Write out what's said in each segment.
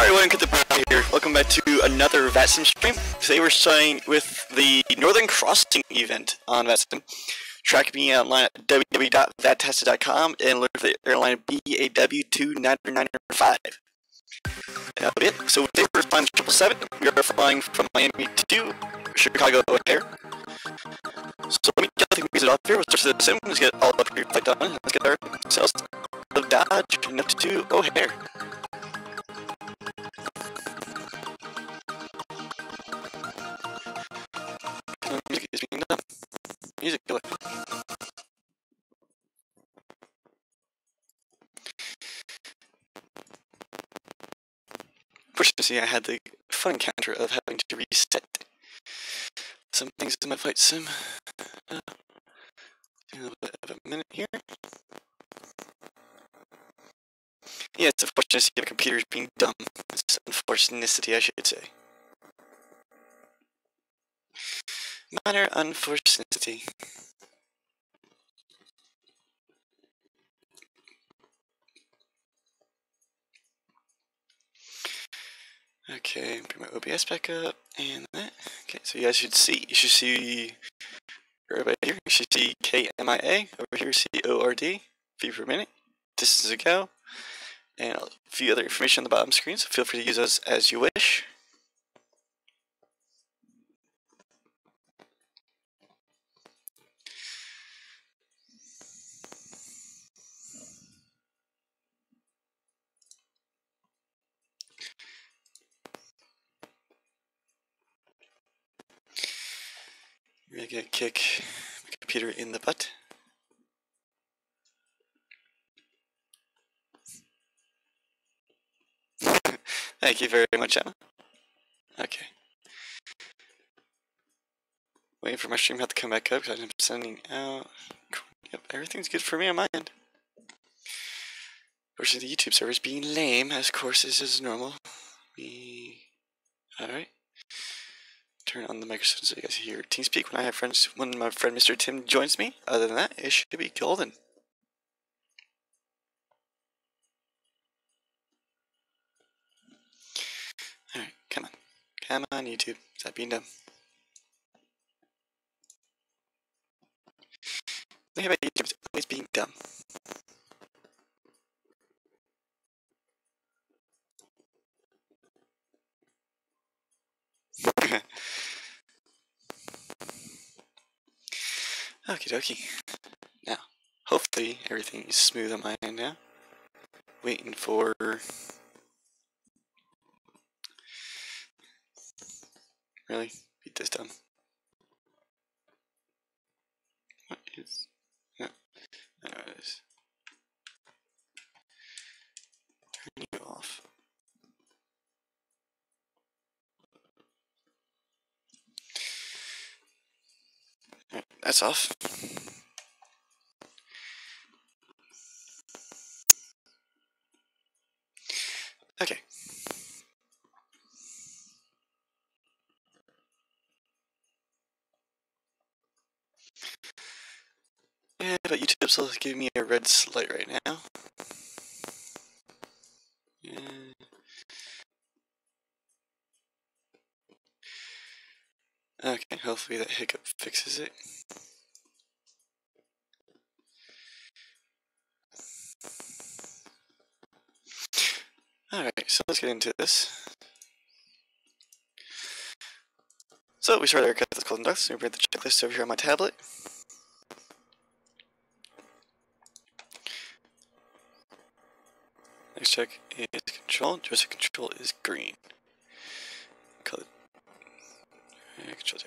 Alright, everyone, Kickback here. Welcome back to another VATSIM stream. Today we're starting with the Northern Crossing event on VATSIM. Track me online at www.vatsim.com and look for the airline BAW29995. That'll be it. So today we're flying 777. We are flying from Miami to Chicago O'Hare. So let me get the music off here. We'll start with the sim. Let's get all up here, flight done. Let's get our sales of Dodge and up to O'Hare. Music is being done. Music, go ahead. Fortunately, I had the fun encounter of having to reset some things in my flight sim. A little bit of a minute here. Yeah, it's unfortunate to see the computers being dumb. It's unfortunatity, I should say. Minor unfortunatity. Okay, bring my OBS back up and that. Okay, so you guys should see right here. You should see KMIA over here, KORD, feet per minute, distance to go, and a few other information on the bottom screen. So feel free to use those as you wish. We're gonna kick my computer in the butt. Thank you very much, Emma. Okay. Waiting for my stream to come back up because I'm sending out. Yep, everything's good for me on my end. Fortunately, the YouTube server's being lame, as of course is as normal. Alright. Turn on the microphone so you guys hear TeamSpeak when I have friends. When my friend Mr. Tim joins me. Other than that, it should be golden. Alright, come on. Come on, YouTube. Is that being done? The thing about YouTube is always being dumb. Okie dokie. Now, hopefully everything is smooth on my end now. Waiting for really beat this done. What is no? There it is. Turn you off. Alright, that's off. Okay. Yeah, but YouTube's still giving me a red light right now. Yeah. Okay, hopefully that hiccup fixes it. Alright, so let's get into this. So we started our cut with Golden Ducks, and we bring the checklist over here on my tablet. Next check is control. Joystick control is green. Color. Control J.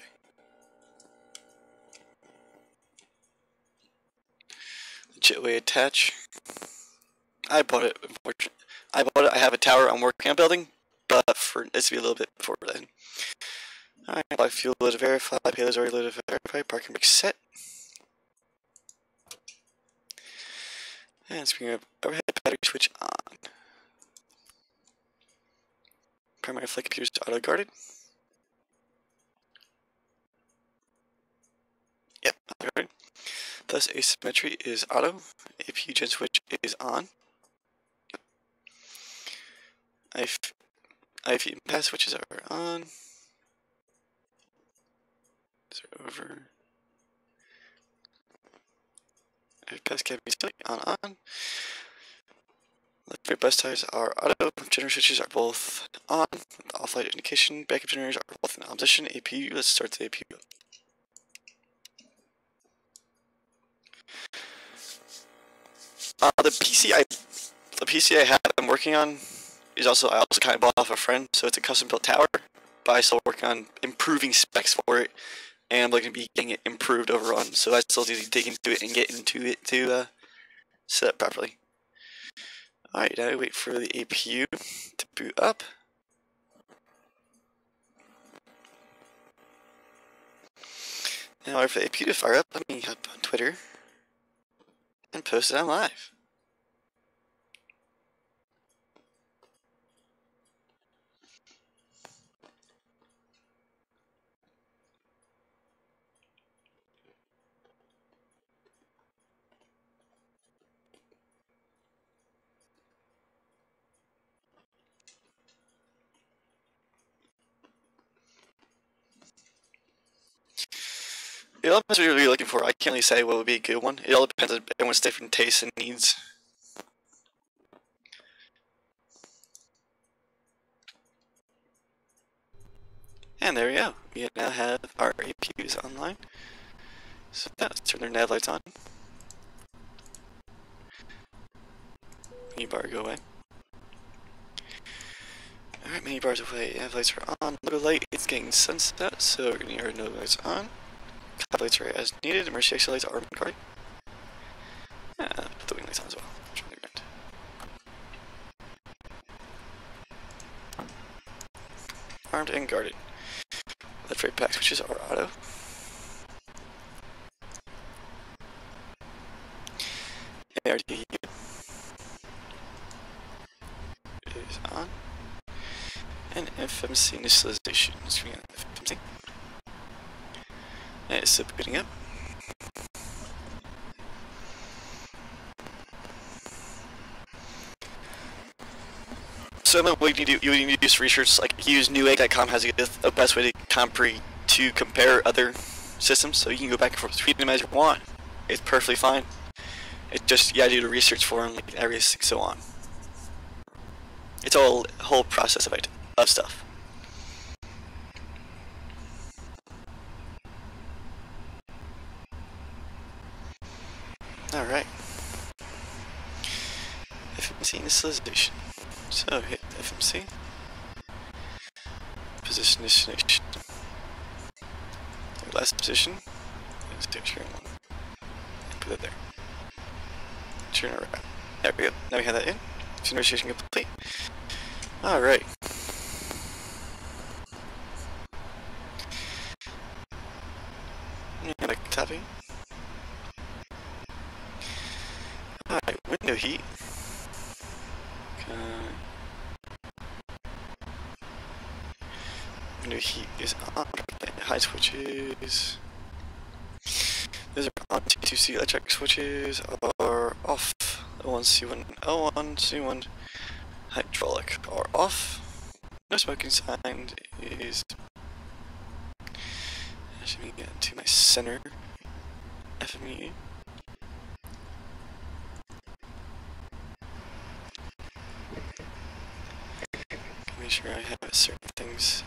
The jetway attach. I bought it, unfortunately. I bought it. I have a tower I'm working on building, but for this to be a little bit before then. Alright, live fuel load to verify, payloads already loaded to verify, parking brake set. And screen up overhead battery switch on. Primary flight computers auto guarded. Yep, auto guarded. Thus asymmetry is auto. APU gen switch is on. IP and pass switches are on. These are over. IP pass can be on. Left right bus ties are auto. Generator switches are both on. Off-light indication. Backup generators are both in opposition. APU. Let's start the APU. The PC I have I'm working on is I also kind of bought off a friend, so it's a custom built tower. But I still working on improving specs for it, and I'm looking to be getting it improved over on. So I still need to dig into it and get into it to set it properly. Alright, now we wait for the APU to boot up. Now in order for the APU to fire up, let me hop on Twitter and post it on live. It all depends what you're really looking for. I can't really say what would be a good one. It all depends on everyone's different tastes and needs. And there we go. We now have our APUs online. So now let's turn their nav lights on. Mini bar go away. Alright, mini bars away. Nav lights are on. Logo light is getting sunset, so we're going to get our no lights on. Cop lights are as needed. Emergency exit lights are guarded. Put the wing lights on as well. Armed and guarded. Left right back switches are auto. ARD is on. And FMC initialization. Screen FMC. And it's still booting up. So what you need to do is research, like use newegg.com has a best way to compare other systems, so you can go back and forth between them as you want. It's perfectly fine. It's just you gotta do the research for them, like areas and so on. It's all a whole process of stuff. Alright. FMC initialization. So hit FMC. Position destination. Last position. Let's do turn one. And put it there. Turn around. There we go. Now we have that in. Initialization complete. Alright. Yeah, back tapping. Alright, window heat. Window heat is on. High switches. Those are on. T2C electric switches are off. O1, C1, L1, C1 hydraulic are off. No smoking sign is. Let me get to my center. FME. Make sure I have certain things.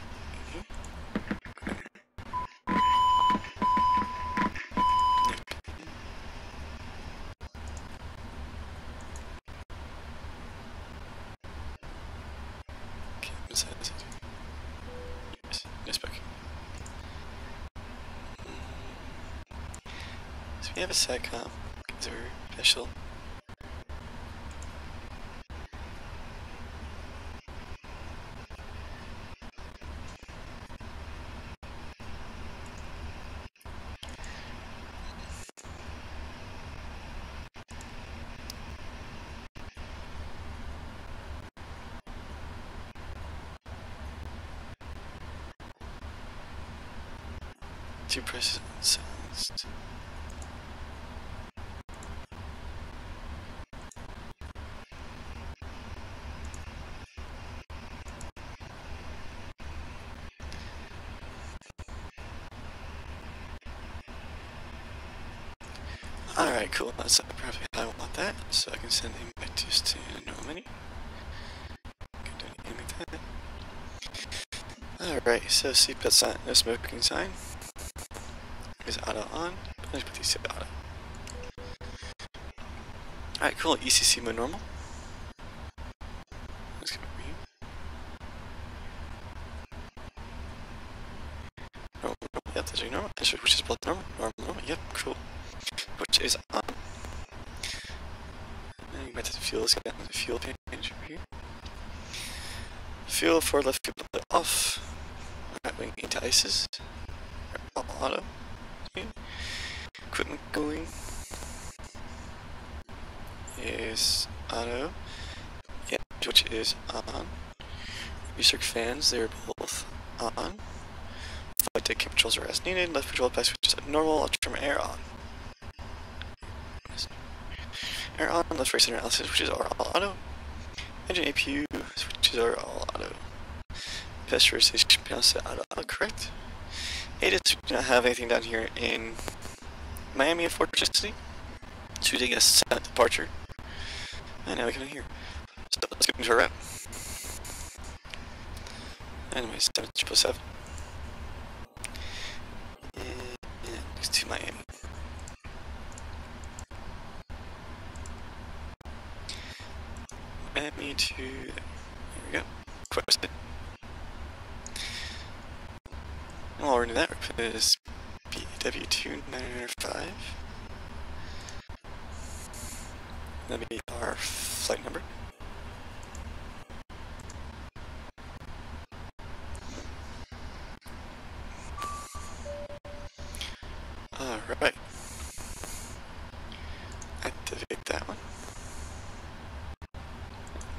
So we have a SATCOM. These are special. Two presses unsilenced. Alright, cool. That's probably how I want that, so I can send him back just to normal menu. Alright, so seatbelt sign, no smoking sign. Is auto on. Let's put these to auto. Alright, cool. ECC mode normal. Let's come over here. Normal, normal. Yep, that's normal. Which is both normal, normal, normal. Yep, cool. Which is on. And you might have to fuel. Let's get down to the fuel page over here. Fuel for left fuel off. Right wing into ices. Auto. Okay. Equipment going is auto. Yeah, which is on. Recirc fans, they're both on. Flight deck controls are as needed. Left control pass switch is normal. Ultram air on. Air on. Left right center analysis, which is all auto. Engine APU switches are all auto. Pasteurization panel set auto, correct. ATIS, we do not have anything down here in Miami, unfortunately. So we did get a set departure. And now we come in here. So let's go into our route. Anyway, 777. And next to Miami. Miami to, there we go. Quest it. And while we're doing that, we're put this BW2905. That'll be our flight number. Alright. Activate that one.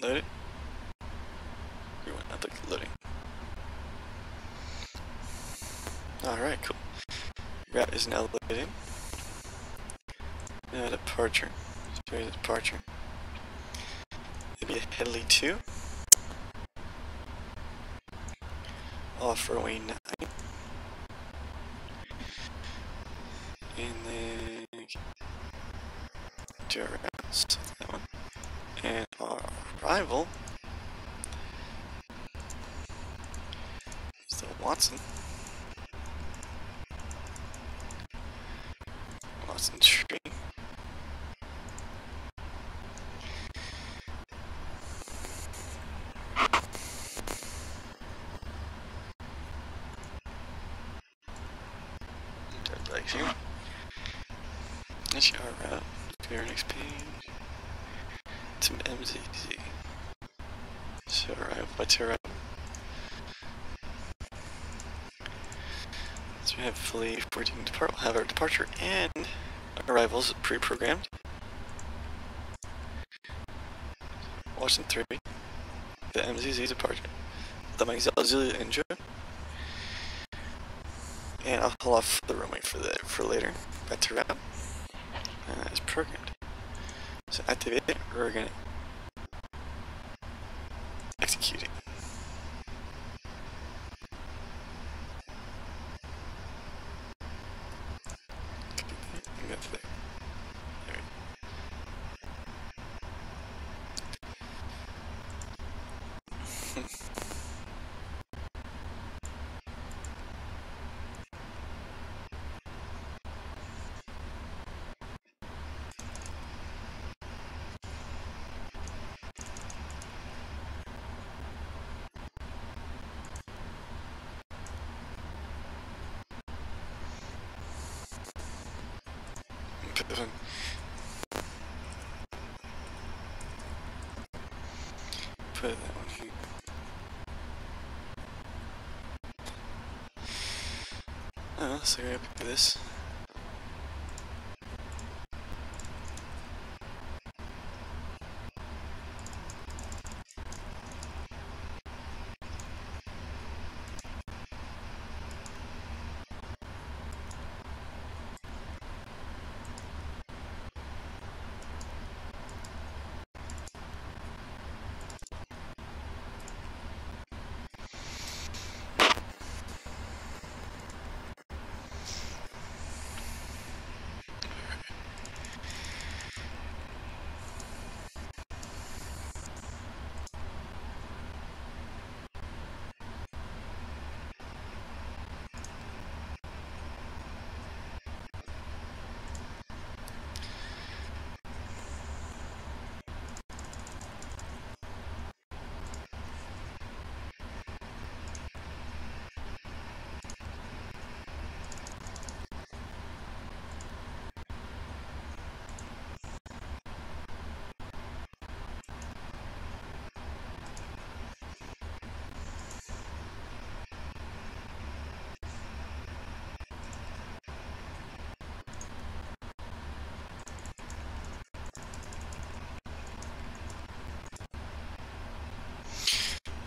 Load it. We want not the loading. Alright, cool. Route is now loaded. Now departure. Here's departure. It'll be a Headley 2. Off runway 9. And then do our routes. That one. And our arrival is the Watson. Watson tree. Like here. That's our route. To our next page. To MZZ. So arrival by to arrival. So we have fully 14 depart. We'll have our departure and arrivals pre-programmed. Washington 3. The MZZ departure. The Mike Zulu intro. And I'll pull off the runway for later. Back to route. It's programmed. So activate it. We're gonna execute it. And go to there. There we go. Put that one here. Oh, so we're gonna do this.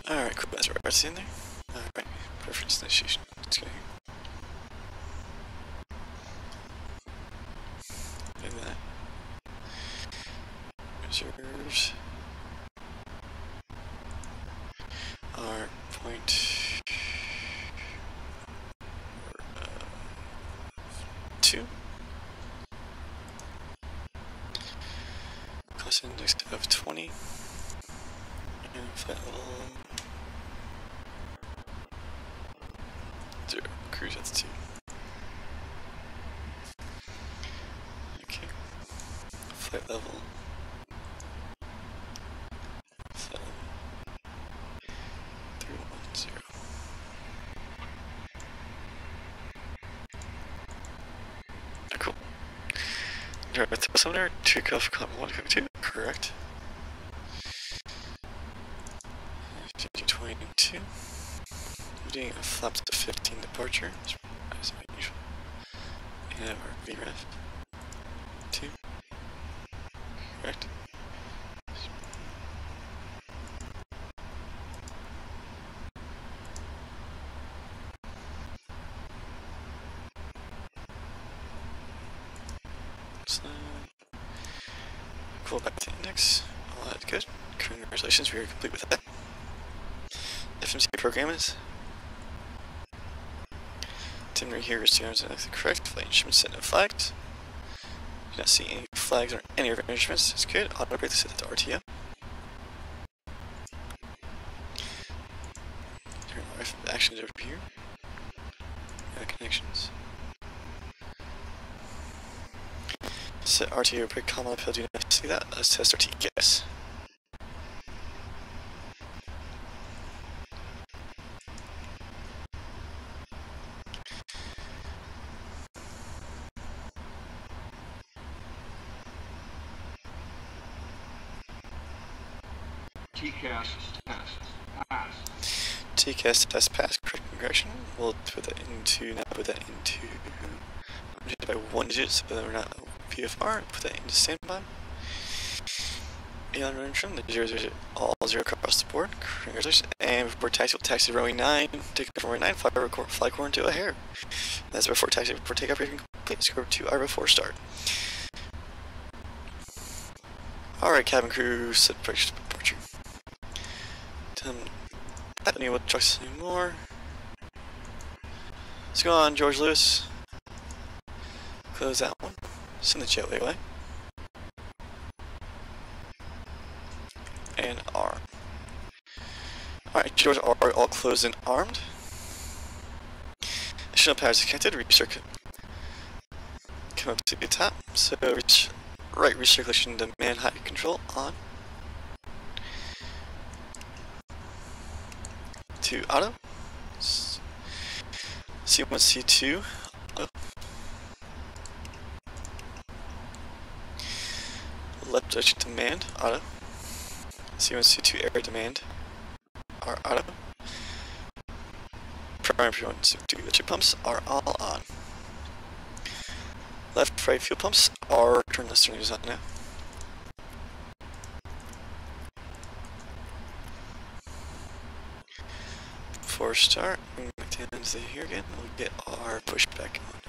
Alright, cool. That's right in there. Alright, preference initiation. Let's go here. Look at that. Reserves are point 2. Cost index of 20. And flight level 0. Cruise altitude. Okay. Flight level. Flight level 310. Cool. Alright, so there, 2 cuff, 1 cuff 2, correct. 22. Doing a flap to 15 departure, as my usual. And our VREF 2, correct. Cool, back to index. All that good. Congratulations, we are complete with that. FMC program is. Itinerary here is correct. Flight instruments set no flags. Do not see any flags or any of our instruments. That's good. Auto break to set that to RTO. Turn RF actions over here. Connections. Set RTO break common uphill. Do not see that. Let's test our TKS. TCAS test pass. TCAS test pass. Correct correction. We'll put that into by 1 digit, so that we're not VFR. Put that into standby. And run from the 0, all 0 across the board. Congratulations. And before taxi, we'll taxi runway 9. Take up runway 9. Fly core into a hair. That's before taxi. Before takeoff, you can complete. Score 2 RVO 4 start. Alright, cabin crew, set departure. Not any with trucks anymore. Let's go on, George Lewis. Close that one. Send the jetway away. And arm. Alright, George are all closed and armed. Additional powers connected. Recircuit. Come up to the top. So right recirculation demand height control on. To auto. C1, C2. Auto. Left direction demand. Auto. C1, C2 air demand. Are auto. Primary fuel and C2 electric pumps are all on. Left, right fuel pumps are turn list is on now. Before start, bring back down to here again. We'll get our pushback on.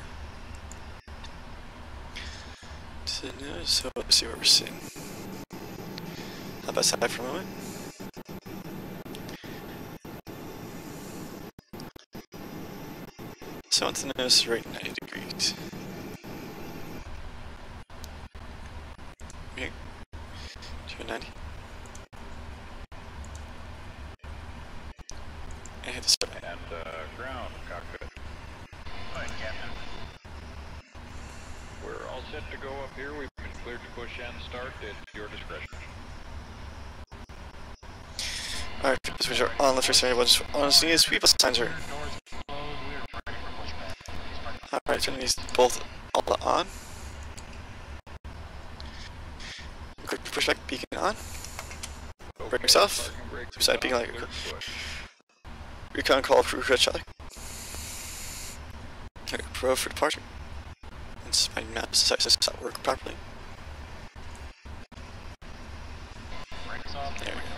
So let's see where we're sitting. How about side for a moment? So on the nose, right 90 degrees. Here. 290. And hit the start. And ground cockpit. Alright, Captain. We're all set to go up here. We've been cleared to push and start at your discretion. Alright, switch are on, left for center, honestly, sweep signs are. Alright, turn these both all on. Quick pushback beacon on. Brakes off. Side beacon like recon call for red shot. Okay, pro for departure. And spine maps so it's not work properly. There we go.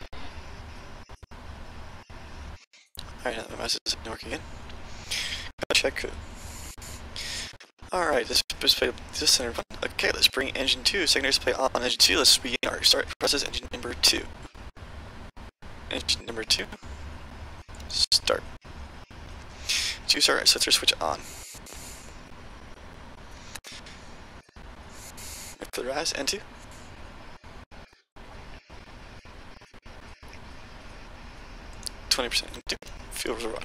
Alright, now my mouse isn't working again. Gotta check code. Alright, this display this center button. Okay, let's bring engine 2, secondary display on engine 2. Let's begin our start process engine number 2. Engine number 2. Start. 2 start, so let's switch on. For the rise, N2. N2. Fuel will run.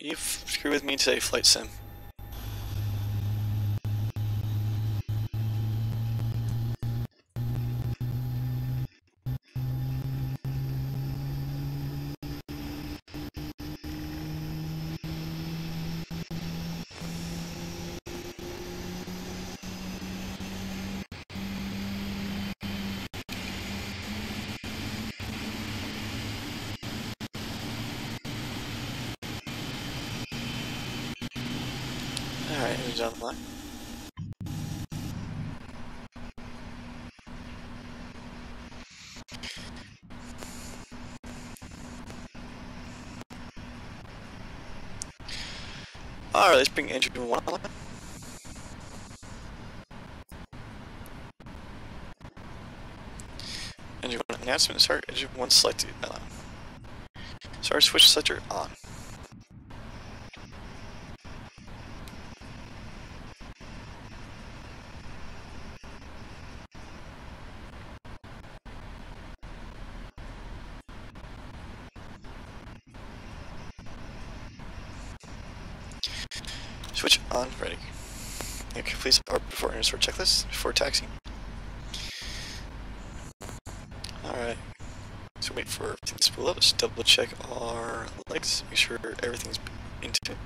You screw with me today, Flight Sim. Alright, engine on the line. Alright, let's bring engine 1 on. Engine 1 announcement, start engine 1 selected. Start switch selector on. Switch on, ready. And complete our before and start checklist before taxiing. Alright. So wait for everything to spool up. Let's double check our legs, make sure everything's into it.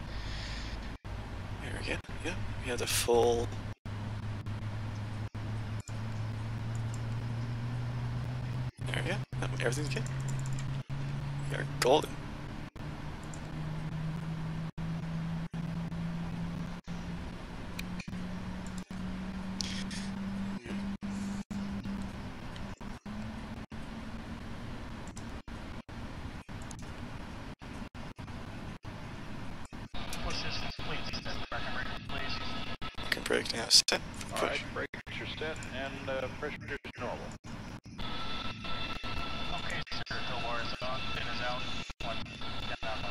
There we go. Yeah, we have the full. There we go. Everything's good. We are golden. Brake now set. Alright, brakes are set and pressure is normal. Okay, sir, door is on, pin is out, one down on the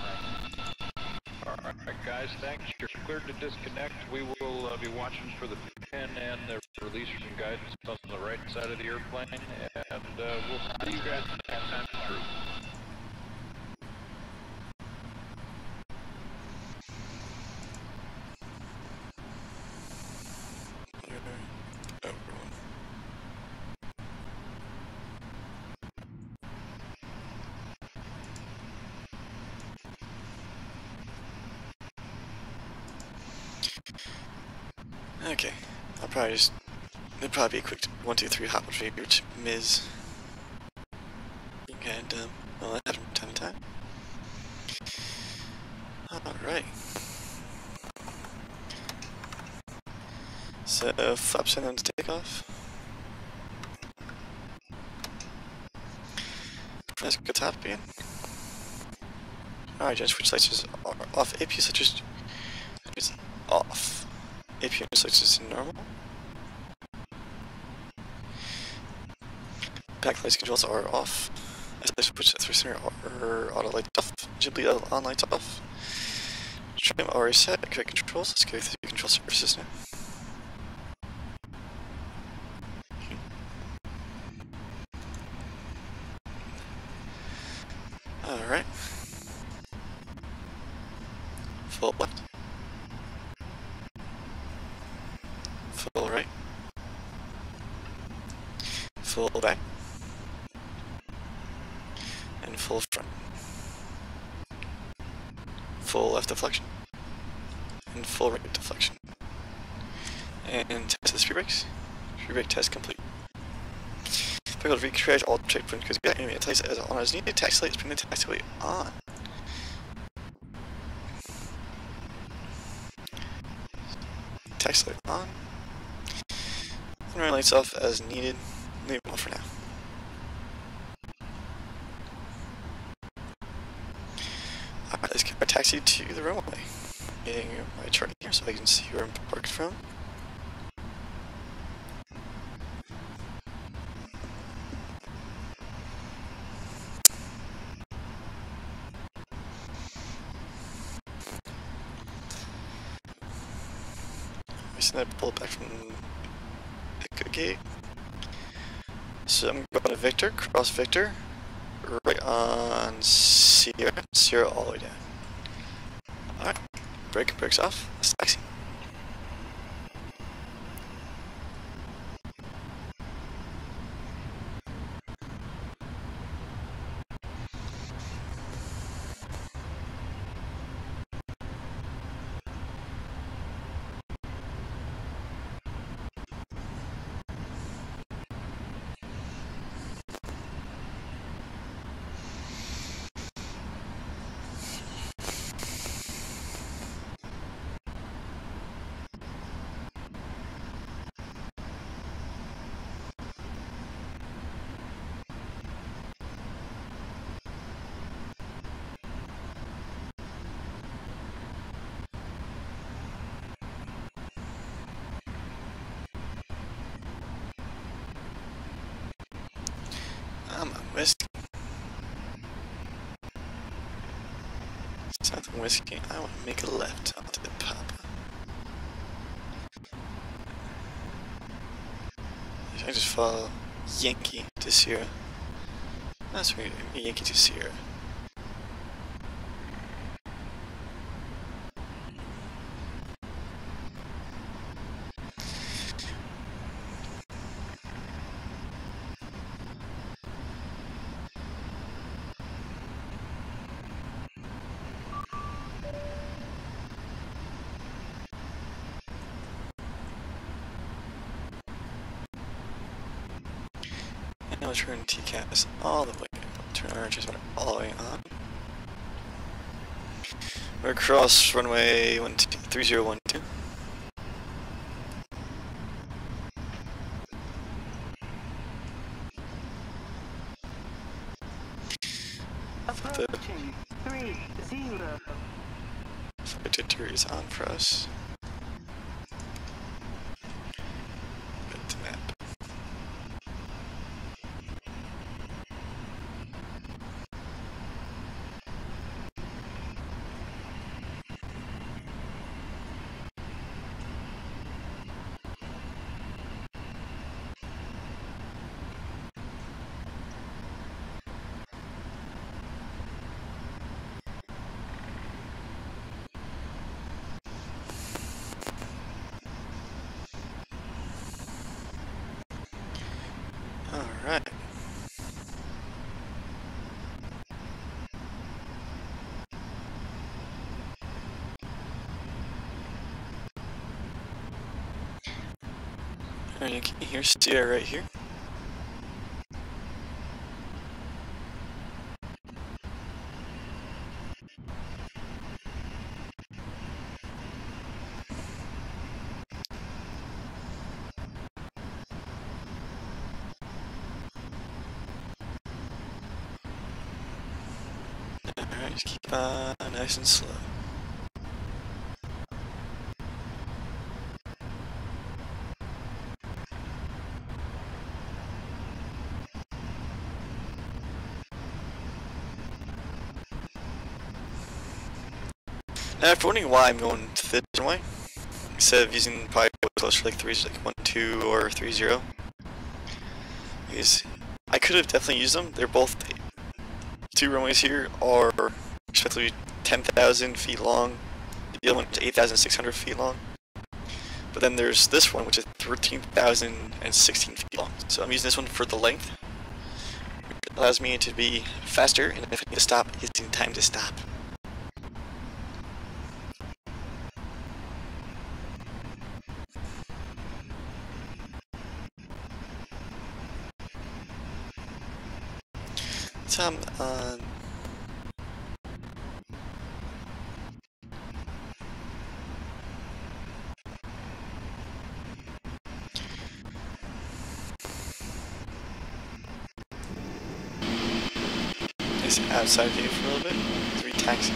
right. Alright guys, thanks. You're cleared to disconnect. We will be watching for the pin and the releasers and guidance on the right side of the airplane, and we'll see you guys in time through. Okay, it'll probably be a quick 1, 2, 3 hop between which Ms. And well, that happens from time to time. Alright. So flaps and then to take off. Let's go top again. Alright, just switch lights are off. AP switches is off. AP switches to normal. Back lights controls are off. Switch through center or auto lights off. Ghibli on lights off. Trim already set. Quick controls. Let's go through the control surfaces now. Alright. Full left. Full right. Full back. And full front. Full left deflection. And full right deflection. And test the speed brakes. Speed brake test complete. Failed to recreate all checkpoints because you got enemy taxi as on as needed. Taxi light, bring the taxi light on. Taxi light on. And run lights off as needed. Leave them off for now. Alright, let's get our taxi to the runway. Getting my chart here so I can see where I'm parked from. I pulled back from the gate. So I'm going to Victor, cross Victor, right on Sierra, Sierra all the way down. Alright, brakes off, let's taxi. I'm a whiskey. South of whiskey, I want to make a left onto the pub. I just follow Yankee to Sierra. That's weird, Yankee to Sierra. Now let's turn TCAS all the way, turn our transmitter all the way on. We're across runway 3012. Approaching 30. Victor is on for us. Get the map. Alright. And you can hear Sierra right here. Alright, just keep nice and slow. Now, if you're wondering why I'm going to this runway, instead of using probably closer like 12 or 30, is I could have definitely used them. They're both two runways here are respectively 10,000 feet long. The other one is 8,600 feet long. But then there's this one, which is 13,016 feet long. So I'm using this one for the length. It allows me to be faster, and if I need to stop, it's in time to stop. time on. Nice outside view for a little bit. 3 taxi.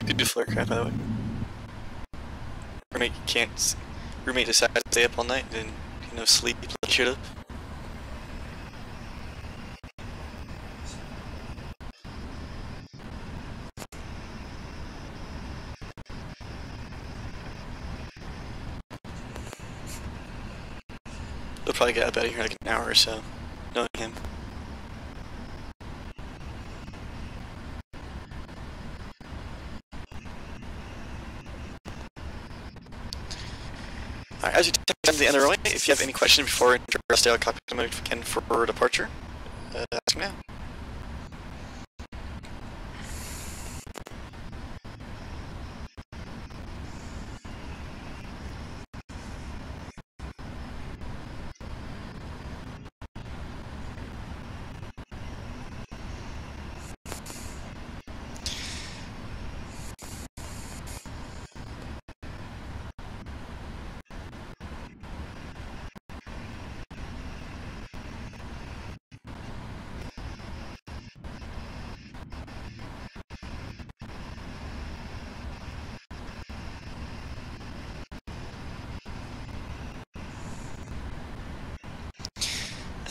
Beautiful aircraft, by the way. Roommate decided to stay up all night and sleep like he should have. He'll probably get up out of here in like an hour or so, knowing him. Alright, as you take time to the end of the runway, if you have any questions before entering the style cockpit mode again for departure, ask me now.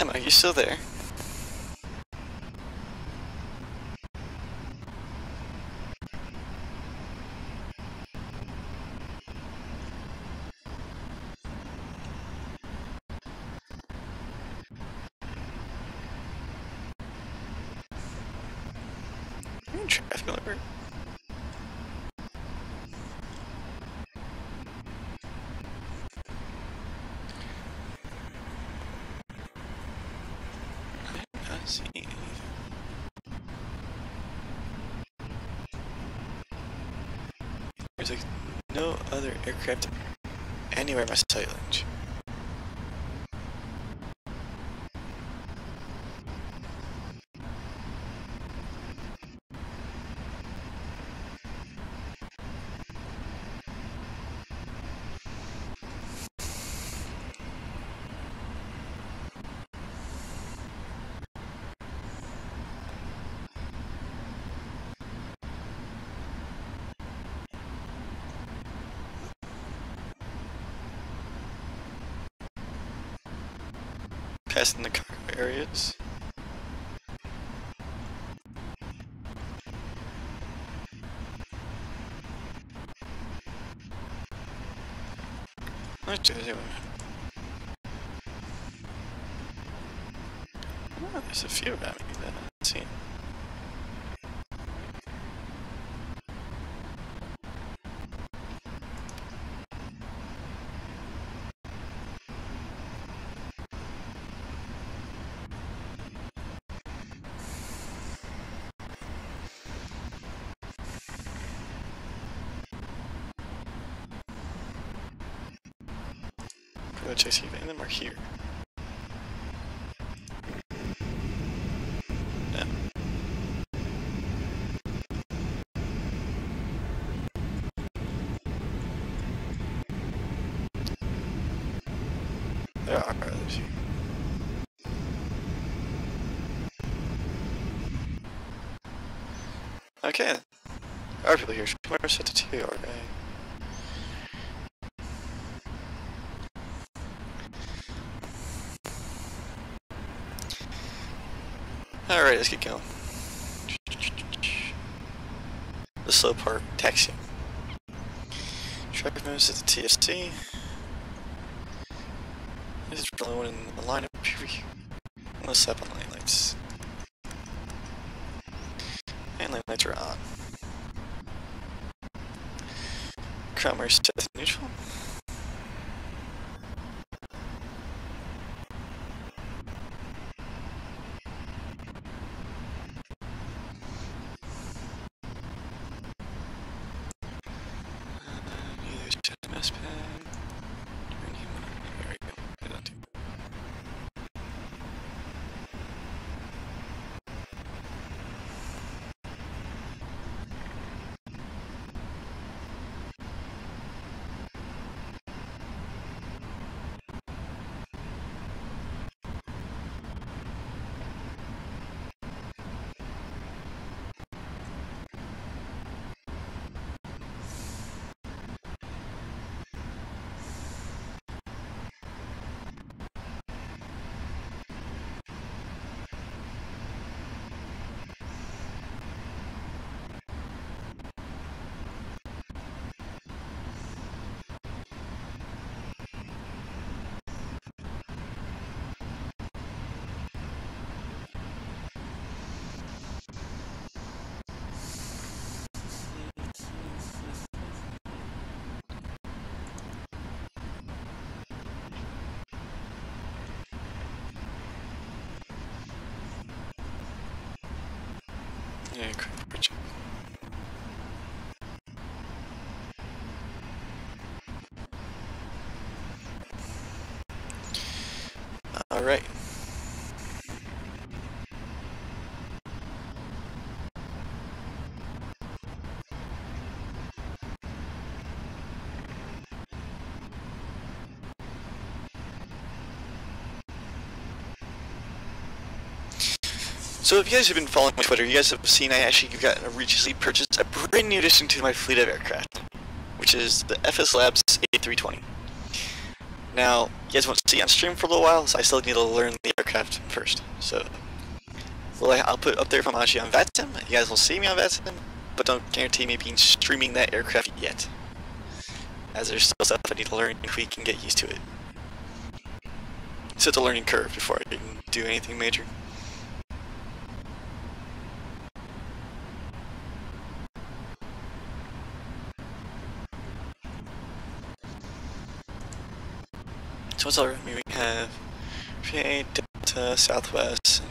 Emma, are you still there? Traffic alert. I see. There's like no other aircraft anywhere in my sight range. Passing the cargo areas. Let's do it. Oh, there's a few around me that I haven't seen. Go chase you, and then we're here. Yeah. There are others here. Okay. There are people here. We're set to 2, alright. Alright, let's get going. The slow part, taxi. Traffic moves at the TSC. This is the only one in the lineup here. Let's step on lane lights. And lane lights are on. Cromer set to neutral. There we go. Yeah, correct. All right. So if you guys have been following my Twitter, you guys have seen I actually recently purchased a brand new addition to my fleet of aircraft, which is the FS Labs A320. Now, you guys won't see on stream for a little while, so I still need to learn the aircraft first. So, I'll put it up there if I'm actually on VATSIM. You guys will see me on VATSIM, but don't guarantee me being streaming that aircraft yet, as there's still stuff I need to learn if we can get used to it. So it's a learning curve before I can do anything major. So what's all around me? We have PA, Delta, Southwest,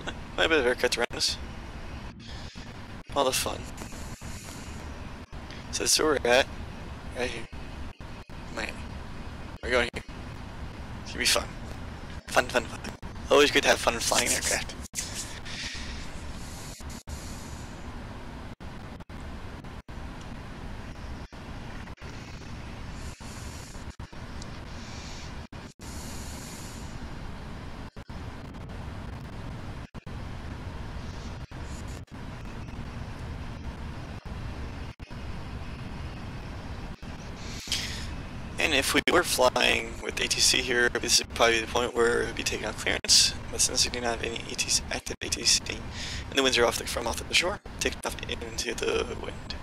and quite a bit of aircraft around us. All the fun. So this is where we're at, right here. Miami. We're going here. It's gonna be fun. Fun, fun, fun. Always good to have fun flying an aircraft. And if we were flying with ATC here, this would probably be the point where it would be taking out clearance. But since we do not have any active ATC, and the winds are off the shore, taking off into the wind.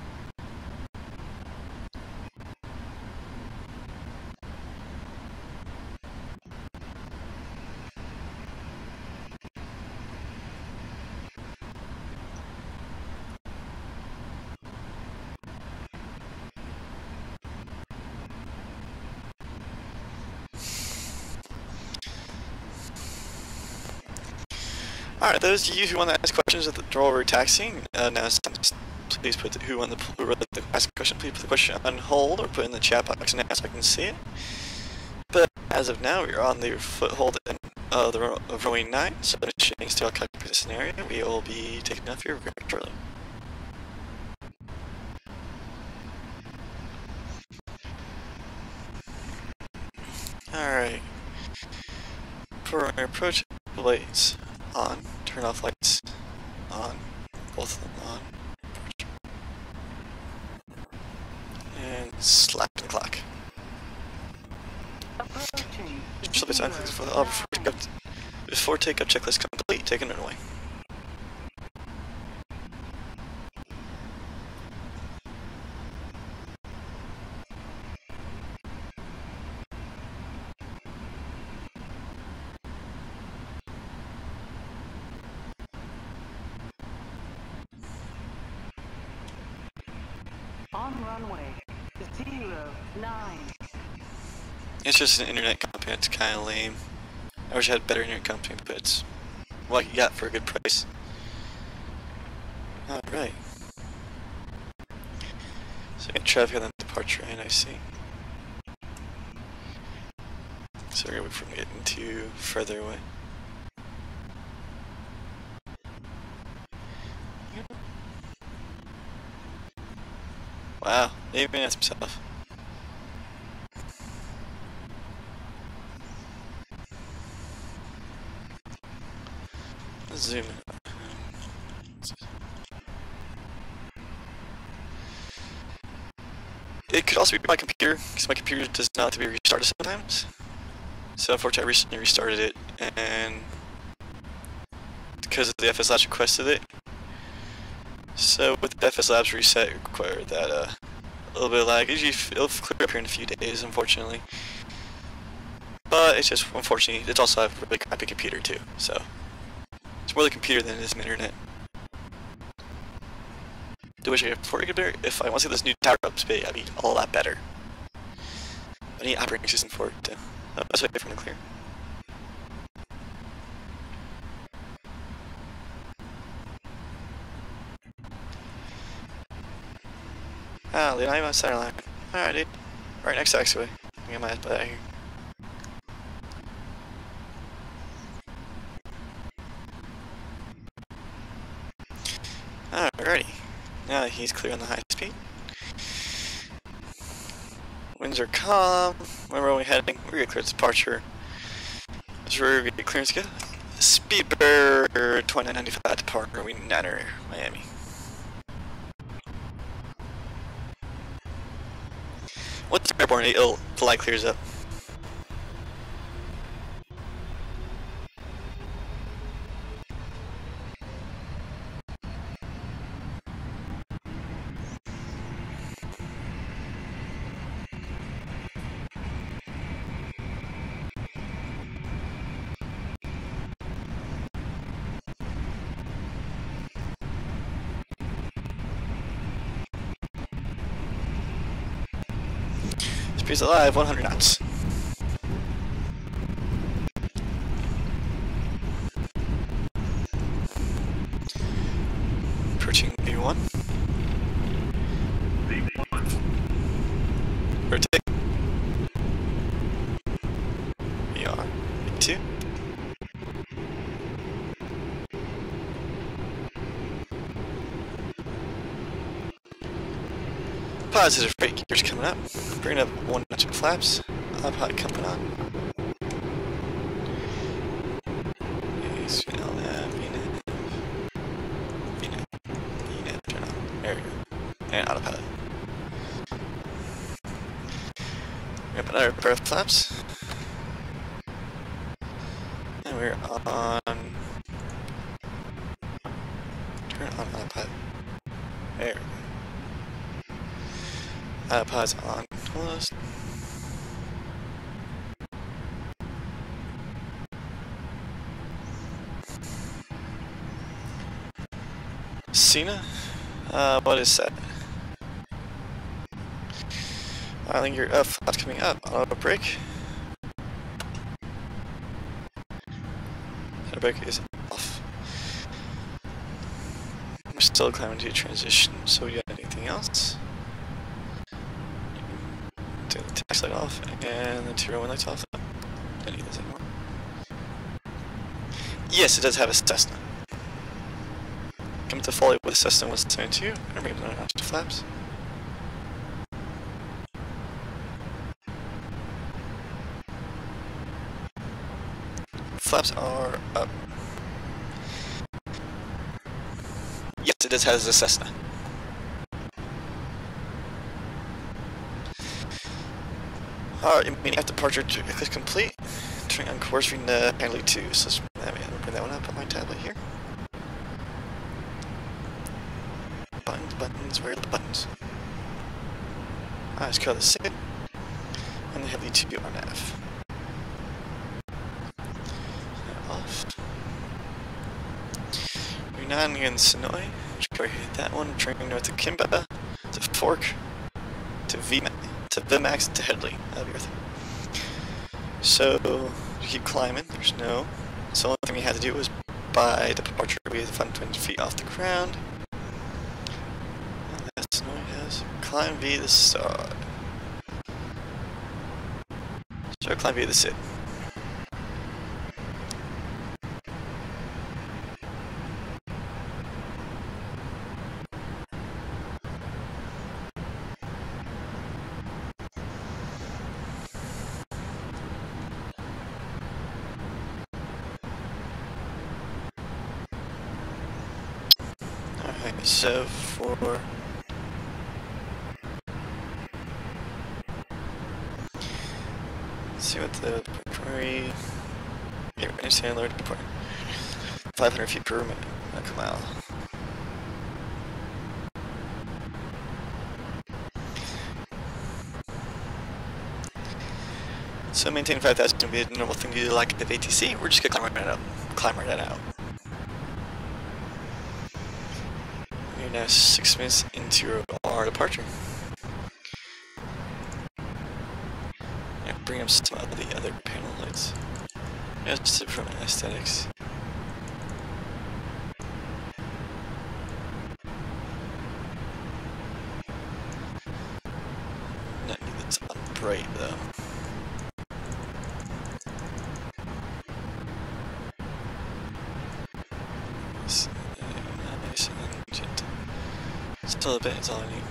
Alright, those of you who want to ask questions at the door we're taxiing, now please put who wrote the ask question, please put the question on hold or put in the chat box now so I can see it. But as of now, we're on the foothold of runway 9, so initiating still calculate the scenario. We will be taking off here very shortly. Alright. For our approach lights on, turn off lights on, both of them on. And slap the clock. Before takeoff checklist complete, take a runway. On runway 09. It's just an internet company, it's kind of lame. I wish I had a better internet company, but it's what you got for a good price. Alright. So we got traffic on the departure and I see. So we're gonna wait for them getting too further away. Wow, they even asked himself. Let's zoom in. It could also be my computer, because my computer does not have to be restarted sometimes. So unfortunately I recently restarted it, and because the FS Labs requested it. So with the FS Labs reset, require that a little bit of lag. It'll clear up here in a few days, unfortunately. But it's just, unfortunately, it's also a really crappy computer too, so it's more the computer than it is the internet. Do I wish I had a computer? If I want to see this new tower up speed, I'd be a lot better. I need operating system for it too. That's wait for them to clear. Ah, they're not even on center line. Alright, dude. Right next taxiway. I get my ass out of here. Alrighty. Now that he's clear on the high speed. Winds are calm. Where are we heading? We're gonna clear its departure. That's where we get clearance go. Speedbird 2995 departure. We enter Miami. Once we're airborne, the light clears up. Speed's alive, 100 knots. Approaching V1. Rotate. VR. V2. Positive brake gears coming up. Bringing up 1 notch of flaps. Pod coming on. VNAV, turn on. There we go. And autopilot. We're up another pair of flaps. And we're on. Turn on autopilot. There we go. Autopilot's on. Closed. Cena? What is that? I think your flaps coming up. Auto brake. Auto brake is off. We're still climbing to transition, so we got anything else? Turn the tax light off and the 201 lights off. Don't need this anymore. Yes, it does have a Cessna. Come to follow with Cessna 172 and bring another notch to flaps. Flaps are up. Yes, it does have a Cessna. Alright, meaning at departure is complete. Turning on course for Handley 2. So let's bring that one up on my tablet here. Buttons, where are the buttons? Let's call the SID and the Heavy 2 on F. Off. We're not against Sonoy. Go hit that one, turning north to Kimba, to Fork, to Vimax, to Headley. That'll be our thing. So, we keep climbing, there's no. So the only thing we had to do was by departure, we had to find 20 feet off the ground. That's what it has. Climb via the sod. So climb via the SID. Alright, so for see what the prairie. Yeah, we're understand lower depart. 500 feet per mile. So maintain 5,000 would be a normal thing to do like the VATC. We're just gonna climb right out. We're now 6 minutes into our departure. Bring up some of the other panel lights. Just from aesthetics. Nice. Nice and gentle. Still a bit, it's all I need.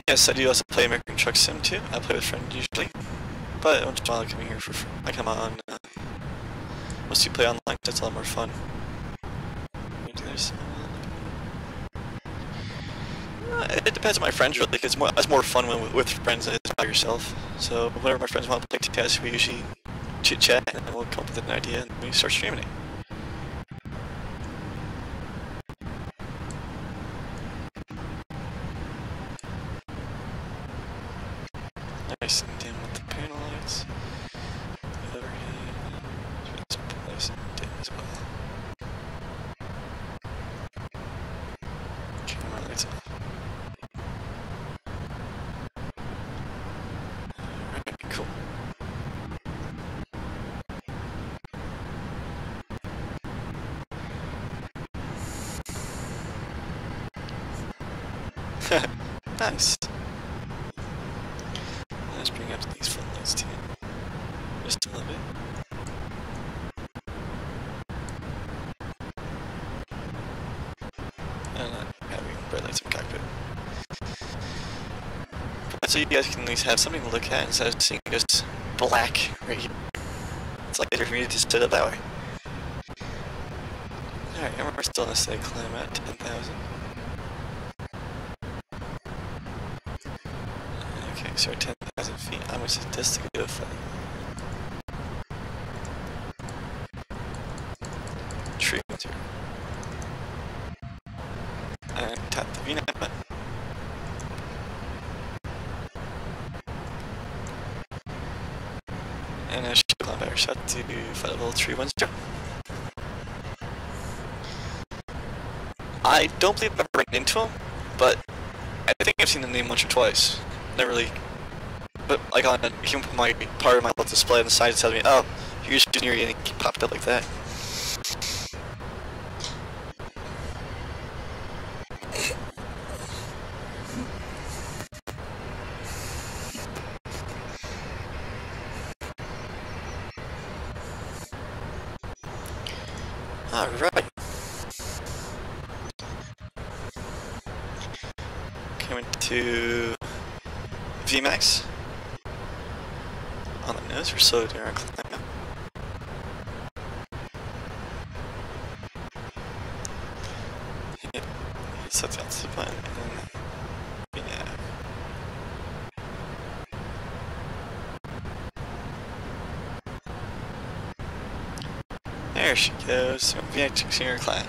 Yes, I do also play American Truck Sim too. I play with friends usually, but once in a while I come here for. I come on. Once you play online, that's a lot more fun. Maybe there's. It depends on my friends really, because it's more fun when with friends than it is by yourself. So whenever my friends want to play TTS, we usually chit chat and then we'll come up with an idea and we start streaming it. Nice and dim with the panel lights. Overhead. It's nice and dim as well. Camera lights off. Alright, cool. Nice. Let's bring up these floodlights too. Just a little bit. And having bright lights in the cockpit. So you guys can at least have something to look at instead of seeing just black right here. It's like better for me to just sit up that way. Alright, and we're still in a steady climb at 10,000. Okay, so we're 10,000 feet. I'm going to set this to go for tree material. And tap the VNAV button. And I should climb better shot to fight level 310. I don't believe I've ever ran into him, but I think I've seen the name once or twice. Never really. But like on my part of my little display on the side, it tells me, oh, here's Junior, and it popped up like that. Alright. Coming to VMAX. On the nose, we're slow doing our climb. Hit set the altitude button and then VNAV. There she goes. VX senior climb.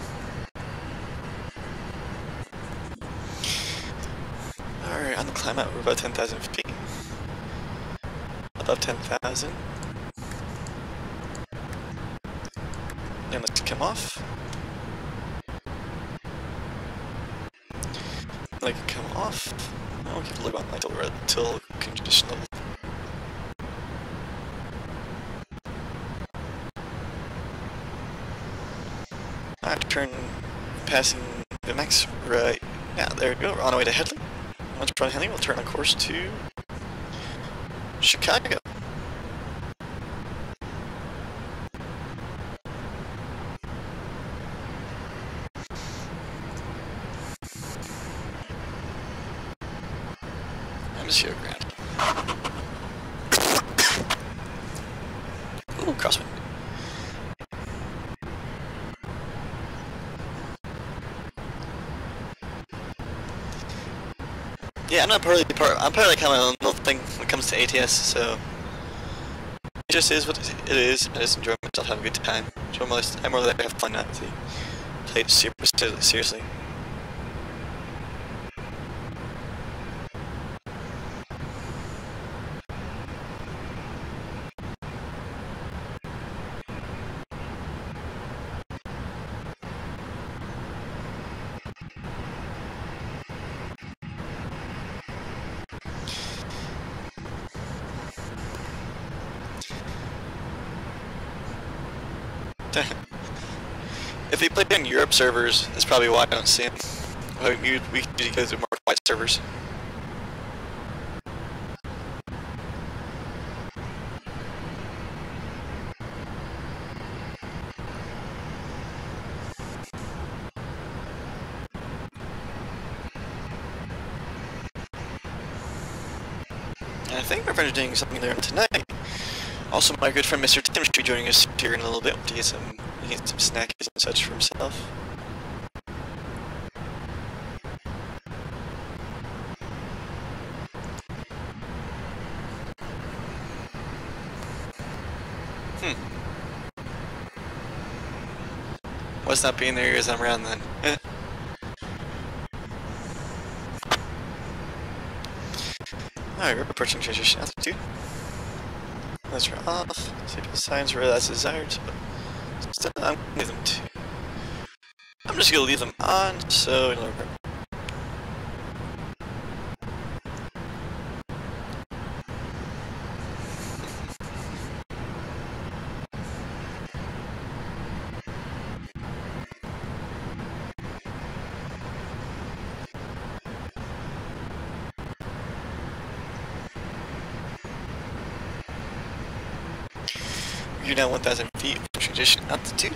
Alright, on the climb out, we're about 10,000 feet. Above 10,000. Then let's come off. Then I can come off. I'll keep a look on until condition level. Alright, turn passing the max right now. There we go. We're on our way to Headley. Once we're on Headley, we'll turn on course to Chicago. Atmosphere ground. Ooh, crosswind. Yeah, I'm not I'm part of like my own little thing when it comes to ATS, so it just is what it is. I just enjoy myself, have a good time. I more like have fun, not to play it super seriously. If they played on Europe servers, that's probably why I don't see them. We usually go through more white servers. I think my friends are doing something there tonight. Also, my good friend Mr. Tim should be joining us here in a little bit to get some snacks and such for himself. What's not being there as I'm around then? Alright, we're approaching transition altitude. Let's turn off. See if the signs were as desired. But still, I'm gonna leave them too. I'm just gonna leave them on, so it'll work. You're now 1,000 feet from transition altitude.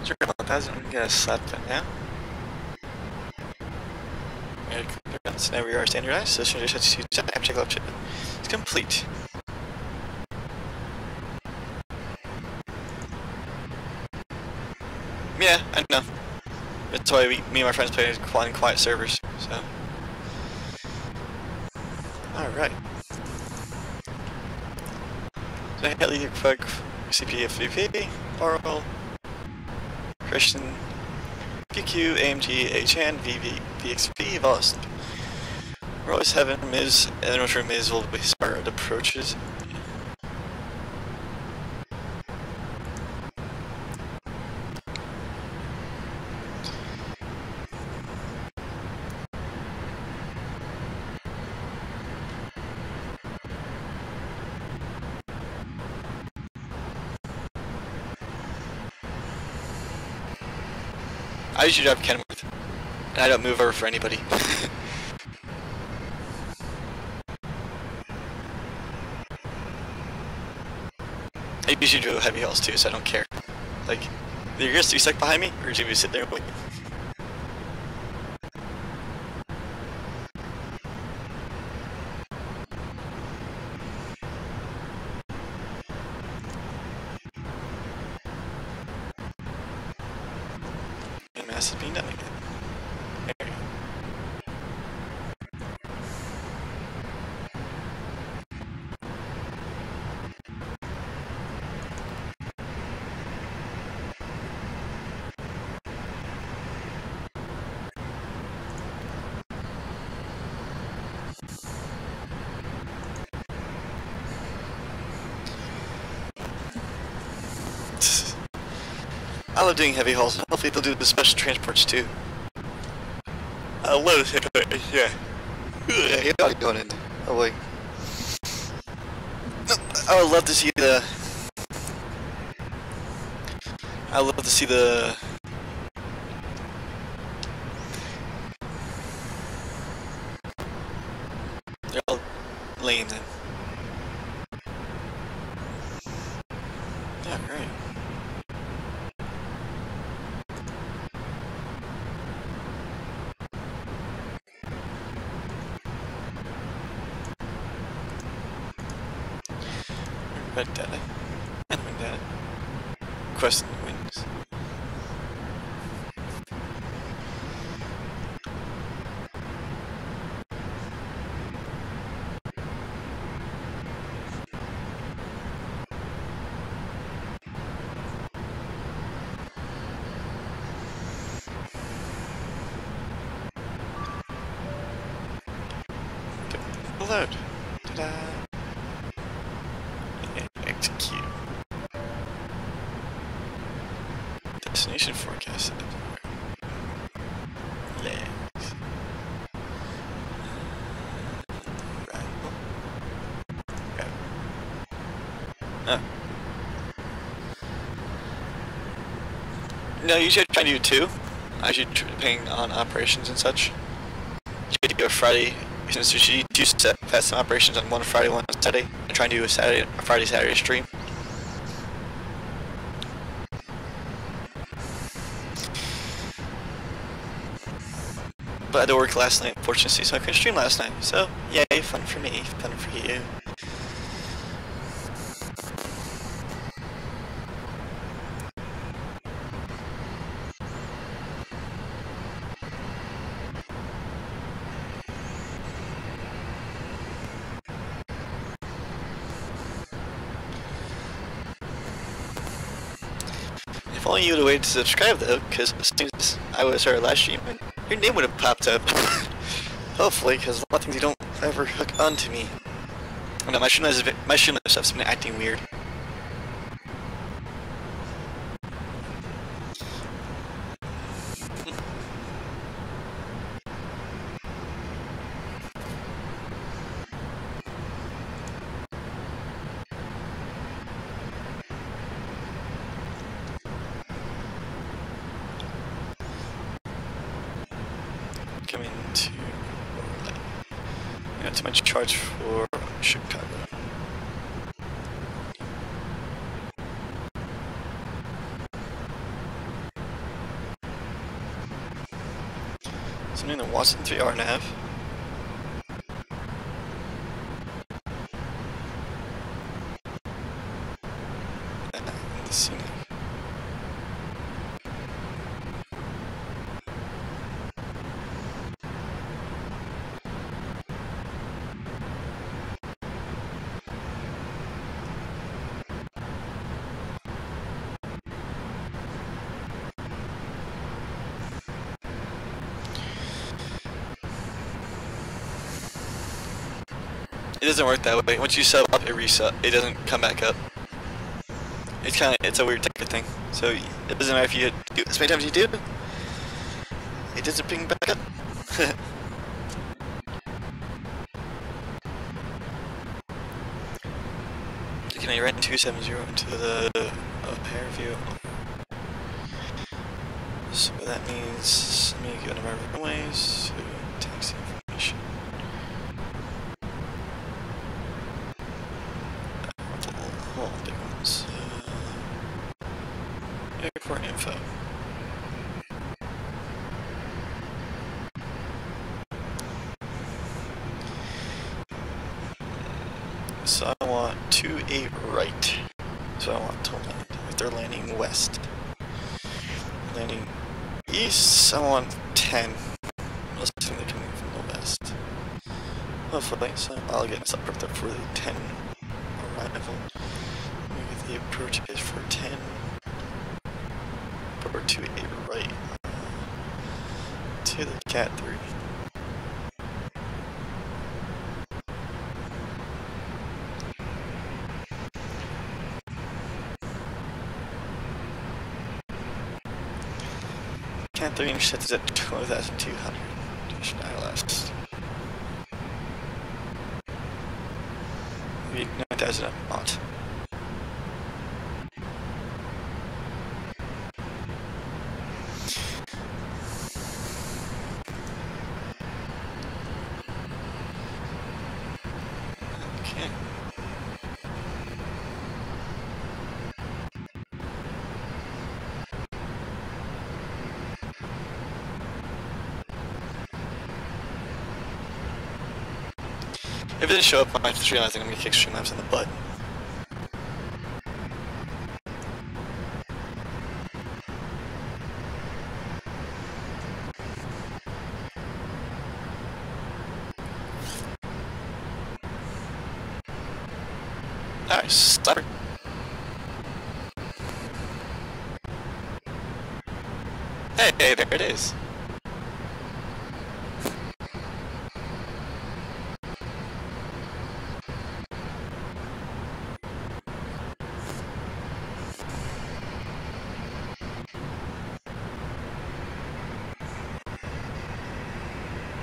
Sure, 1,000. I'm gonna slap that now. So now we are standardized. So transition altitude set. Check option is complete. Yeah, I know. That's why me and my friends play on quiet servers. So, all right. So Haley, quick CPFVP, Oral, Christian, PQ, AMG, HN, VV, VXV, Voss. We're always having Miz, and I'm sure Miz will be smart approaches. I usually drive Kenworth, and I don't move over for anybody. I usually do heavy hauls too, so I don't care. Like, you're gonna be stuck behind me, or you're gonna sit there and wait. And mass is being done again. There we go. I love doing heavy hauls. Hopefully they'll do the special transports too. I love it. Yeah. You're not going in. Oh wait. I would love to see the. I would love to see the. They're all lame then. Yeah, great. Red data. And red data. Quest wings. Load. Ta-da. Execute. Destination forecast. Legs. Right. Right. Oh. No, you should try to do two. I should, depending on operations and such. You should do a Friday. Since you should do VATSIM operations on one Friday, one Saturday, and try and do a Friday, Saturday stream. but I had to work last night, unfortunately, so I couldn't stream last night. So, yay, fun for me, fun for you. If only you would have waited to subscribe though, because as soon as I would have started live streaming, your name would have popped up. Hopefully, because a lot of things you don't ever hook onto me. Oh no, my streamless stuff's been acting weird. Coming to not too much charge for Chicago. So I'm in the Watson 3R nav. The scenic. It doesn't work that way. Once you sub up, it reset. It doesn't come back up. It's a weird ticker thing. So it doesn't matter if you do as many times you do. It doesn't ping back up. Can I rent 270 into the pair view? So that means let me go to my runways to taxi information. All big ones. Airport info. So I want 28 right. So I want to land. If they're landing west. Landing east, I want 10. Most of them are coming from the west. Hopefully, so I'll get myself prepped up for the 10 arrival. Maybe the approach is for 10. Or 28 right. To the Cat 3. Cat 3 intercept is at 12,200. Just ILS. Maybe 9,000 at Mott. Okay. If it didn't show up on my stream, I think I'm gonna kick Streamlabs in the butt. Alright, slapper. Hey, there it is.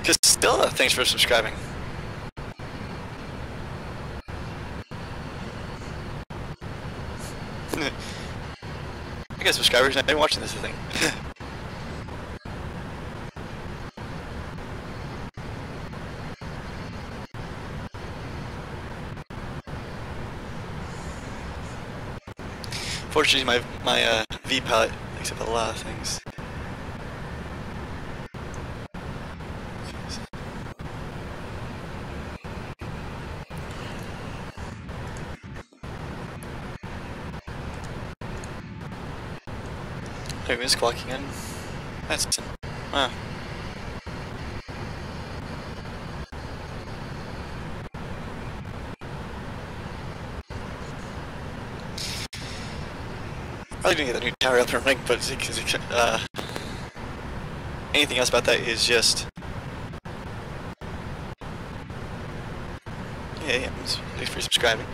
Castilla, thanks for subscribing. I got subscribers and I've been watching this thing. Fortunately, my V palette makes up a lot of things. Who is clocking in? That's wow. Probably gonna get the new tower up and running, but anything else about that is just yeah. Thanks for subscribing.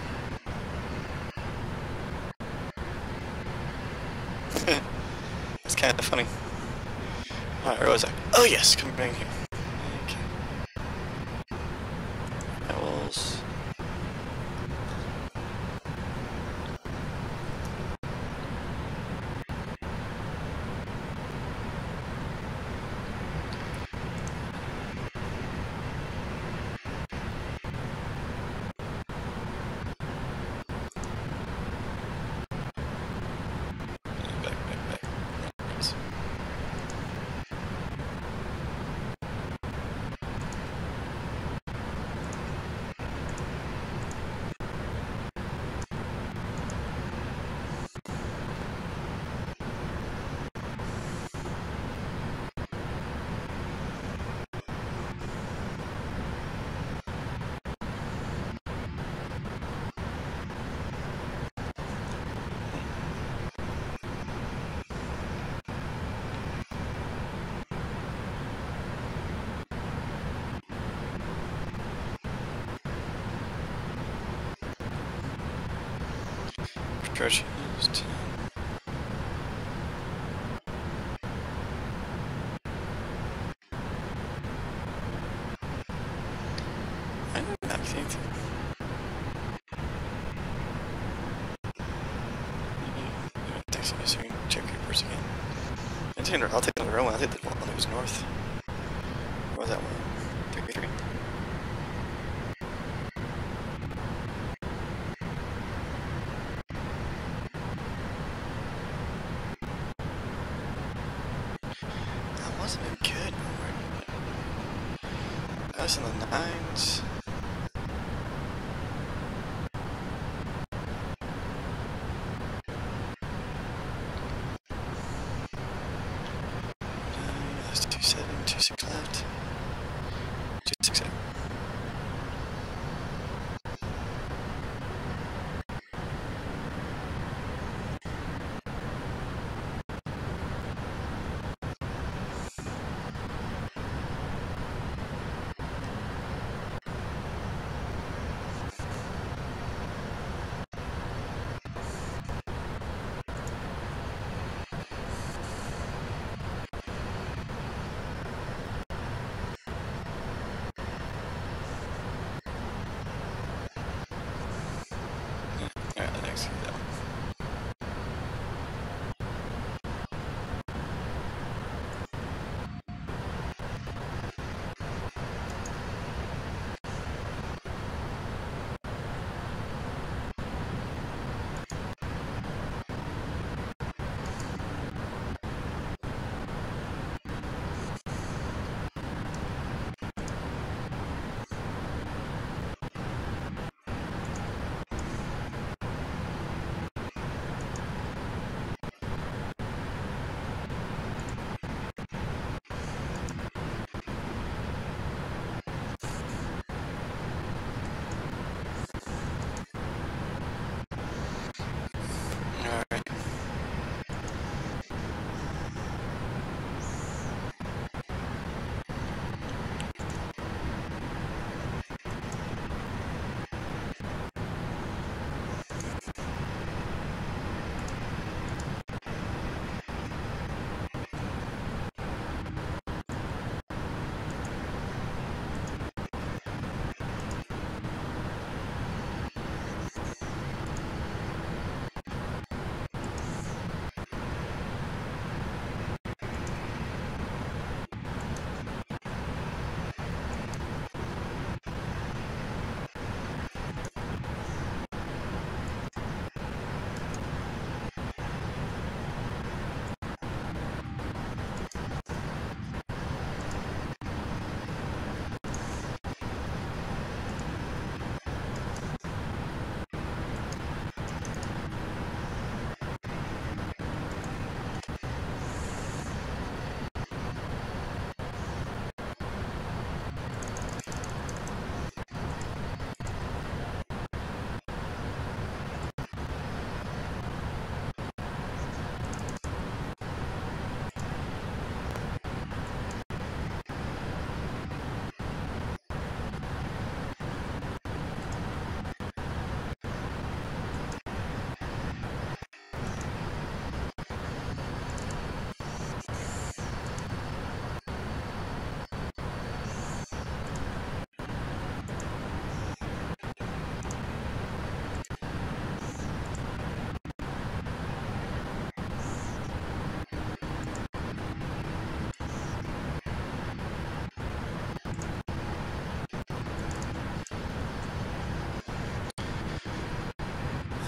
It's kind of funny. Alright, where was I? Oh yes, come bring here. Okay. Owls. Back. Yes. Church used. I don't have anything. Text me so you can check your purse again. I'll take another one. I'll take the one that was north. What was that one? 33. That wasn't a good number. That was in the 9s. That's 27, 26 left. 26 out.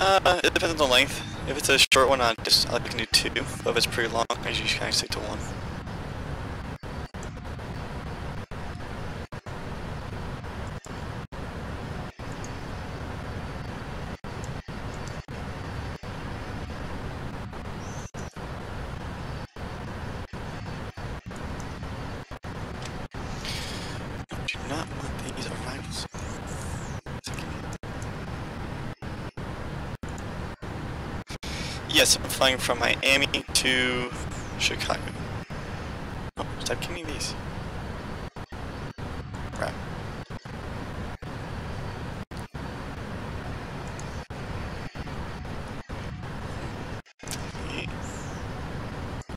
It depends on the length. If it's a short one, I can do 2. But if it's pretty long, I usually kind of stick to 1. I do not want these arrivals. Yes, I'm flying from Miami to Chicago. Oh, stop giving me these. Right.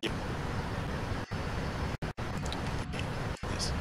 Yep. Yes.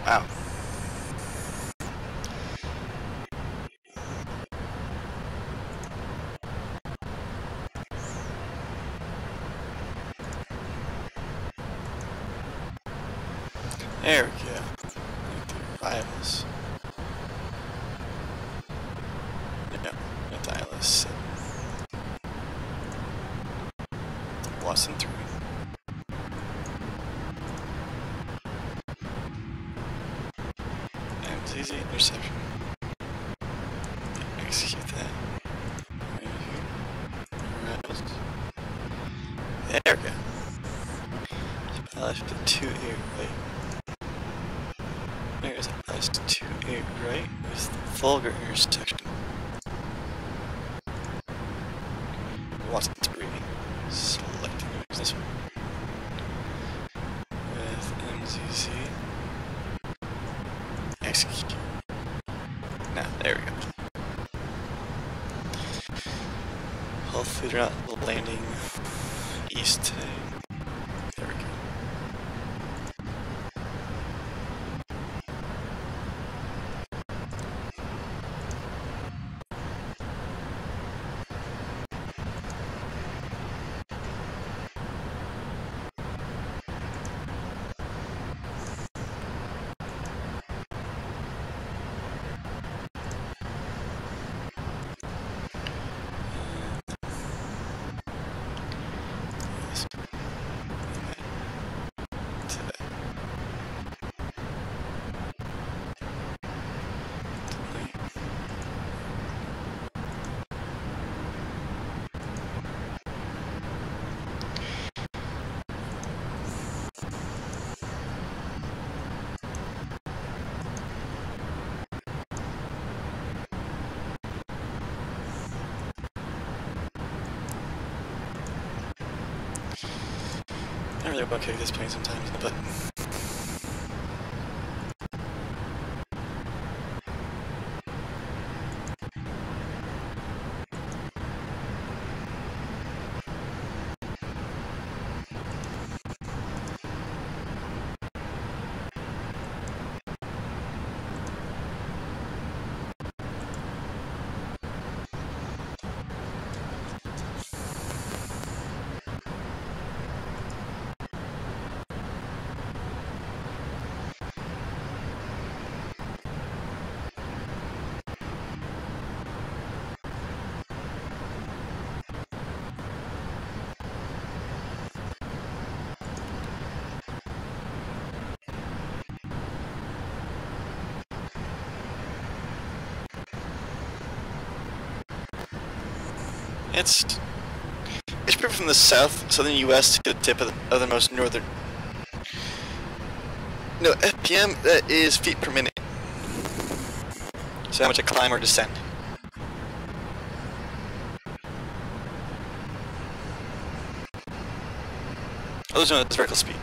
Wow. There we go. Rivals. No, not ILS. Watson 3. And easy interception. Execute that. Right here. Rivals. There we go. ILS 2 here, right? There's ILS 2 here, right? With the vulgar intersection. Watson 3. Selecting this one. With MZZ. Execute. Now, there we go. Hopefully they're not landing east today. There we go. I really want to kick this plane sometimes, but It's pretty from the southern U.S. to the tip of the most northern. No, FPM, that is feet per minute. So how much I climb or descend. Oh, there's no, that's vertical speed.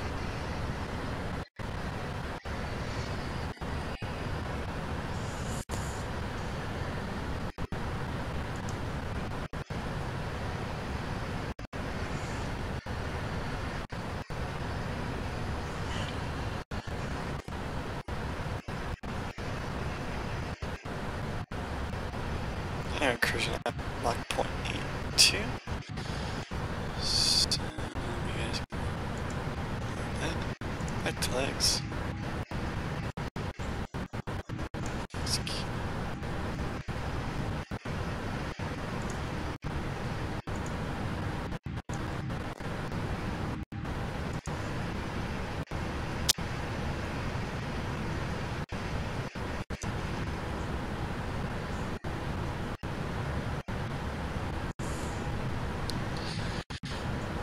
I'm cruising at Mach 0.82. So, you guys back to legs.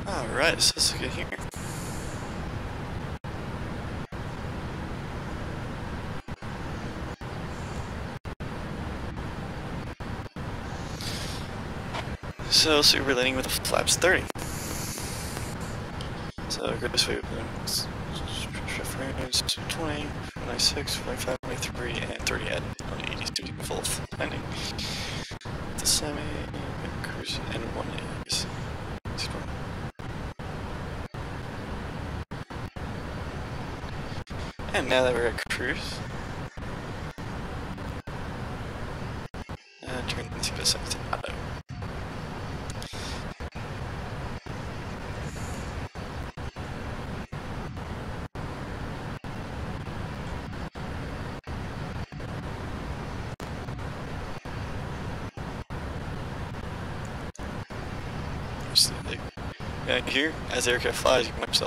Alright, so let's get here. So we're landing with the flaps 30. So go this way, shift range 20, 96, 45, 23, and 30 at 80 to full landing. The semi, cruise, and 1 is. And now that we're at cruise, turn the TPS to auto. Here, as the aircraft flies, you can watch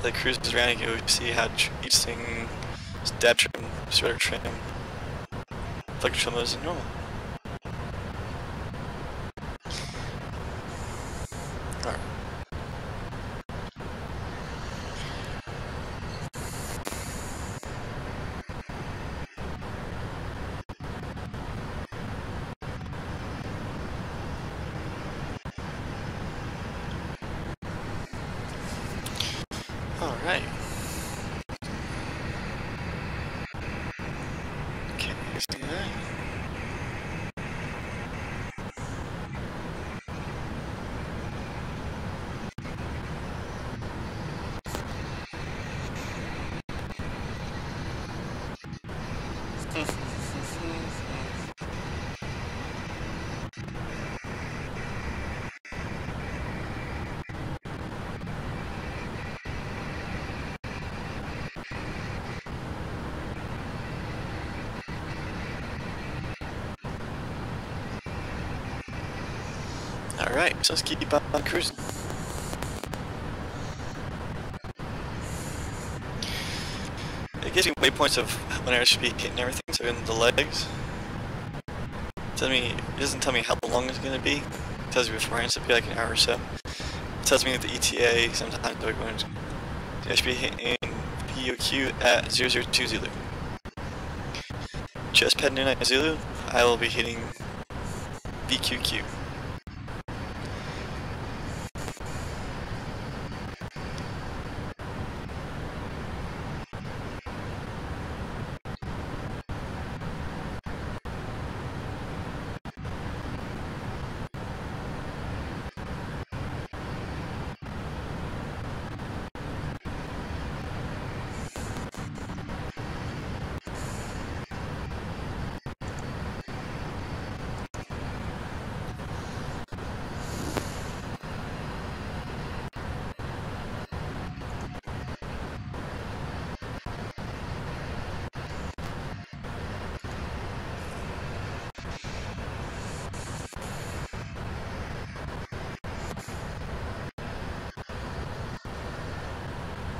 the cruise is around, you see how each thing is dab trim, sweater trim, flicker trim is normal. Alright. Alright. Okay, let's do that. Alright, so let's keep on cruising. It gives me waypoints of when I should be hitting everything, so in the legs. It doesn't tell me how long it's going to be. It tells me beforehand, so it'll be like an hour or so. It tells me that the ETA, sometimes they're going to, I should be hitting POQ at 002 Zulu. Just heading in at Zulu, I will be hitting BQQ.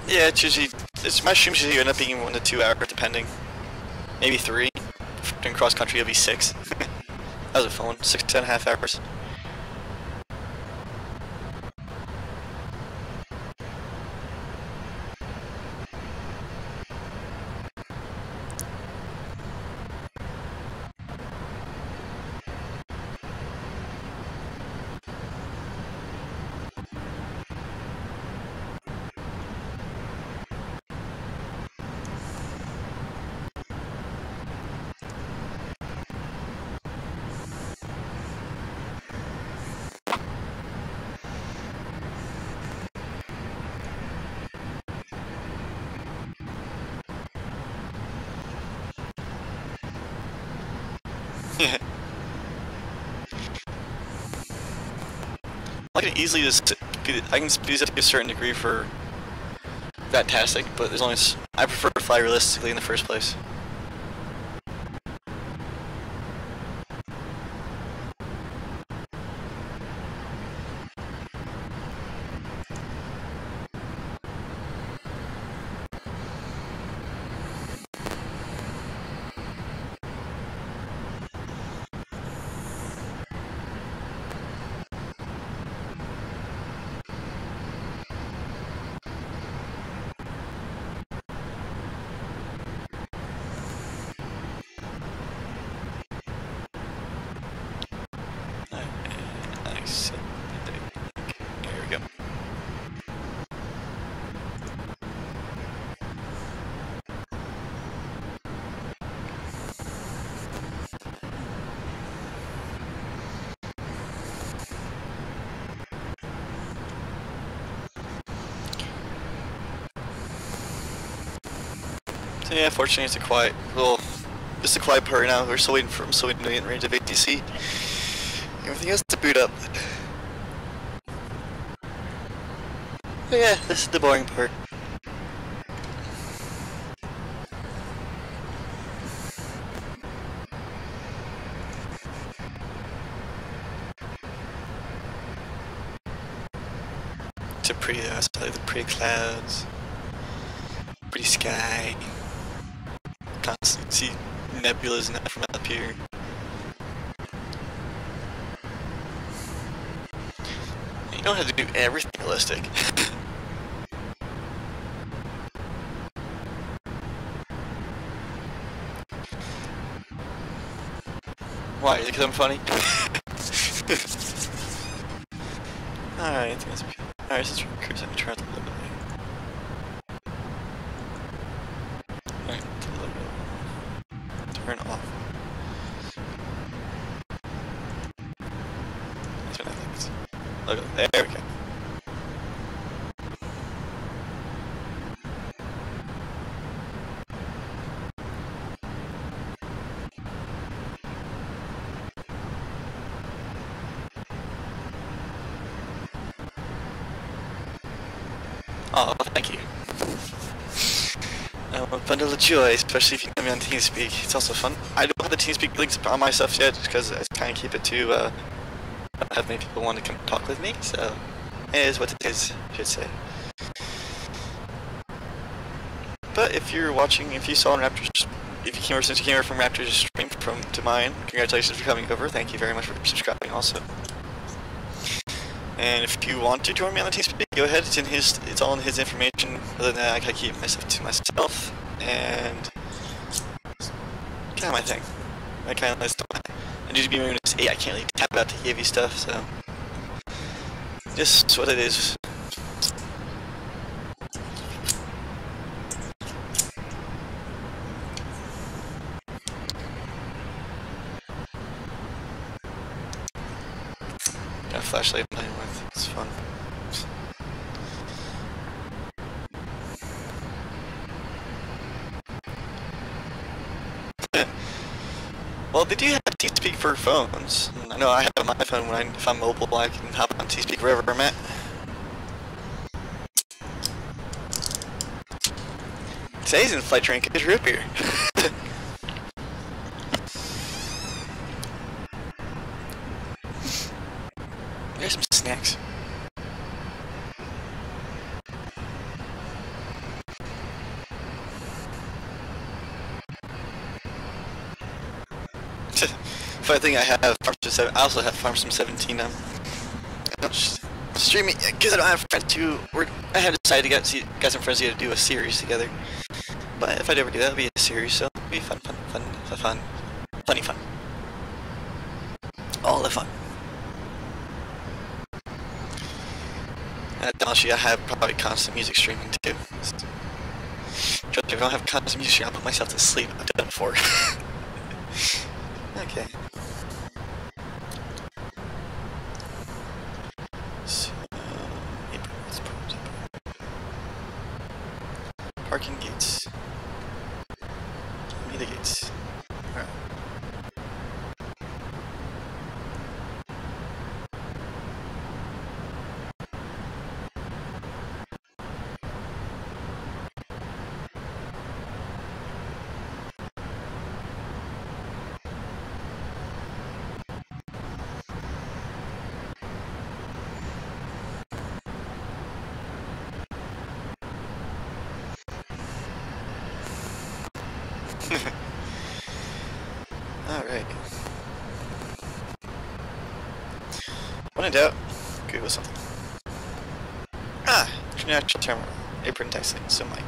Yeah, it's usually, my streams usually end up being 1 to 2 hours depending. Maybe 3. Doing cross country it'll be 6. That was a fun one, 6.5 hours. I can easily just I can speed this up to a certain degree for fantastic, but there's only I prefer to fly realistically in the first place. Nice. There we go. So yeah, fortunately it's a quiet, well, just a quiet part now. I'm still waiting to get in range of ATC. Everything else to boot up. But yeah, this is the boring part. It's a pretty, the pretty clouds, pretty sky. Constantly see nebulas and that from up here. You don't have to do everything realistic. Why? Is it because I'm funny? Alright, alright, let's cruise and try to look at it. Alright, turn off. That's what I think. Look at that. There we go. Oh, thank you. A bundle of joy, especially if you come on TeamSpeak. It's also fun. I don't have the TeamSpeak links on my stuff yet, just because I kind of keep it to have many people want to come talk with me. So it is what it is, I should say. But if you're watching, if you saw Raptors, if you came over since you came over from Raptors stream to mine, congratulations for coming over. Thank you very much for subscribing also. And if you want to join me on the TeamSpeak, go ahead. It's all in his information. Other than that, I can keep myself to myself. And kind of my thing. I kind of I need to be moving to 8. I can't really tap out to give you stuff, so just what it is. Got a flashlight I'm playing with. It's fun. Well, they do have TeamSpeak for phones. I know I have my phone if I'm mobile, I can hop on TeamSpeak wherever I'm at. Today's in flight train because root beer. There's some snacks. Funny thing, I have Farmstone 7. I also have Farmstone 17 now. I don't stream it because I don't have friends to. I have decided to get some friends to do a series together. But if I ever do that, it'll be a series, so it'll be fun. All the fun. Honestly, I have probably constant music streaming too. Trust me, if I don't have constant music streaming, I'll put myself to sleep. I've done it before. Okay. So, parking gates. Give me the gates. Alright. Alright. When in doubt, Google something. International terminal. Apron texting, so Mike.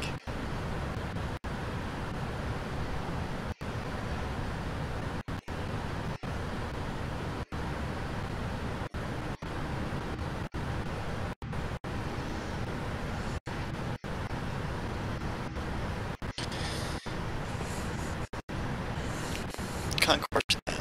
Concourse now.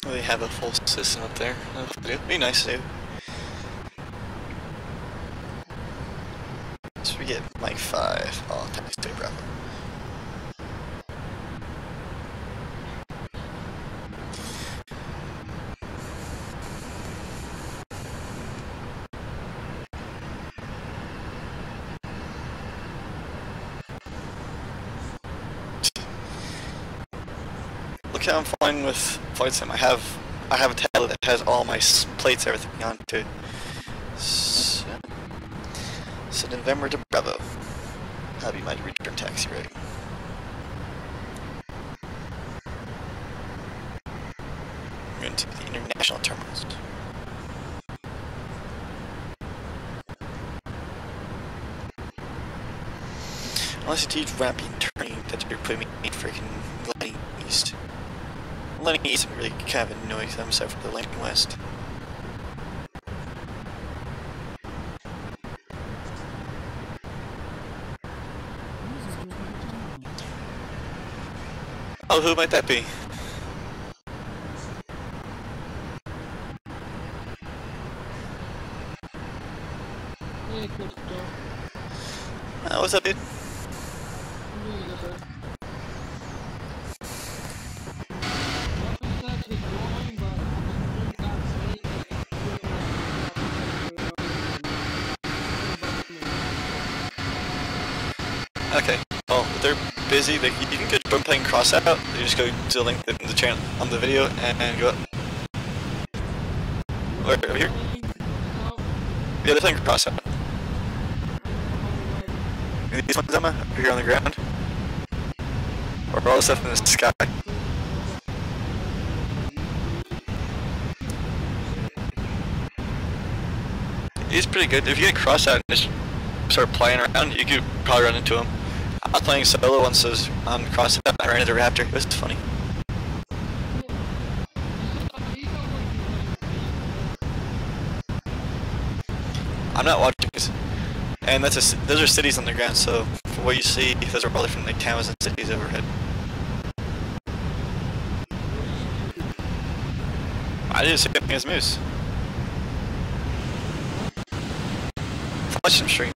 They have a full system up there. It'd be nice to do. So we get Mike 5 all times 2 Bravo. Look how I'm flying with VATSIM. I have a tablet that has all my plates, everything on to it. So November to Bravo. That'll be my return taxi rate. We're into the international terminals. Unless it's huge ramping turning that you're putting me in freaking landing east. Landing east really kind of annoys them, except for the landing west. Oh, who might that be? What's up, dude? Okay, well, if they're busy, you can go from playing cross out. You just go to the link in the channel on the video and go up. Or over here. Yeah, they're playing cross out. These ones, Emma, up here on the ground. Or all the stuff in the sky. He's pretty good. If you get cross out and just start playing around, you could probably run into him. I was playing solo once on cross out, I ran into the raptor. It was funny. I'm not watching this. And those are cities on the ground, so for what you see, those are probably from like towns and cities overhead. I did the same thing as Moose. Watch some streams.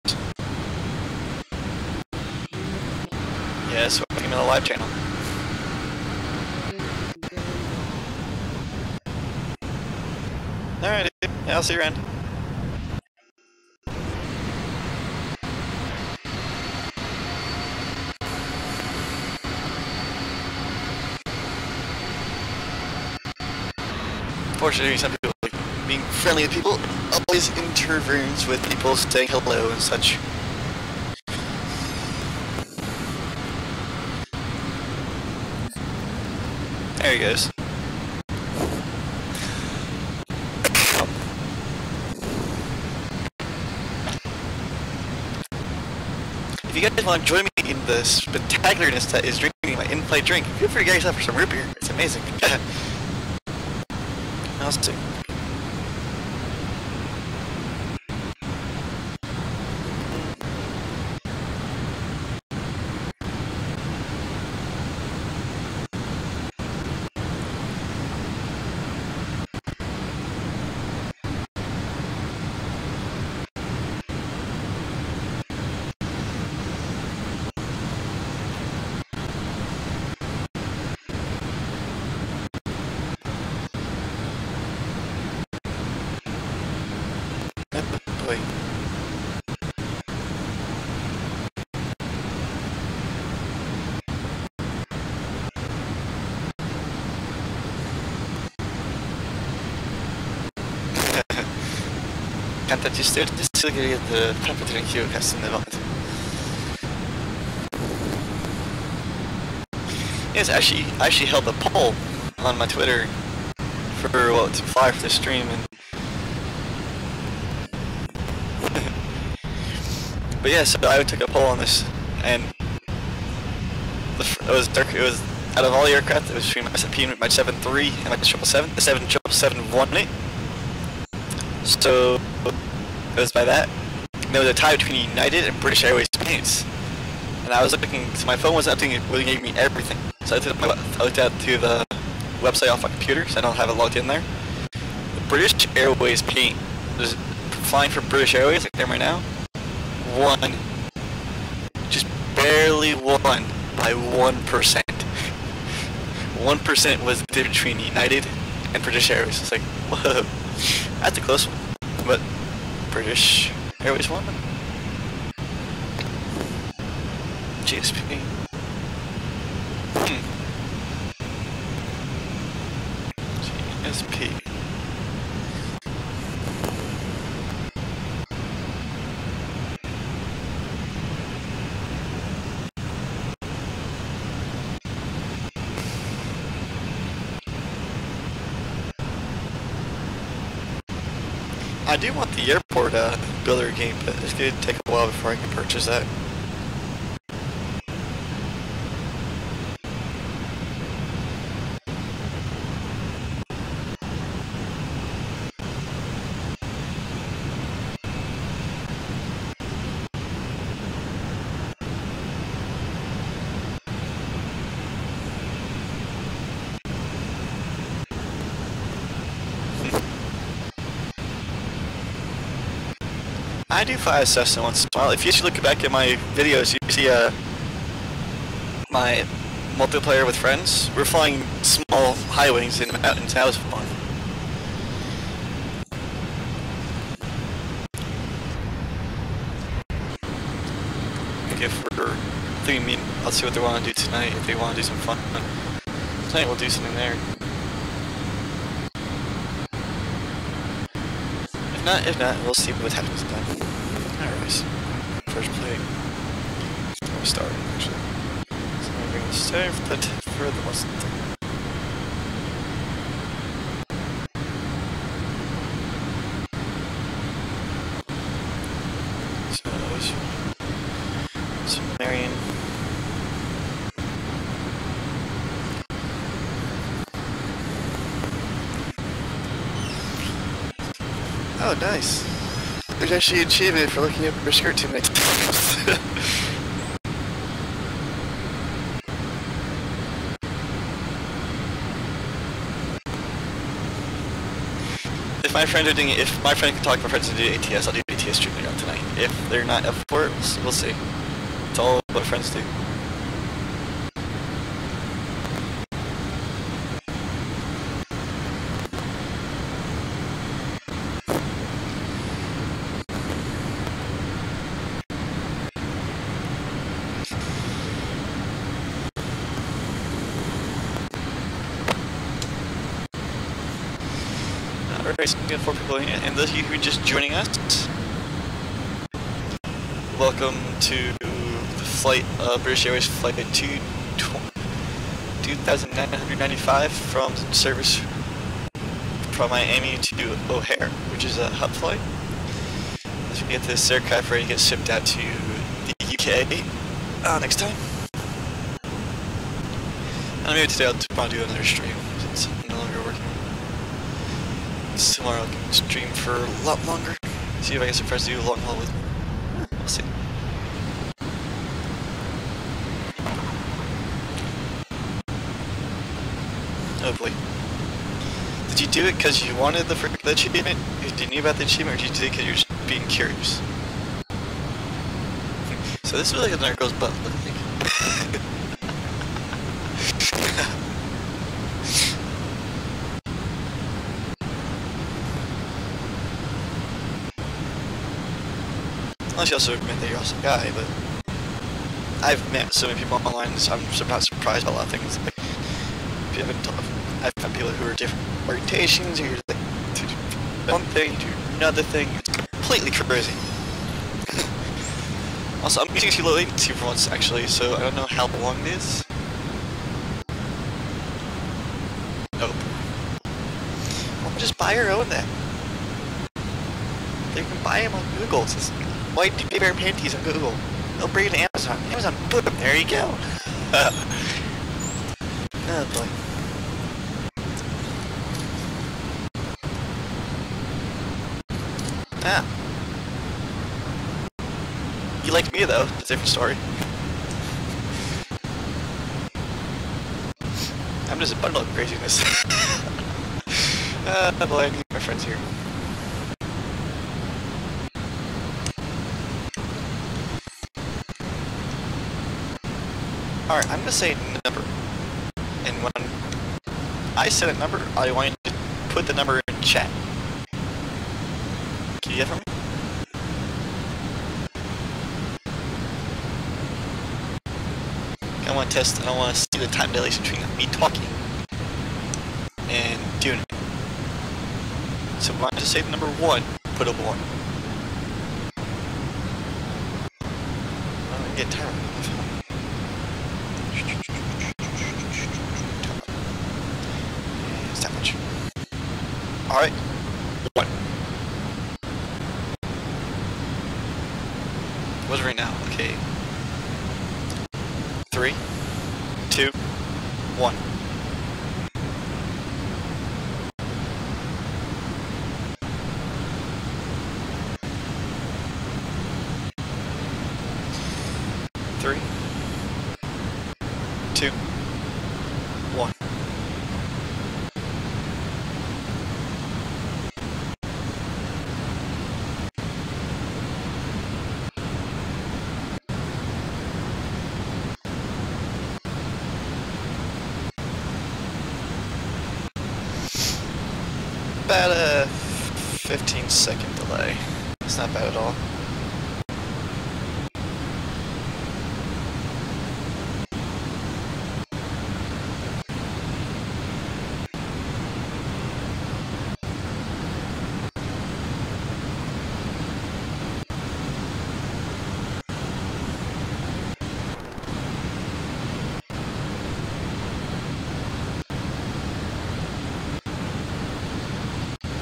Yeah, so I'm in the live channel. Alright, yeah, I'll see you around. Fortunately, some people like being friendly with people always intervenes with people saying hello and such. There he goes. If you guys want to join me in the spectacularness that is drinking my in-flight drink, feel free to get yourself for some root beer. It's amazing. I'll see. content just there just to get the Encrypted and KMIA development. Yes, I actually held a poll on my Twitter for what to fly for the stream, and but yeah, so I took a poll on this, and it was out of all the aircraft, it was between my 7.3 and my 777. The 777 won it. So it was by that. And there was a tie between United and British Airways paints. And I was looking, so my phone wasn't updating, it really gave me everything. So I looked out to the website off my computer, so I don't have it logged in there. The British Airways paint, there's flying for British Airways, like them right now, won, just barely won by 1%. 1% was the difference between United and British Airways. It's like, whoa, that's a close one. But British Airways won. GSP. GSP. I do want the airport builder game, but it's going to take a while before I can purchase that. I do fly a Cessna once in a while. If you look back at my videos, you see my multiplayer with friends. We're flying small high wings in the mountains. That was fun. If we're thinking, I'll see what they want to do tonight. If they want to do some fun tonight, we'll do something there. If not, we'll see what happens then. Alright, first play. We're starting actually. So I'm going to start for the most thing. So Marion. Oh, nice. There's actually an achievement for looking up your skirt too many times. If my friend can talk to my friends and do ATS, I'll do ATS streaming out tonight. If they're not up for it, we'll see. It's all what friends do. Alright, so we got 4 people in, and those of you who are just joining us, welcome to the flight, British Airways Flight 2995 from service from Miami to O'Hare, which is a hub flight. As we get this aircraft ready to get shipped out to the UK next time. And maybe today I'll want to do another stream since I'm no longer working. Tomorrow I can stream for a lot longer. See if I get some friends to do a long haul with me. We'll see. Oh boy. Did you do it because you wanted the achievement? Did you knew about the achievement, or did you do it because you're just being curious? So this is like another girl's butt, look like. Unless you also admit that you're also a guy, but I've met so many people online, so I'm not surprised by a lot of things. Like, if you haven't talked, I've found people who are different orientations, or you're like, one thing, another thing. It's completely crazy. Also, I'm using low latency for once, actually, so I don't know how long it is. Nope. Well, just buy your own then. You can buy them on Google. It says, white paper panties on Google. They'll bring it to Amazon. Amazon, boom, there you go. Oh boy. Ah. You liked me though, it's a different story. I'm just a bundle of craziness. Boy, I need my friends here. Alright, I'm gonna say number. And when I said a number, I want you to put the number in chat. Can you get from me? I want to test, I want to see the time dilation between me talking and doing it. So when I just say the number 1, put a 1. I'm gonna get tired. It's that much. Alright. 1. What's right now? Okay. 3, 2, 1. Three, 2, 1. About a 15-second delay. It's not bad at all.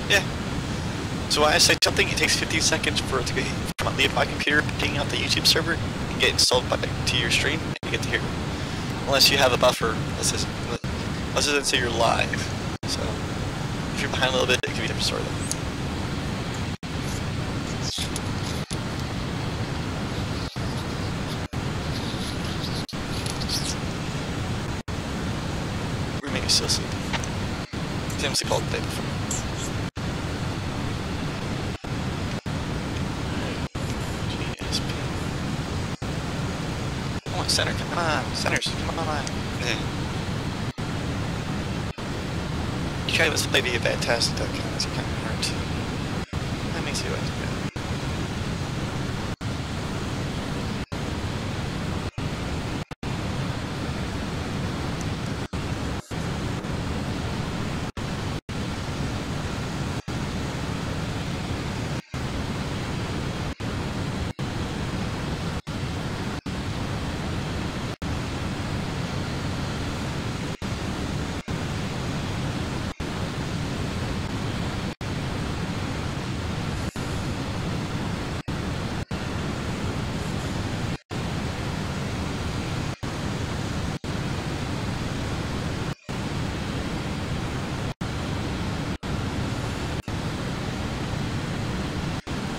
Yeah. So when I say something, it takes 15 seconds for it to leave my computer, ping out the YouTube server, and get installed back to your stream, and you get to hear it. Unless you have a buffer, unless it's say you're live. So if you're behind a little bit, it could be a different story though. Roommate is still sleeping. He's having sleep all the day before. Center, come on, centers, come on. Yeah. You try this may be a bad test, though, it's kind of hard to. Let me see what I can do.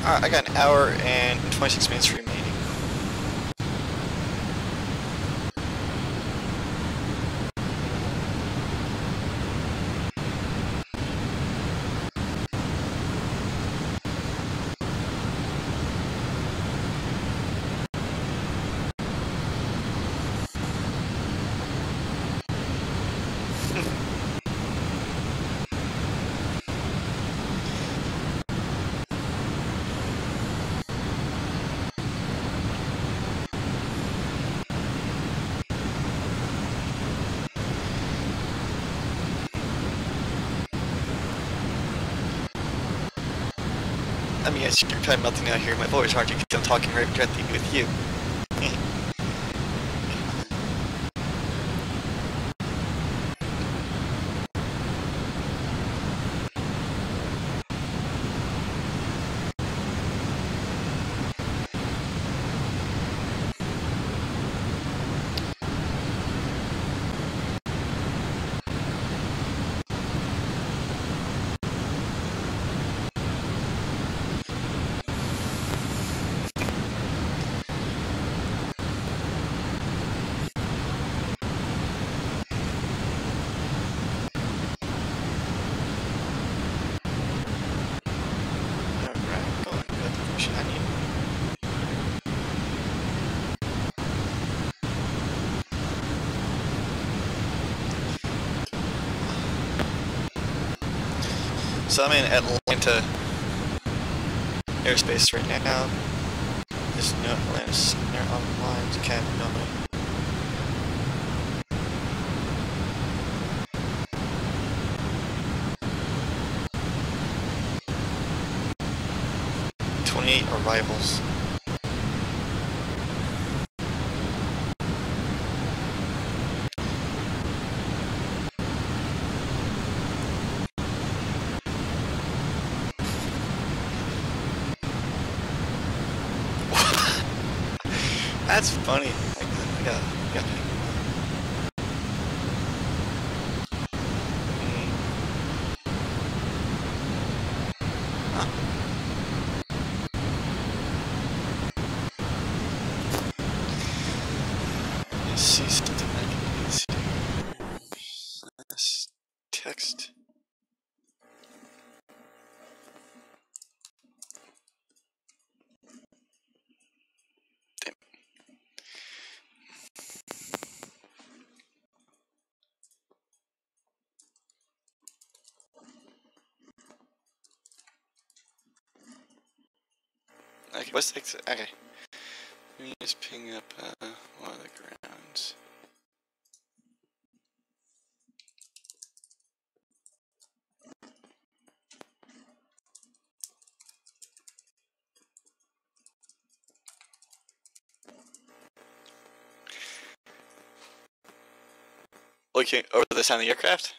Alright, I got an hour and 26 minutes remaining. I mean, yes, you're kind of melting out here. My voice hard because I'm talking right directly with you. So I'm in Atlanta airspace right now. There's no Atlanta center online to cap nobody. Arrivals. That's funny. I got Let's see something I can use here. Let's text. Damn. Okay, what's the okay. Let me just ping up one of the grounds. Looking over the sound of the aircraft.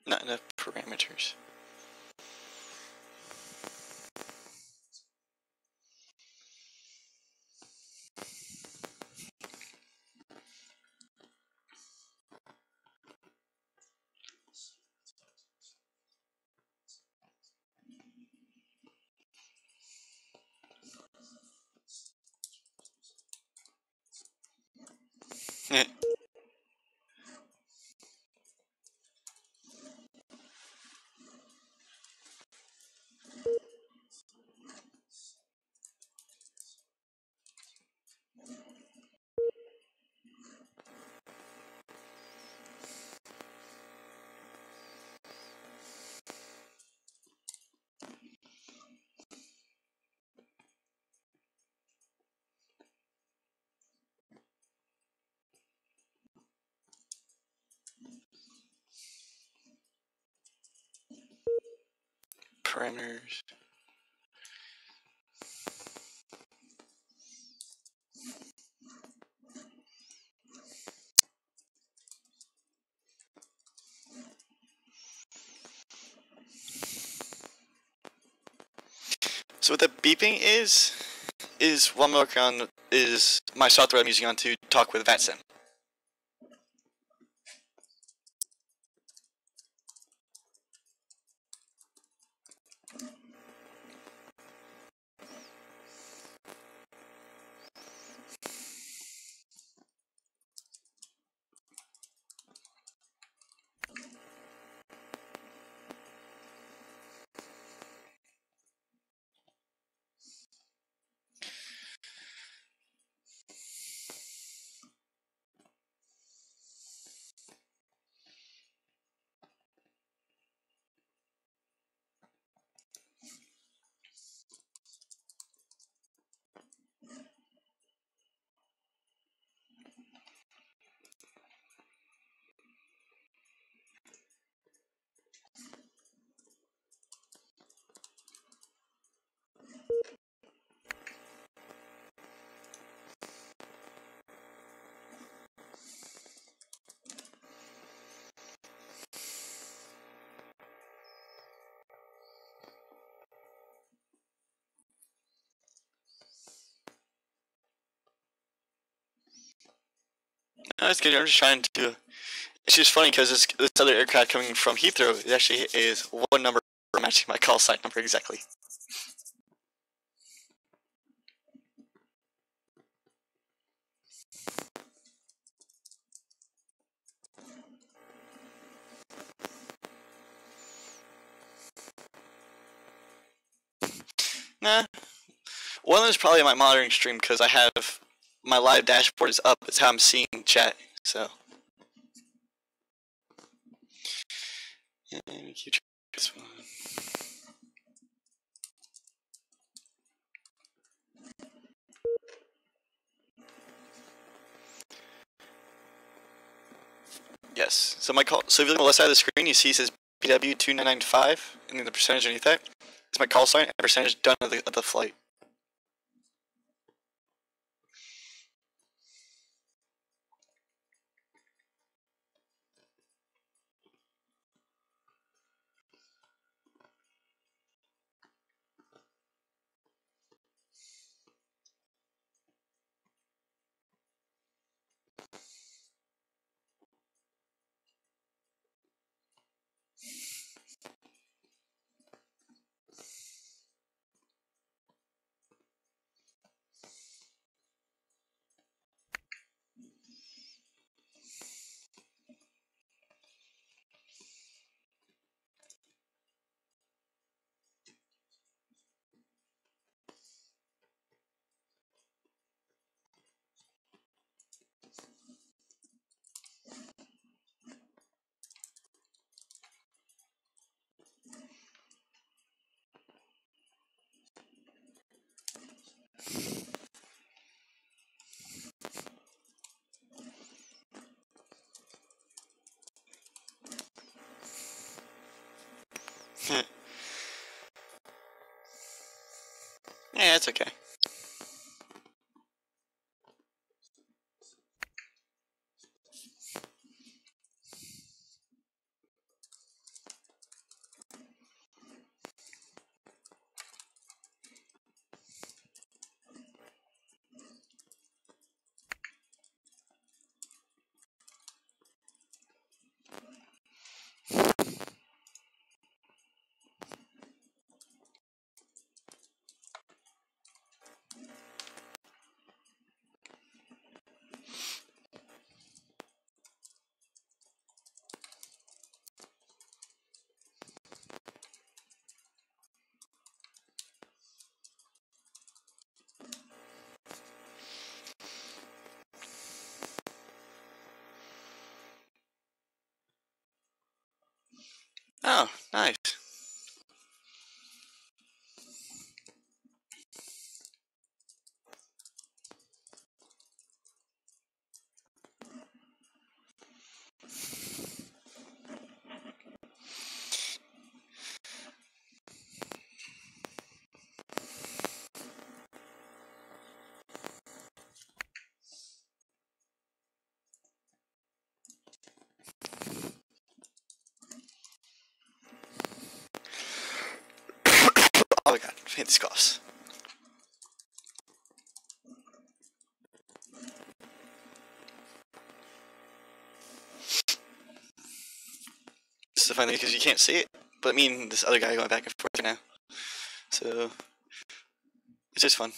Not enough parameters. Parameters. So what the beeping is one more ground is my software I'm using on to talk with VATSIM. No, it's good. I'm just trying to. It's just funny because this other aircraft coming from Heathrow, it actually is one number matching my call sign number exactly. Nah, one of them is probably my monitoring stream because I have my live dashboard is up. It's how I'm seeing chat. So. And keep this one. Yes. So my call. So if you look on the left side of the screen, you see it says PW2995, and then the percentage underneath that. It's my call sign and percentage done of the flight. Yeah, it's okay. Oh, nice. Oh my god, fancy coughs. This is the funny because you can't see it, but me and this other guy going back and forth now. So it's just fun.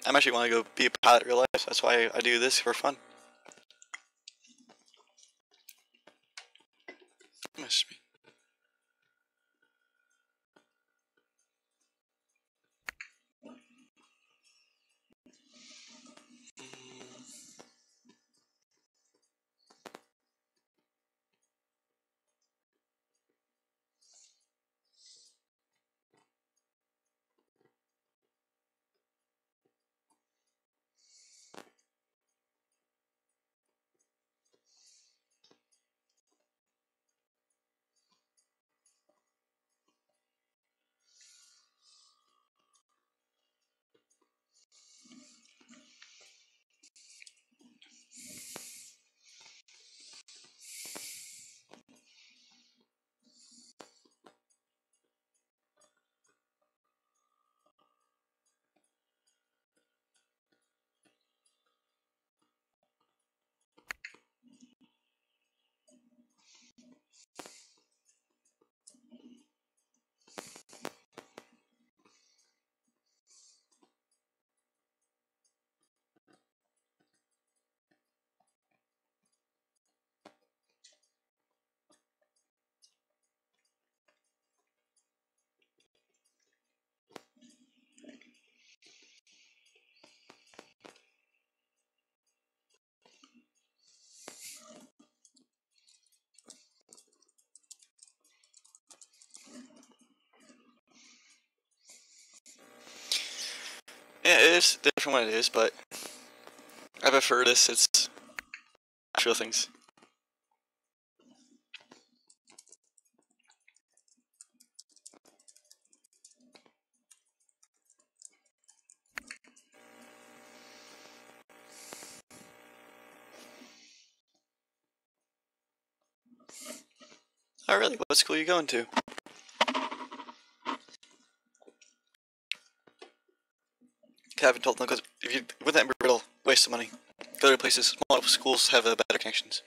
I'm actually want to go be a pilot in real life, so that's why I do this for fun. Must be. Yeah, it is different when it is, but I prefer this. It's actual things. Oh, really? What school are you going to? I haven't told them because if you with that, it'll waste of money. Go to places, smaller schools have better connections.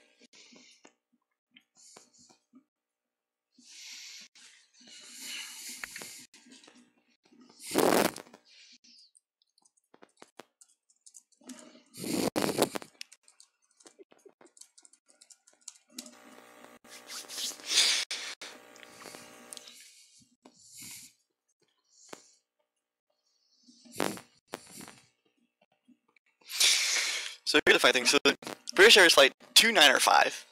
So here's the funny thing. So the British Airways flight 2905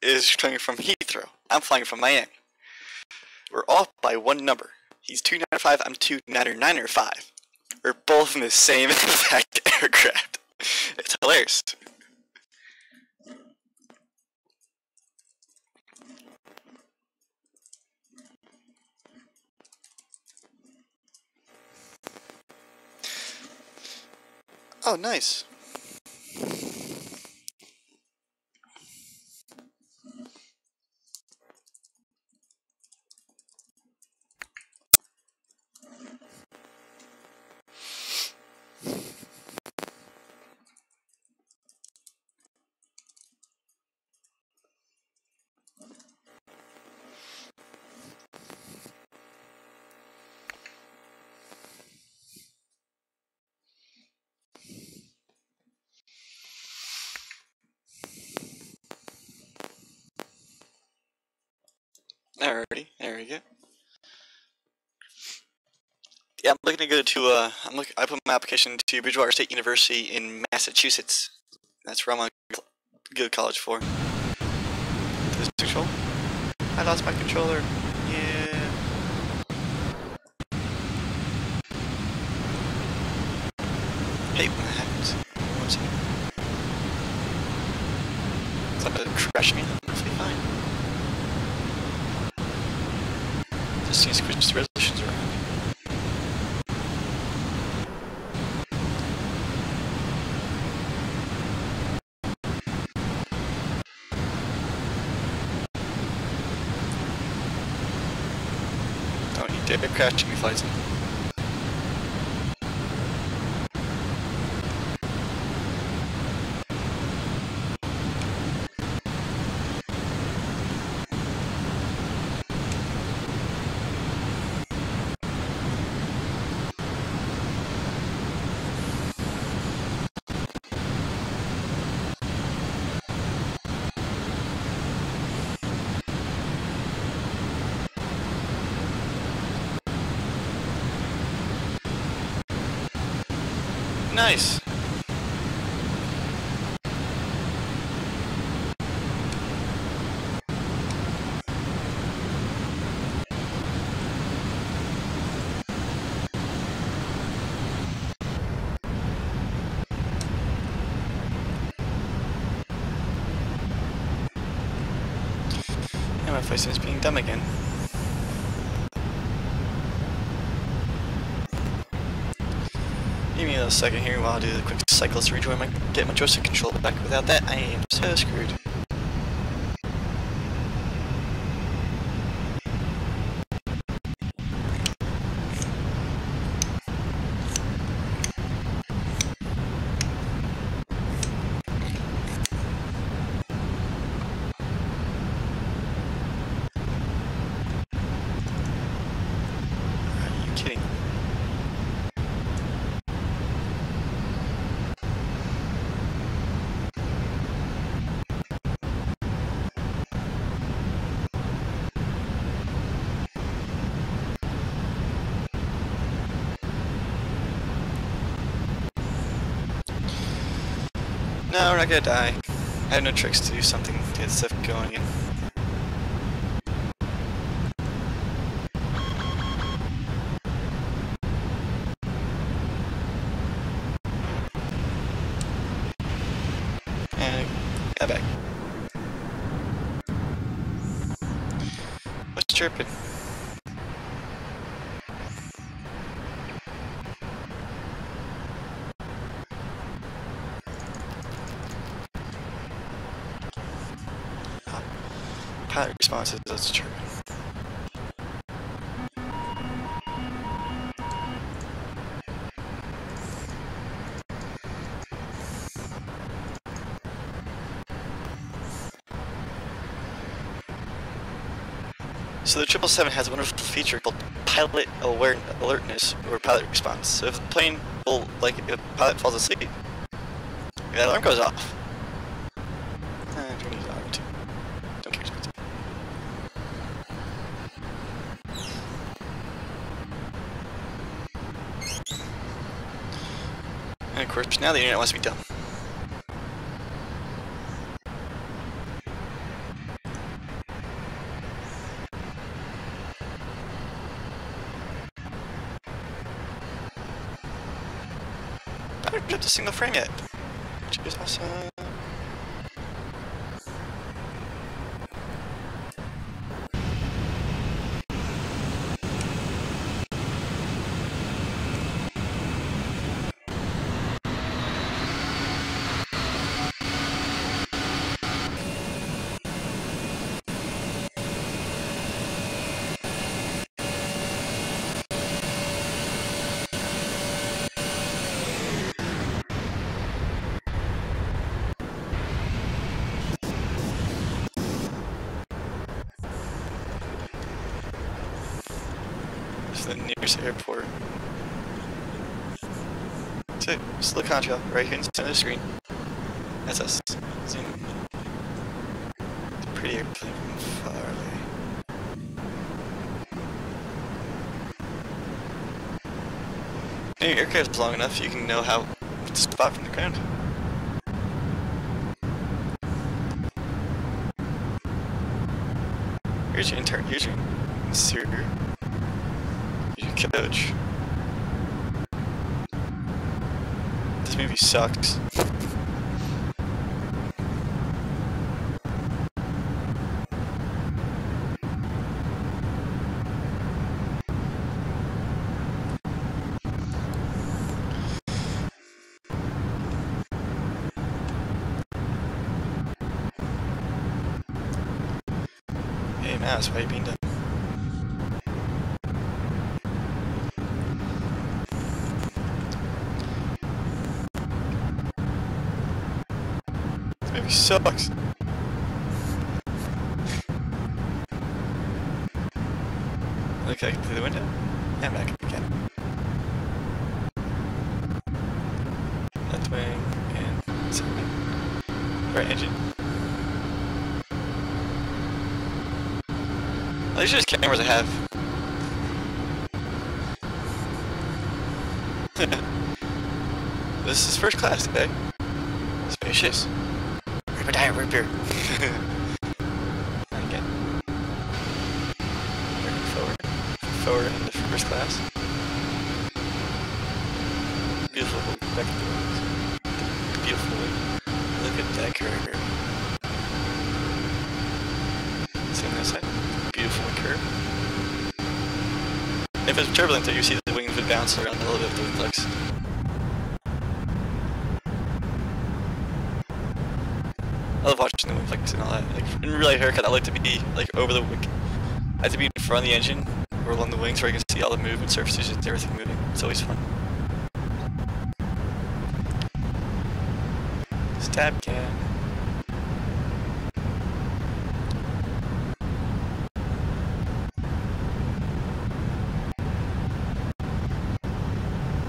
is coming from Heathrow. I'm flying from Miami. We're off by one number. He's 2905, I'm 2995. We're both in the same exact aircraft. It's hilarious. Oh, nice. Alrighty, there we go. Yeah, I'm looking to go to, I put my application to Bridgewater State University in Massachusetts. That's where I'm going to go to college for. This control? I lost my controller. Yeah. Hate when that happens. One second. It's not going to crash me, I'm perfectly fine. Just needs to switch the resolutions around. Don't you dare crash me, flights. Nice. And my voice is being dumb again. Give me a second here while I do the quick cycles to rejoin get my joystick control back. Without that, I am so screwed. Are you kidding? No, we're not gonna die. I have no tricks to do something to get stuff going in. that back. What's chirping? Pilot responses, that's chirping. So the 777 has a wonderful feature called pilot alertness or pilot response. So if the plane will, like, if the pilot falls asleep, that alarm goes off. Don't use alarm too. Don't care. And of course, now the internet wants to be dumb. I haven't dropped a single frame yet, which is awesome. The nearest airport. So, slow control right here in the center of the screen. That's us. Zoom. It's a pretty airplane from far away. When your aircraft's long enough, you can know how to spot from the ground. Here's your intern. Here's your interior. Coach. This movie sucks. Hey Mouse, why are you being done? Movie sucks. Okay, through the window. And back up again. Left wing and second wing. Right engine. These are just cameras I have. This is first class today. Spacious. We're here. Again. Forward into first class. Beautiful back to the wings. Beautiful wing. Look at that curve. See on that side? Beautiful curve. If it's turbulent though, you see the wings would bounce around a little bit of the wing flex. I love watching the wing flex and all that. Like in real life haircut, I like to be like over the wing. I like to be in front of the engine or along the wings where I can see all the movement surfaces and everything moving. It's always fun. Stab cam.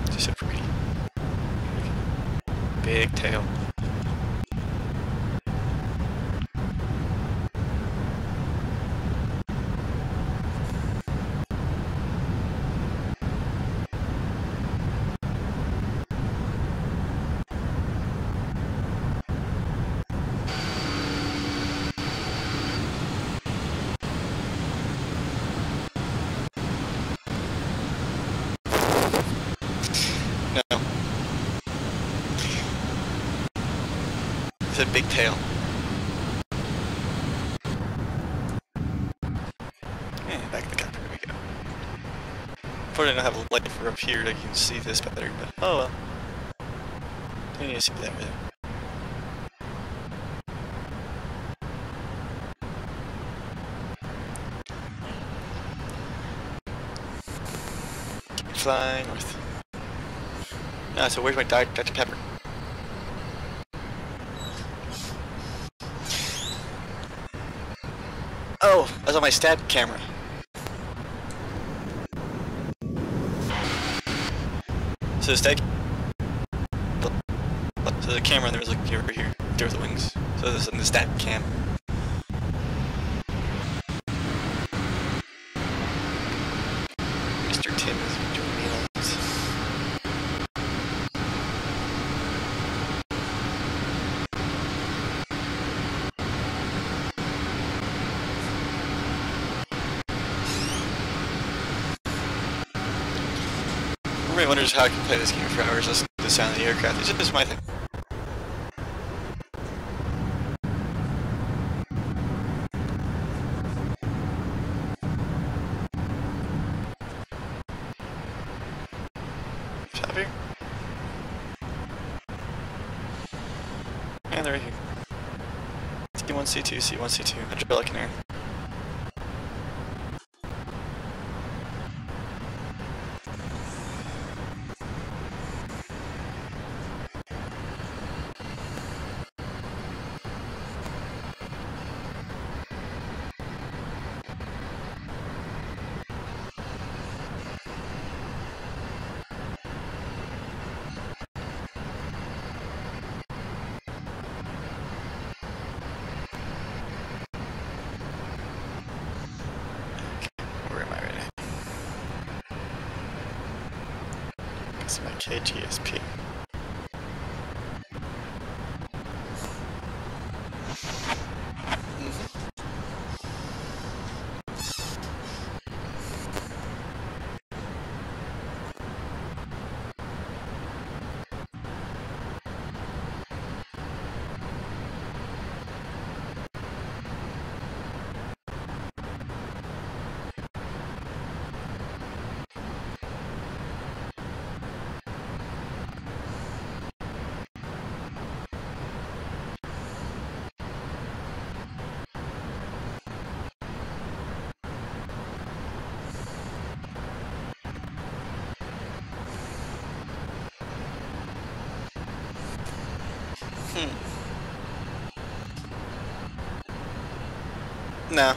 Just so pretty. Big tail. No. It's a big tail. unfortunately, I don't have a light for up here that you can see this better, but oh well. Don't need to see that really. Fly north. Ah, so where's my Dr. Pepper? Oh, that's on my stab camera. So the stab. So the camera there was looking over here, there with the wings. So this is in the stab cam. Mr. Tim is joining me on this. Everybody wonders how I can play this game for hours listening to the sound of the aircraft. It's just my thing. Stop here. And they're right here. C1, C2, C1, C2. Hydraulic and air. Where am I right now? This is my KGSP. No.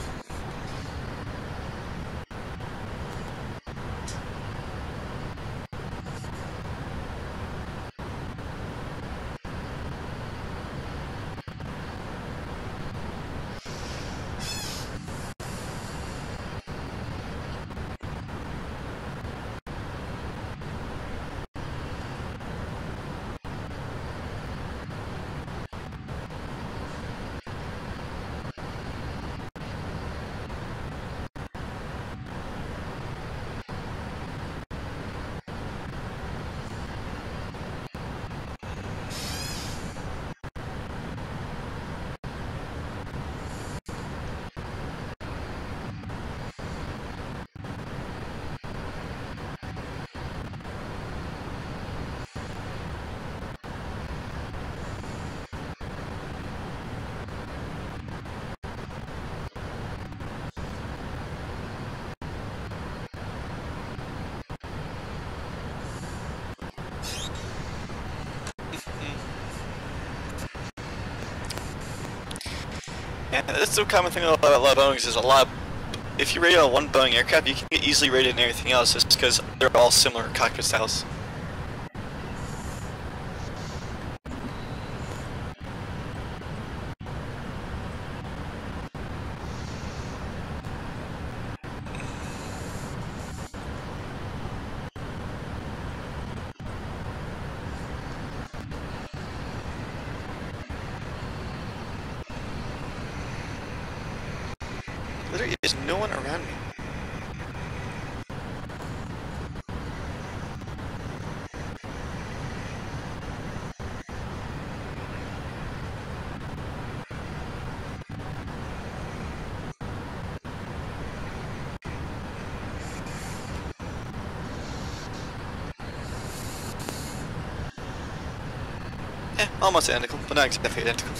Yeah, that's the common thing about a lot of Boeings is if you rate on one Boeing aircraft, you can get easily rated in everything else just because they're all similar cockpit styles. Literally, there's no one around me. Yeah, almost identical, but not exactly identical.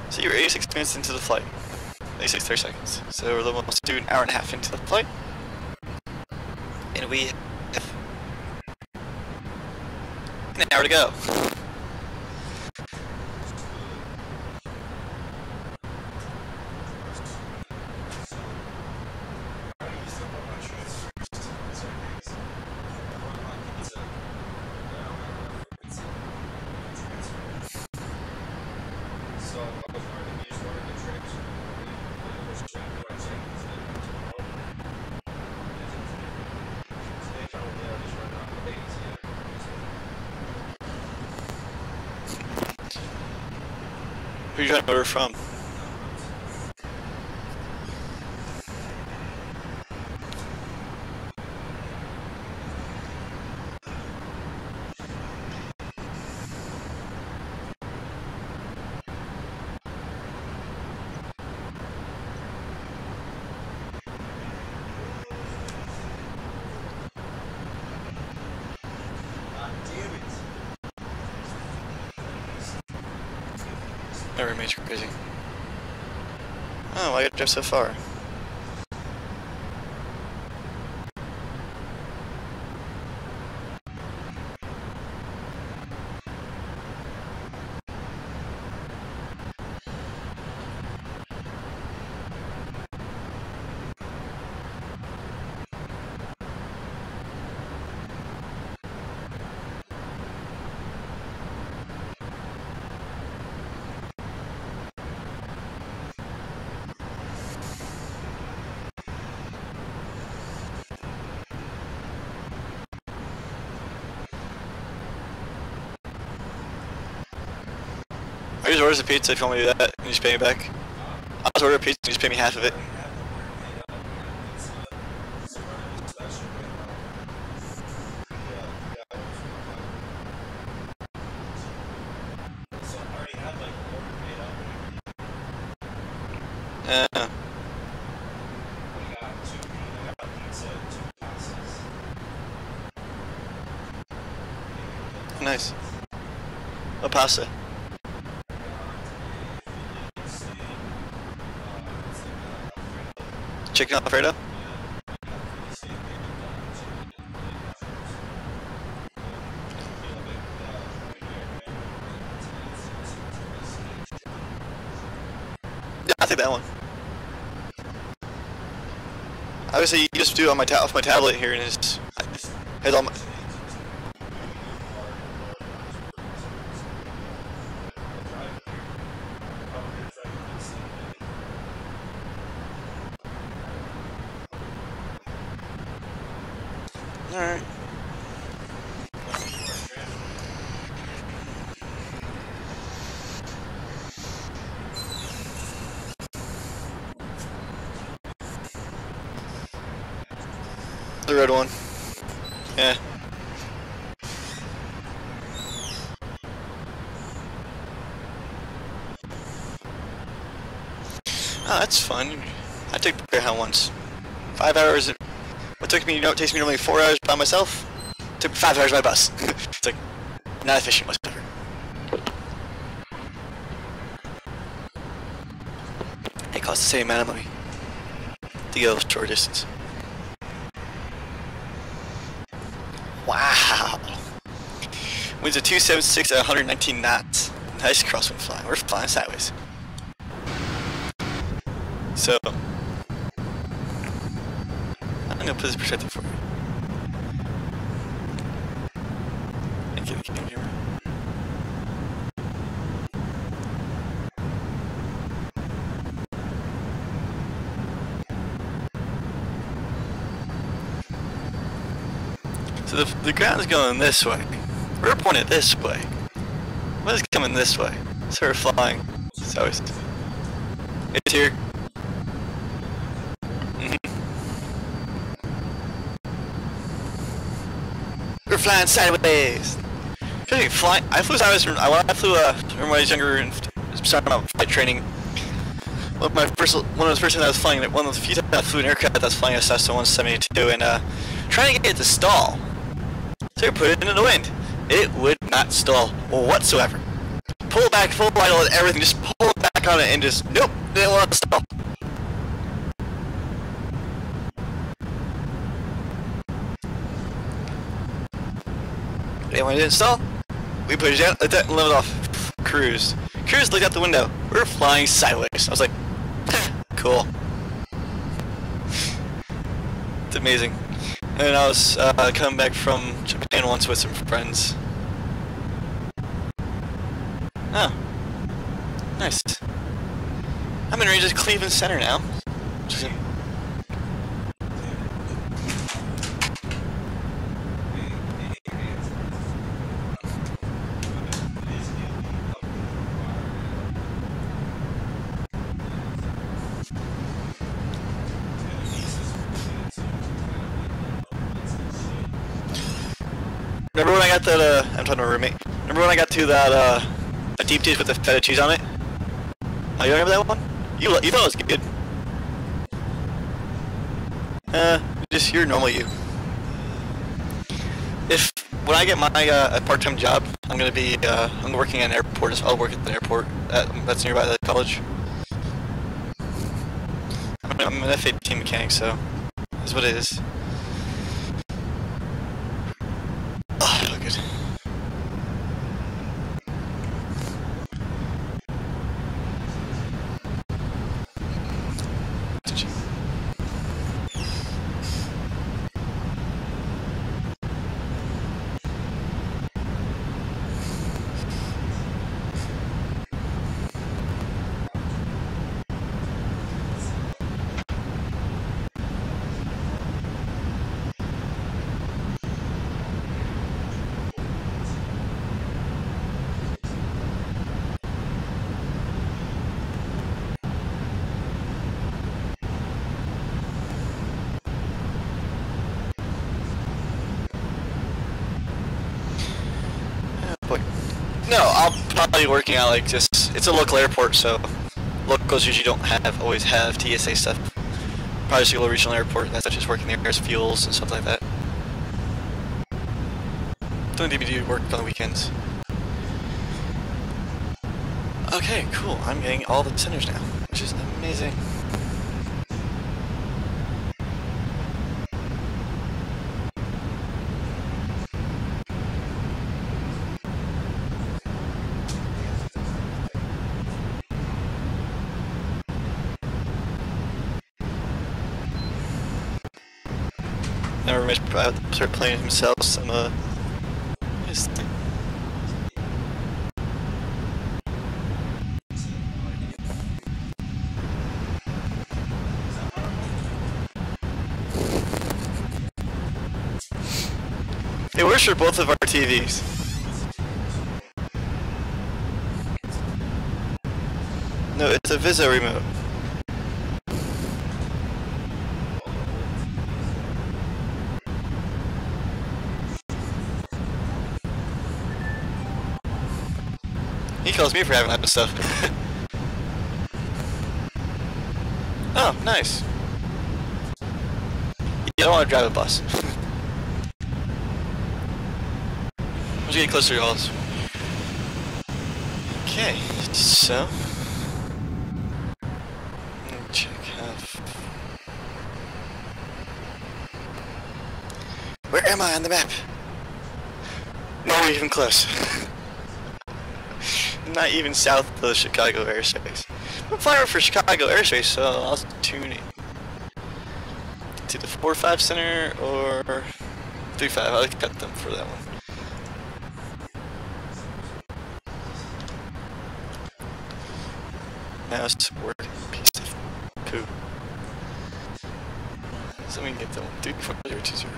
So you're 86 minutes into the flight. 86, 30 seconds. So we're almost do an hour and a half into the flight. And we have an hour to go. Who are you trying to order from? My roommate's crazy. Oh, why did I drive so far? I just ordered a pizza if you want me to do that, and you just pay me back. I'll just order a pizza and you just pay me half of it. Nice. What pasta? Chicken Alfredo? Yeah, I'll take that one. Obviously, you just do it on my off my tablet here, and it's all my. All right. The red one. Yeah. Oh, that's fun. I took Greyhound once. 5 hours. What took me, you know, it takes me normally 4 hours by myself. It took 5 hours by bus. It's like, not efficient whatsoever. It costs the same amount of money to go short distance. Wow. Winds of 276 at 119 knots. Nice crosswind flying. We're flying sideways. So, I'm gonna put this perspective for you. Thank you, camera. So the ground's going this way. We're pointed this way. What is coming this way? So we're flying. So it's here. We're flying sideways. I flew sideways when I flew when I was younger and started out flight training. One of the first times I was flying, one of the few times I flew an aircraft that was flying a Cessna 172 and trying to get it to stall. So we put it into the wind. It would not stall whatsoever. Pull back, full idle, and everything. Just pull it back on it and just nope, didn't want to stall. And when it didn't stall, we put it down, let that, and let it off. Cruise. Cruise looked out the window. We're flying sideways. I was like, cool. It's amazing. And I was coming back from Japan once with some friends. Oh. Nice. I'm in range of Cleveland Center now. Remember when I got that, I'm talking to my roommate. Remember when I got to that, a deep dish with the feta cheese on it? Oh, you remember that one? You thought it was good. Just your normal you. When I get my, part-time job, I'm working at an airport, I'll work at the airport that's nearby the college. I'm an F-18 mechanic, so that's what it is. Oh, good. No, I'll probably be working out like just, it's a local airport, so locals usually always have TSA stuff. Probably just a little regional airport, that's just working there as fuels and stuff like that. Don't need to do work on the weekends. Okay, cool, I'm getting all the centers now, which is amazing. Now everybody's probably start playing himself some his thing. It works for both of our TVs. No, it's a Visa remote. He calls me for having that stuff. Oh, nice. You don't want to drive a bus. Let's get closer to y'all. Okay, so let me check where am I on the map? Not even close. not even south of the Chicago airspace. I'm flying for Chicago airspace, so I'll tune in to the 4-5 center or 3-5. I'll cut them for that one. Now it's working. Piece of poo. So we can get the 34020.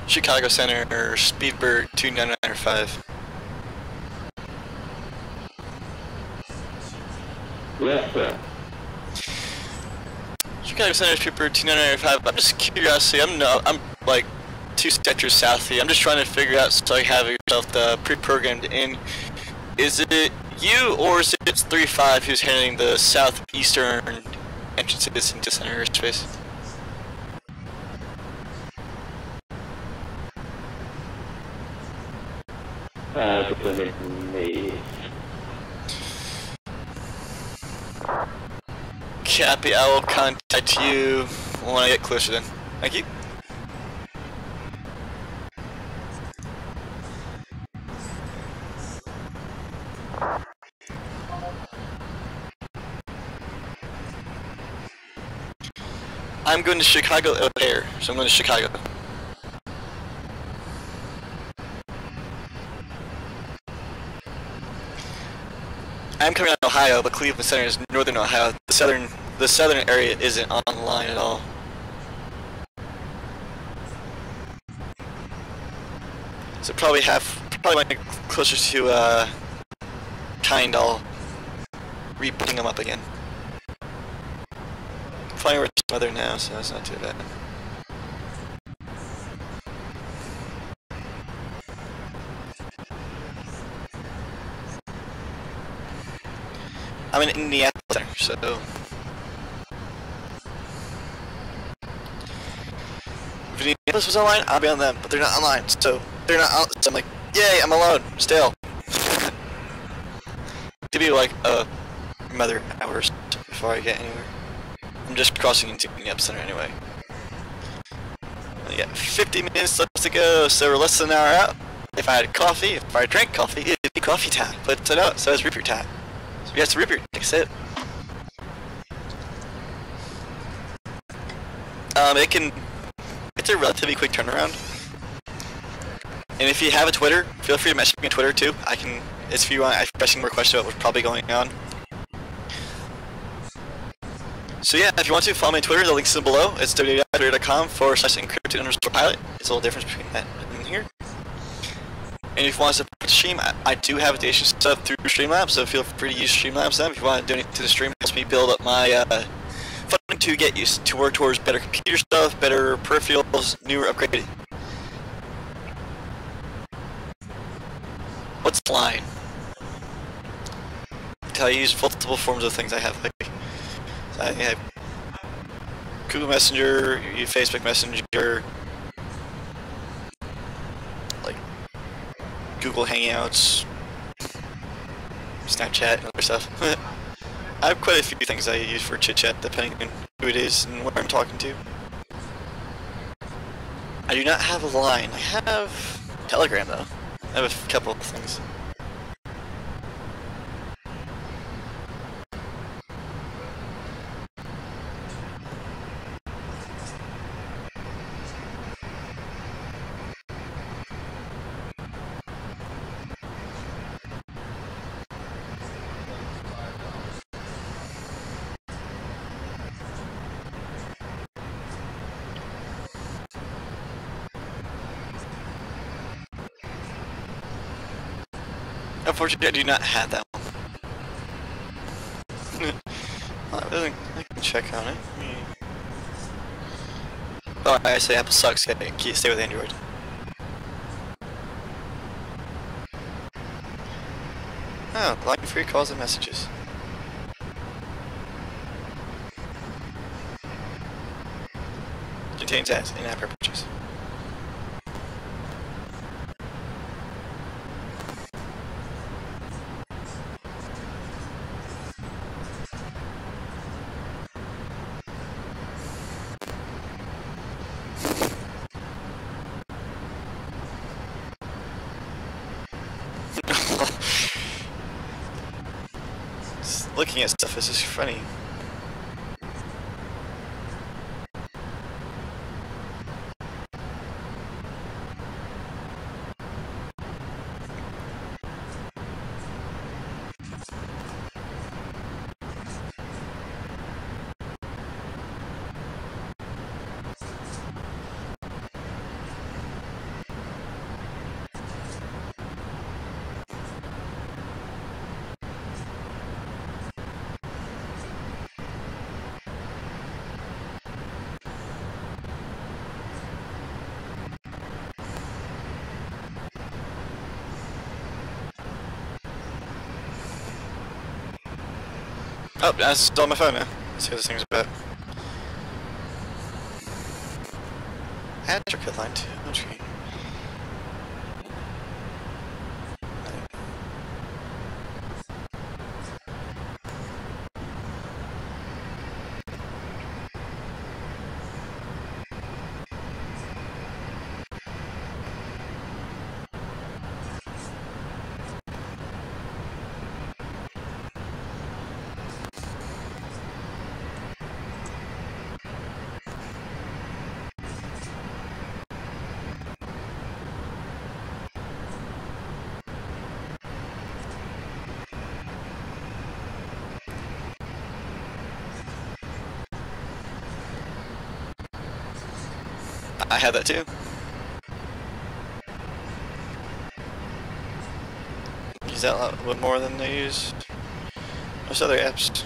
Chicago Center, Speedbird 2995. Yes, sir. Chicago Center, Speedbird 2995. I'm just curiosity. I'm like 2 sectors south of you. I'm just trying to figure out so I have yourself the pre-programmed in. Is it you or is it 3-5 who's handling the southeastern entrances into center airspace? Me. Copy, I will contact you when I get closer then. Thank you. I'm going to Chicago O'Hare, so I'm going to Chicago. I'm coming out of Ohio, but Cleveland Center is northern Ohio. The southern area isn't online at all. So probably went closer to kind. I'll re-putting them up again. Flying over to weather now, so that's not too bad. I'm in Indianapolis Center, so if Indianapolis was online, I'll be on them, but they're not online, so they're not out, so I'm like, yay, I'm alone, still. Could be like another hours before I get anywhere. I'm just crossing into Indianapolis Center anyway. I got 50 minutes left to go, so we're less than an hour out. If I had coffee, if I drank coffee, it'd be coffee time, but no, so it's reaper time. So we have to reaper, take a sip. It's a relatively quick turnaround. And if you have a Twitter, feel free to message me on Twitter too. If you want, asking more questions about what's probably going on. So yeah, if you want to, follow me on Twitter, the link's below. It's www.twitter.com/encrypted_pilot. It's a little difference between that and here. And if you want to support the stream, I do have additional stuff through Streamlabs, so feel free to use Streamlabs then. If you want to donate to the stream, it helps me build up my funding to get used to work towards better computer stuff, better peripherals, newer upgraded. What's the line? I use multiple forms of things I have. I have Google Messenger, Facebook Messenger, like Google Hangouts, Snapchat, and other stuff. I have quite a few things I use for chit chat, depending on who it is and where I'm talking to. I do not have a line. I have Telegram though. I have a couple of things. Unfortunately, I do not have that one. I can check on it. Oh, I say Apple sucks. Stay with Android. Oh, line free calls and messages. Contains ads in-app purchase. looking at stuff. This is funny. Oh, that's on my phone now. Let's see what this thing's about. Add your cut line too. Okay. I have that too. Use that a lot more than they use most other apps.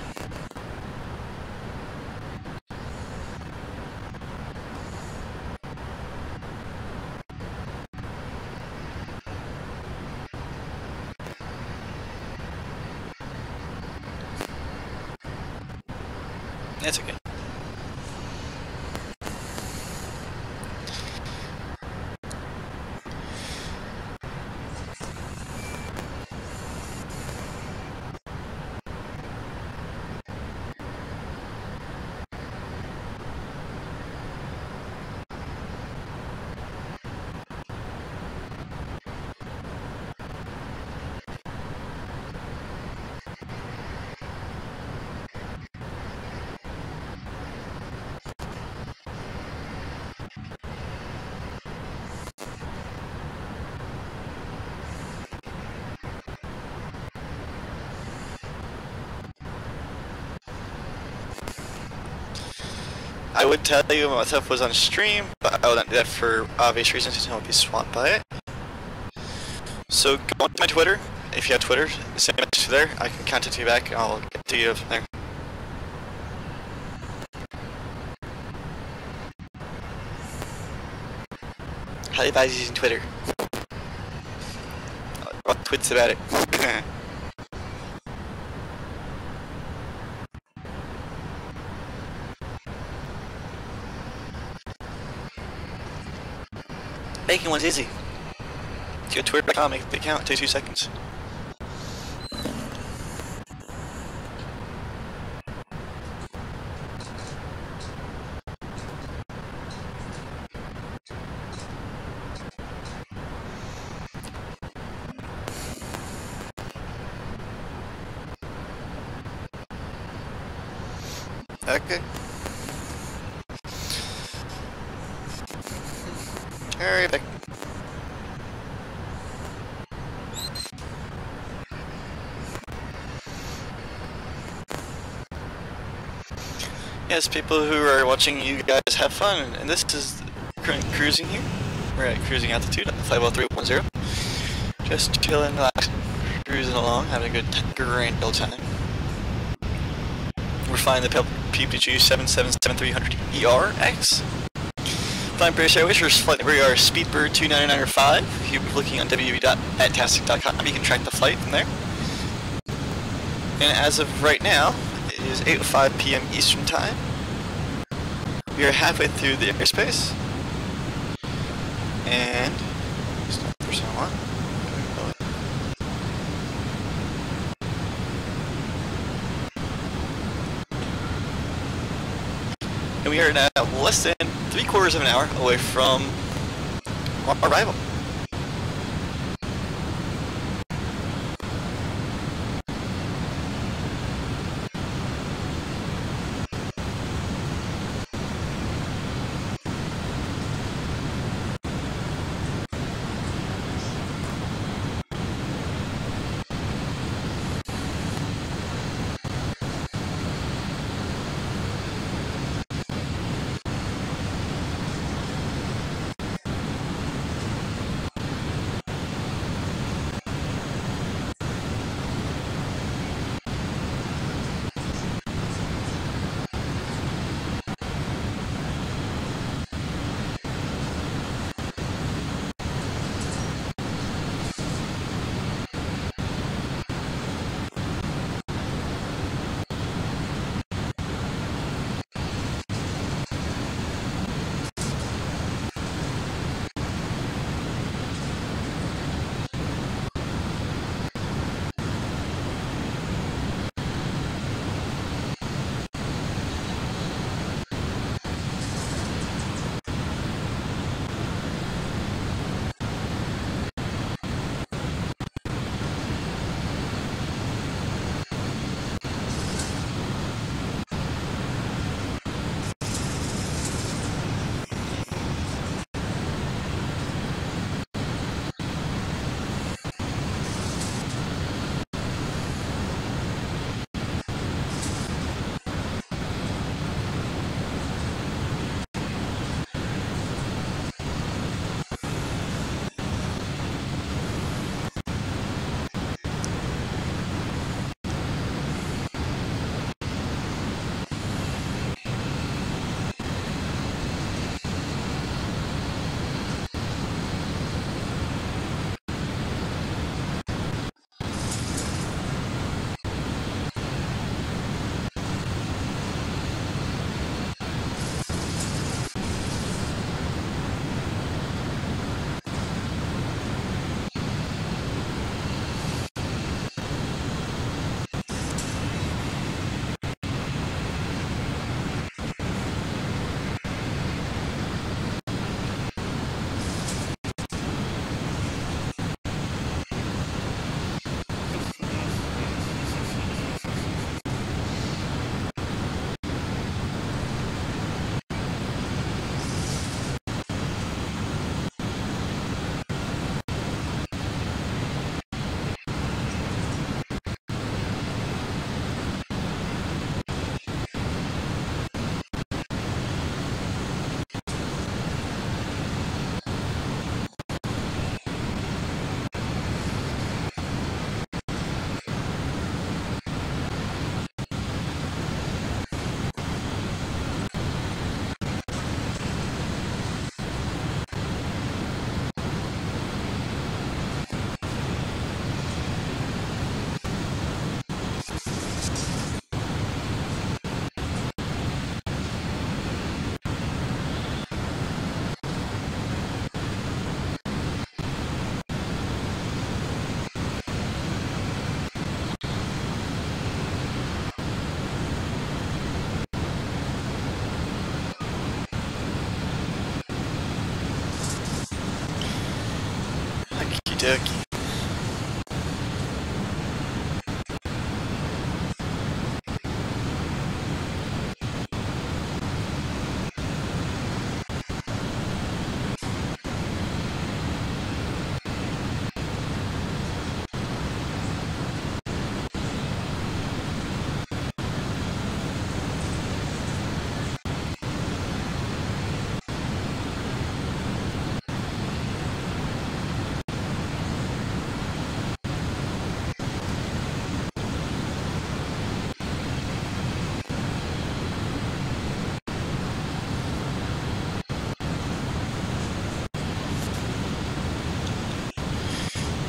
That's okay. I would tell you what stuff was on stream, but I will not do that for obvious reasons because I won't be swamped by it. So go on to my Twitter. If you have Twitter, send me to there. I can contact you back and I'll get to you from there. Highly advise using Twitter. I'll twits about it. Making one's easy. Go to twitter.com, make the account, take 2 seconds. Okay. Alright, back. Yes, people who are watching, you guys have fun, and this is current cruising here. We're at cruising altitude at 50310. Just chilling, relaxing, cruising along, having a good grand old time. We're flying the PPG 777300 ERX. Flying British Airways, we are Speedbird 29905. If you're looking on www.fantastic.com, you can track the flight from there. And as of right now, it is 8:05 p.m. Eastern Time. We are halfway through the airspace. And stop for someone. And we are now less than 3/4 of an hour away from our arrival. dokie.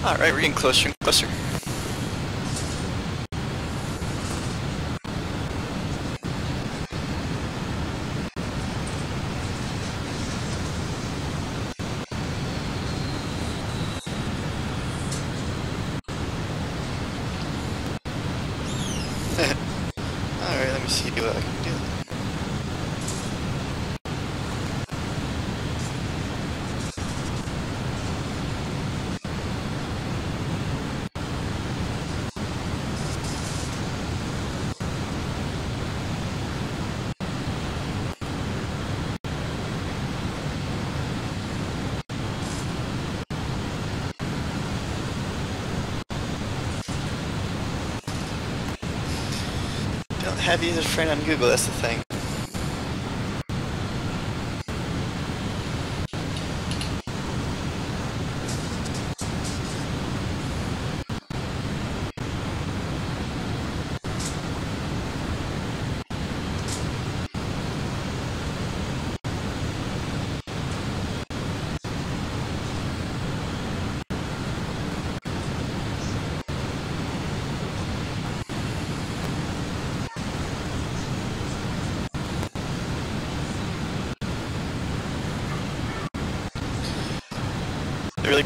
Alright, we're getting closer and closer. Alright, let me see what I can do. Don't have you as a friend on Google, that's the thing.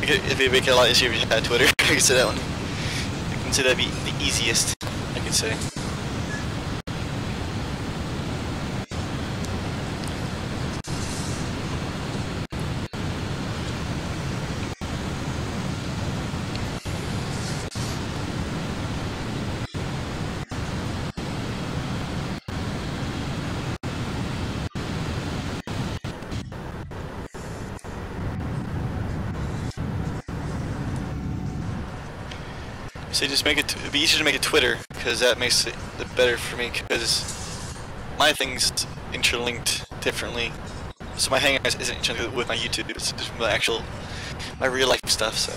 It'd be make it a lot easier if you had Twitter. I could say that one. I can say that'd be the easiest, I could say. So just make it. It'd be easier to make it Twitter because that makes it better for me because my thing's interlinked differently. So my Hangouts isn't interlinked with my YouTube. It's just my real life stuff. So.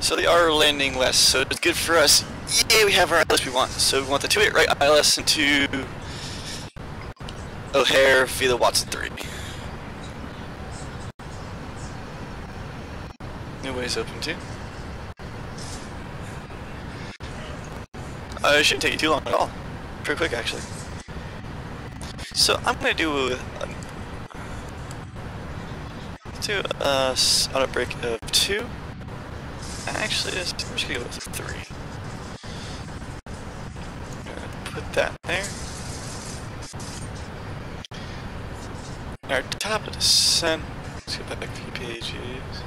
So they are landing west, so it's good for us. Yay, we have our ILS we want. So we want the 28 right ILS into O'Hare via the Watson 3. New ways open too. It shouldn't take you too long at all. Pretty quick actually. So I'm gonna do auto break of 2. Actually, we're just gonna go with 3. I'm gonna put that there. Our top of descent. Let's get back a few pages.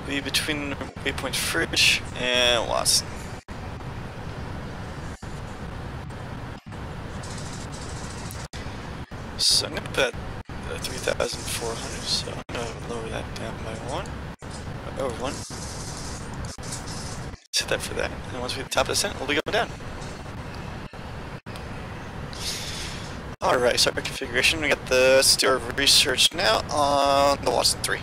Be between waypoint Fridge and Watson. So I'm gonna put 3,400. So I'm gonna lower that down by 1. Over 1. Set that for that, and once we hit the top of the descent, we'll be going down. Alright, start our configuration. We got the Steward of Research now on the Watson 3.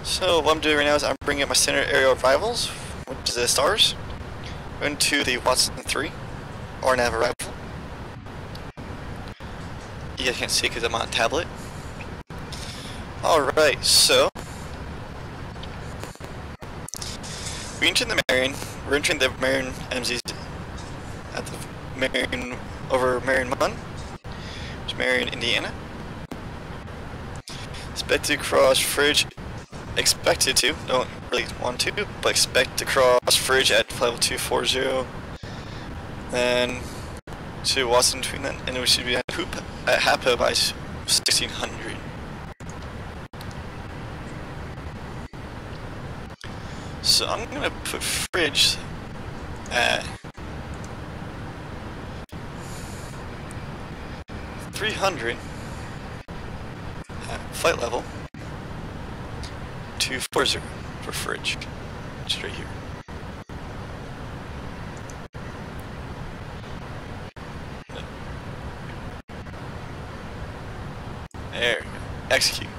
So what I'm doing right now is I'm bringing up my standard aerial rivals, which is the stars, into the Watson 3, or nav arrival. You guys can't see because I'm on a tablet. Alright, so we entered the Marion. We're entering the Marion MZs at the Marion over Marion 1, which is Marion, Indiana. Expect to cross Fridge. Expected to, don't really want to, but expect to cross Fridge at level 240. Then to Watson between then, and we should be at Hoop at Hapo by 1600. So I'm gonna put Fridge at 300 at flight level 240 for Fridge, which is right here. There we go. Execute.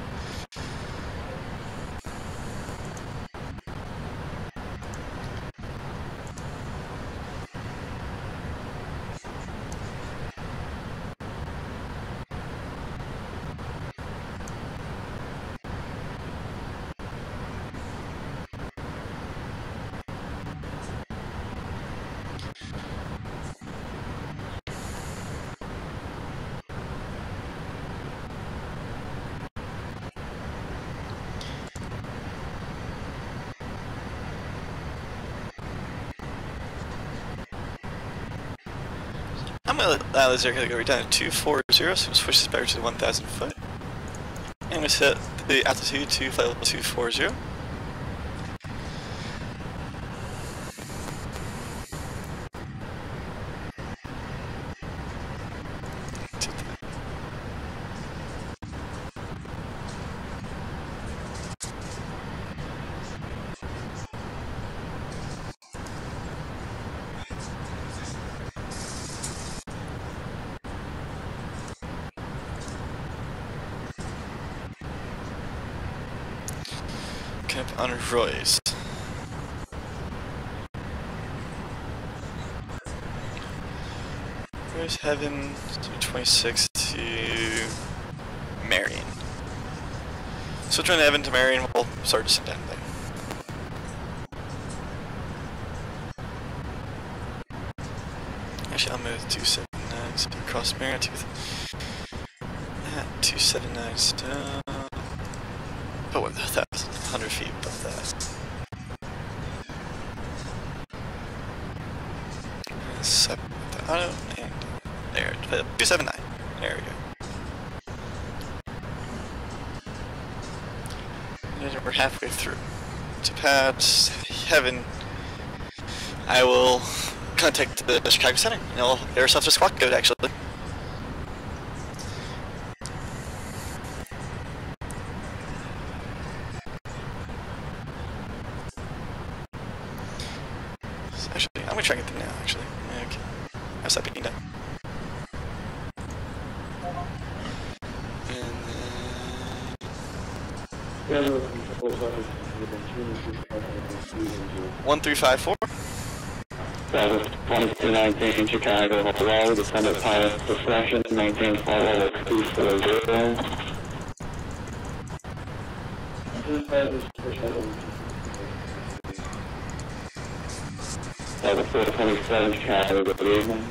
I'm going to allow this aircraft to go down to 240, so switch this back to 1,000 foot. And we set the altitude to flight level 240. Camp on Royce. Royce Heaven, 26 to Marion. Switch from Heaven to Marion, we'll start descent down there. Actually, I'll move to 279, so across Marion at 279 down. Oh, 1,100 feet above that. Set the auto, and there, 279. There we go. And we're halfway through. To pass Heaven, I will contact the Chicago Center, and I'll get ourselves a squawk code, actually. Actually, I'm gonna try and get them now, actually. Okay. I'll stop being done. And then... 1354. 2219 Chicago, hello, descendant pilot discretion, maintain flight level 240. Level 427 Chicago, good evening.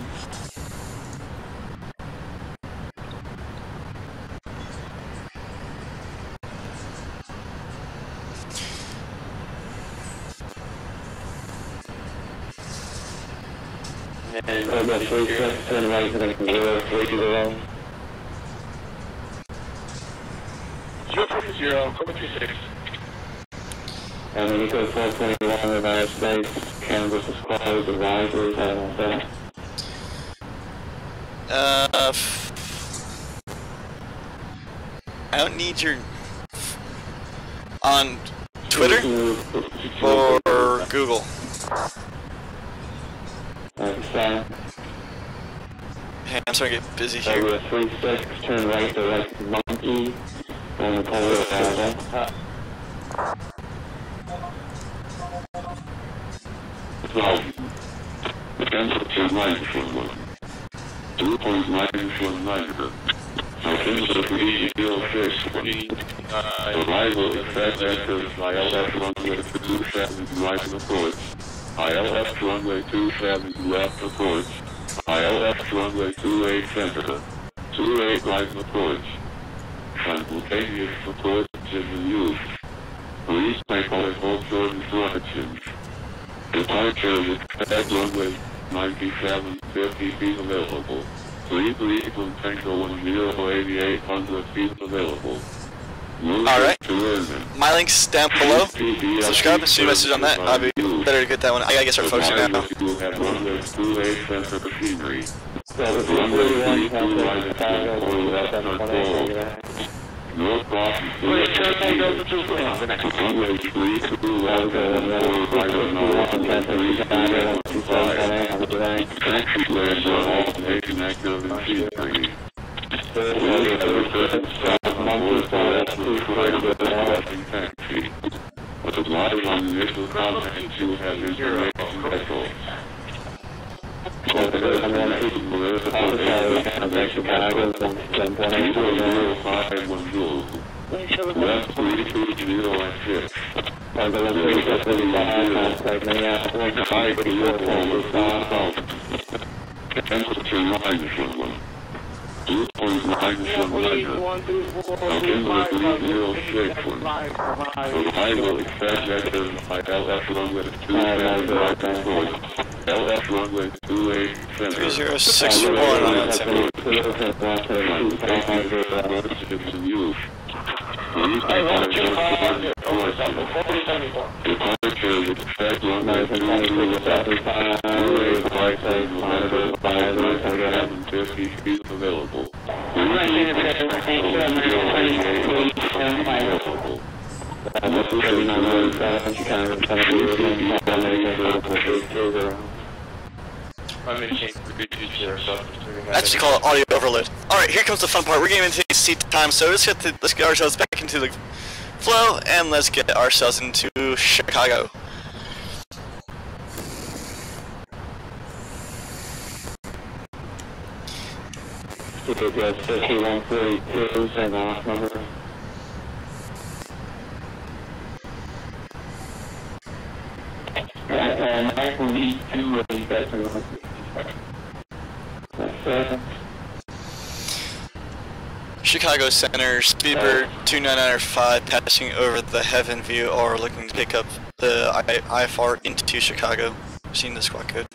And over 36, turn right to the 030. 030, Cobra 36. And the Eco 421 United States, canvas is closed, advisories, I don't know. I don't need your... on Twitter or Google. Sam. Hey, I'm starting to get busy here. Over 36, turn right to like Monkey, on the Colorado Avenue. Well, the altitude 9 for 2.949. Arrival expect enters ILS runway 27 right approach. ILS runway 27 left approach. ILS runway 28 center. 28 right approach. Simultaneous approach is in use. Please take all short instructions. Departure is expect runway 97, 50 feet available. Please leave on Tango 108800 feet available. Alright. My link's down below. Subscribe and see a message on that. I'll be better to get that one. I gotta get started focusing now. North Boston. Initial contact you have information vessels. I will expect vector LF runway 27 LF runway 28 center 3061 on altimeter. Departure is expect runway 50 feet available. I actually call it audio overload. Alright, here comes the fun part. We're getting into seat time, so let's get ourselves back into the flow and let's get ourselves into Chicago. Address 5132, same off number. I will need two of these guys. Chicago Center, Speedbird 29905 passing over the Heaven View or looking to pick up the IFR into Chicago. Seen the squawk code.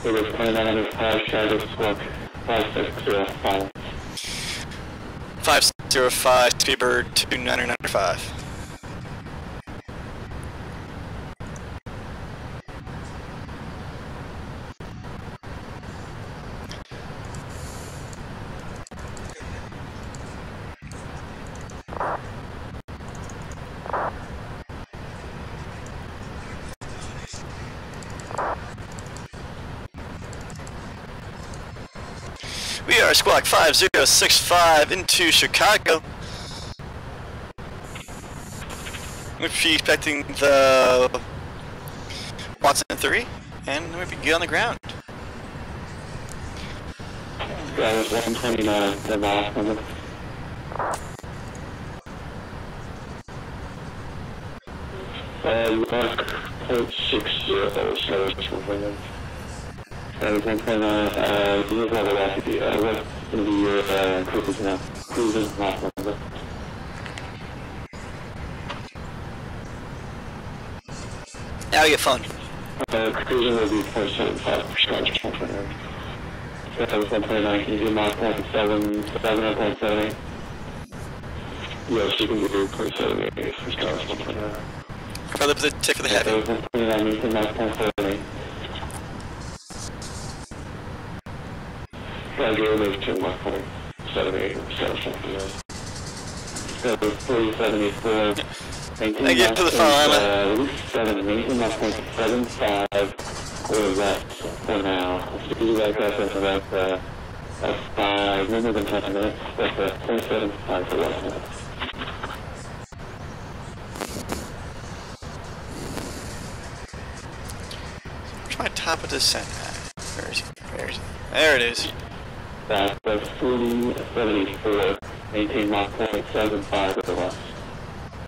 It was 2905 Chicago squawk 5605. 505 Speedbird 29905. We are Squawk 5065 into Chicago. We're expecting the VATSIM 3, and we'll be good on the ground. That was 129, the last number. You are code 60, so it's moving. That was 129, you look at the recipe, what's going to be your cruise now? Cruise is last number. Now we get fun. Cruising will be 0.75 for sure. That was 129, can you do mark 0.7 or 0.78? Yes, you can do 0.78 for star 129. Probably put the tick for the heavy. That was 129, you can mark 0.78. That was 2.78 or something. That was 374. I get to the final limit. 7.75 or less for now. If you like that, that's about 5, no more than 10 minutes. That's 0.75 for less minutes. Where's my top of descent at? Where is it? Where is it? There it is. That was 4074, maintain Mach 0.75 to the west.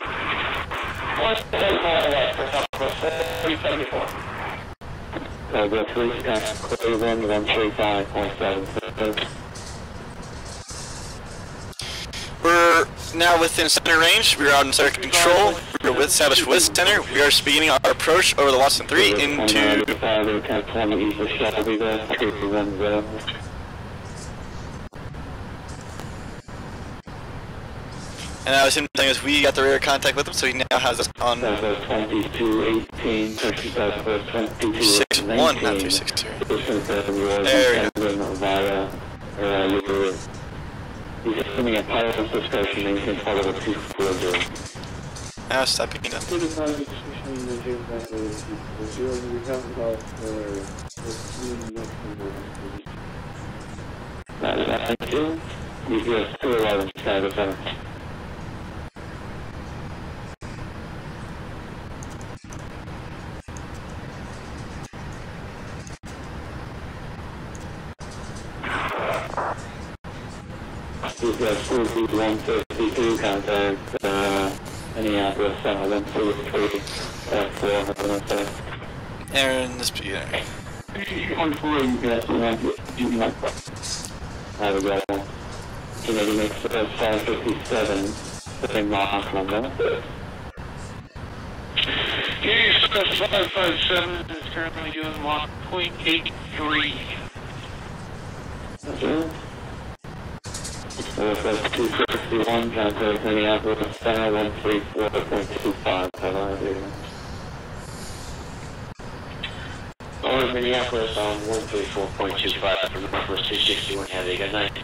1.75 west for Southwest 374. Cobra 3, Cleveland 135.76. We're now within center range. We are out in center control. We are established with center. We are beginning our approach over the Watson 3 into... And now him telling us we got the radar contact with him, so he now has us on 361, not 362. There we go. He's assuming a pilot of discretion and can follow the 240. Now stop being done. Thank you. You get 211 side of 7. We've got 152 contact, Minneapolis, 123, 407. Aaron, this be there. 24, you got have a go. Canadian Express 557, sitting Mach number. Canadian Express 557 is currently doing Mach 0.83. Okay. Northwest 261, contact Minneapolis, 134.25, Over Minneapolis on 134.25 from Northwest 261, have a good night.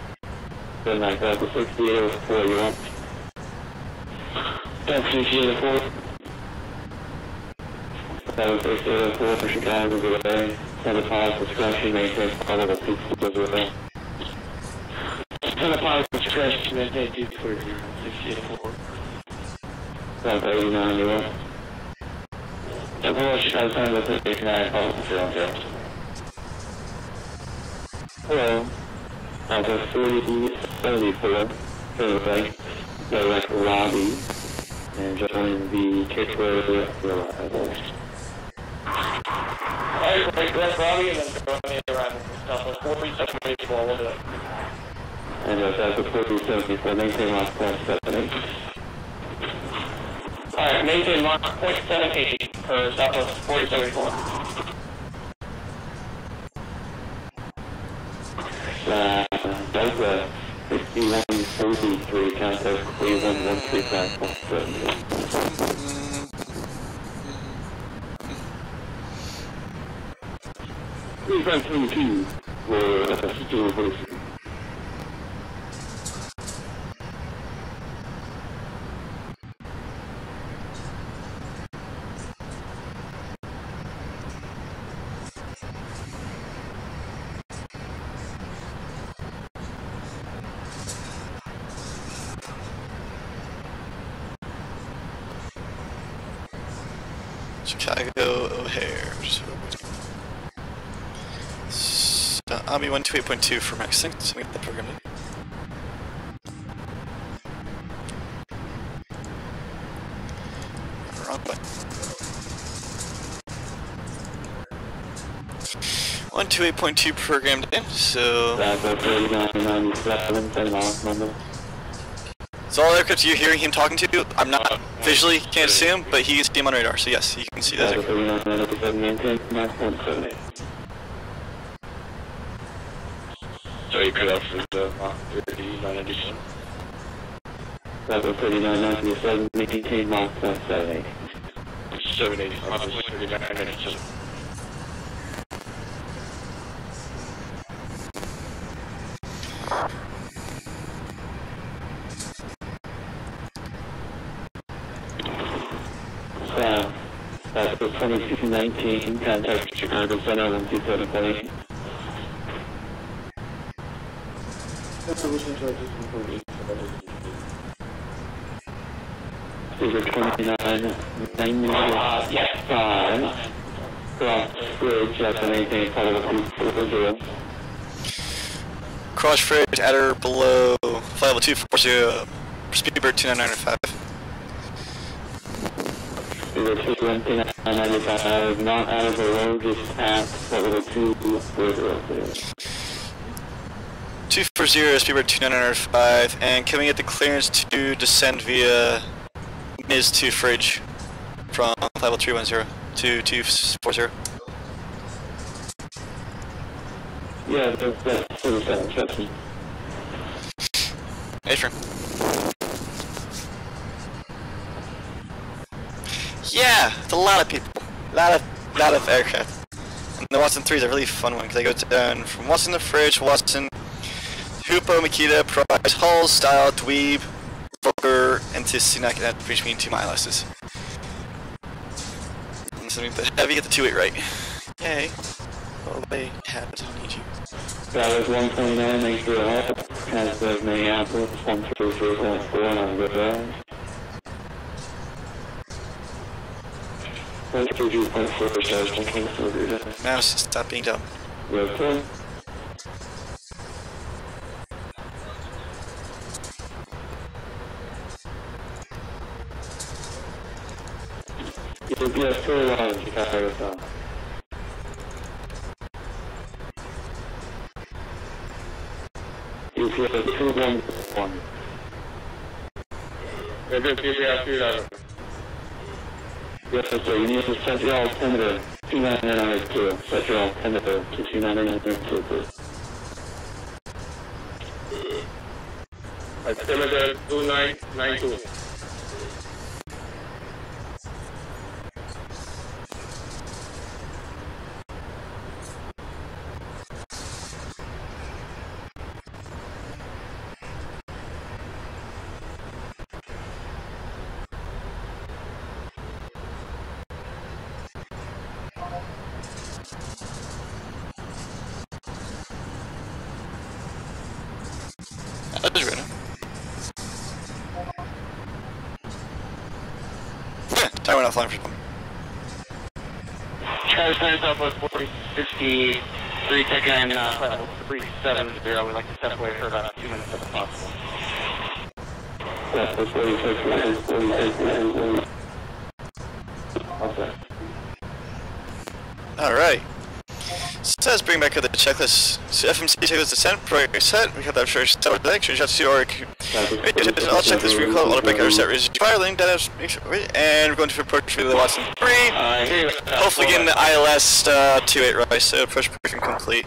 Good night, that's a 6804, you want? That's 6804. That was 6804 for Chicago, good day. Send a positive discretion, maintain follow the 240. Send a positive discretion, maintain 240, 6804. That's 89, you want? Hello, Chicago, send a 59, Hello. That's a 3074, direct Robbie, and join the Kickback arrival. Alright, direct Robbie, and then go on the arrival stuff. 4784, we'll do it. And that's a 4074, maintain Mach 0.78. Alright, maintain Mach 0.78 for Southwest 4074. Douglas 6143, contact Cleveland 135.7. 3522 for 6143. Chicago O'Hare. So, Ami 128.2 for Max Sync, so we get the program in. Wrong button. 128.2 programmed in, so. That's a 3997, send off number. So all aircraft you're hearing him talking to, I'm not visually can't see him, but he can see him on radar. So yes, you can see those aircraft. So you cut off for the Mach 3997? That's a 3997, maintain Mach 0.78. 780, Mach 3997. That's the 2219, contact Chicago Center 127.8. Figure 2995, cross bridge, that's an 18, follow 240. cross fridge at or below flight level 240, speedbird 29905. Speedbird 29905, not out of the road, just past flight level 240. 240, speedbird 29905, and can we get the clearance to descend via Ms. 2 fridge from flight level 310 to 240? Yeah, that's 47, trust me. Affirm. Yeah, it's a lot of people, lot of aircraft. And the Watson 3 is a really fun one because they go down from Watson to Fridge, Watson, Hoopo, Makita, Price, Hull, Style, Dweeb, Volker, and to Sinak, and that's between 2 mileses. And so the heavy get the 2-8 right. Yay. Oh, they have it, I need you. That was 129, thanks for the help. Has the Minneapolis, 134.4 on the ground. 132.4 stars, 1.4. Mouse, stop being dumb. Welcome. Yes, still around Chicago South. You feel 211. Yes, sir. You need to set your altimeter 29992. Set your altimeter to 29992, please. Altimeter 2992. That is right. Yeah, time went offline for some. Travis Center Southwest 4063, taking in 370. We'd like to step away for about 2 minutes if possible. That's 46. Okay. Alright. So let's bring back up the checklist. So FMC checklist descent, priority set. We have that first set with the extra shots to our. I'll check this recall, auto break, auto set, resist firing, data, and we're going to approach with the Watson 3. Hopefully getting the ILS 28 right, so approach briefing complete.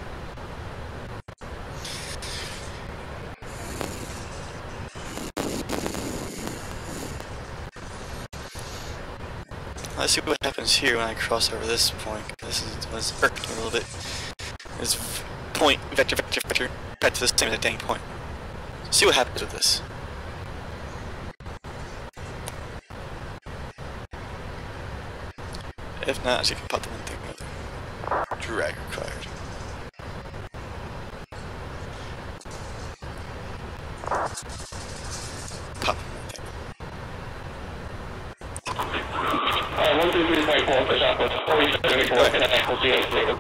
Let's see what happens here when I cross over this point. This is what's irked me a little bit. This point, vector, back to the same as a dang point. See what happens with this. If not, you can pop the one thing with drag required. Pop one thing. 1, 2, 3, 4, for Southwest 4074, connect, we'll see you later.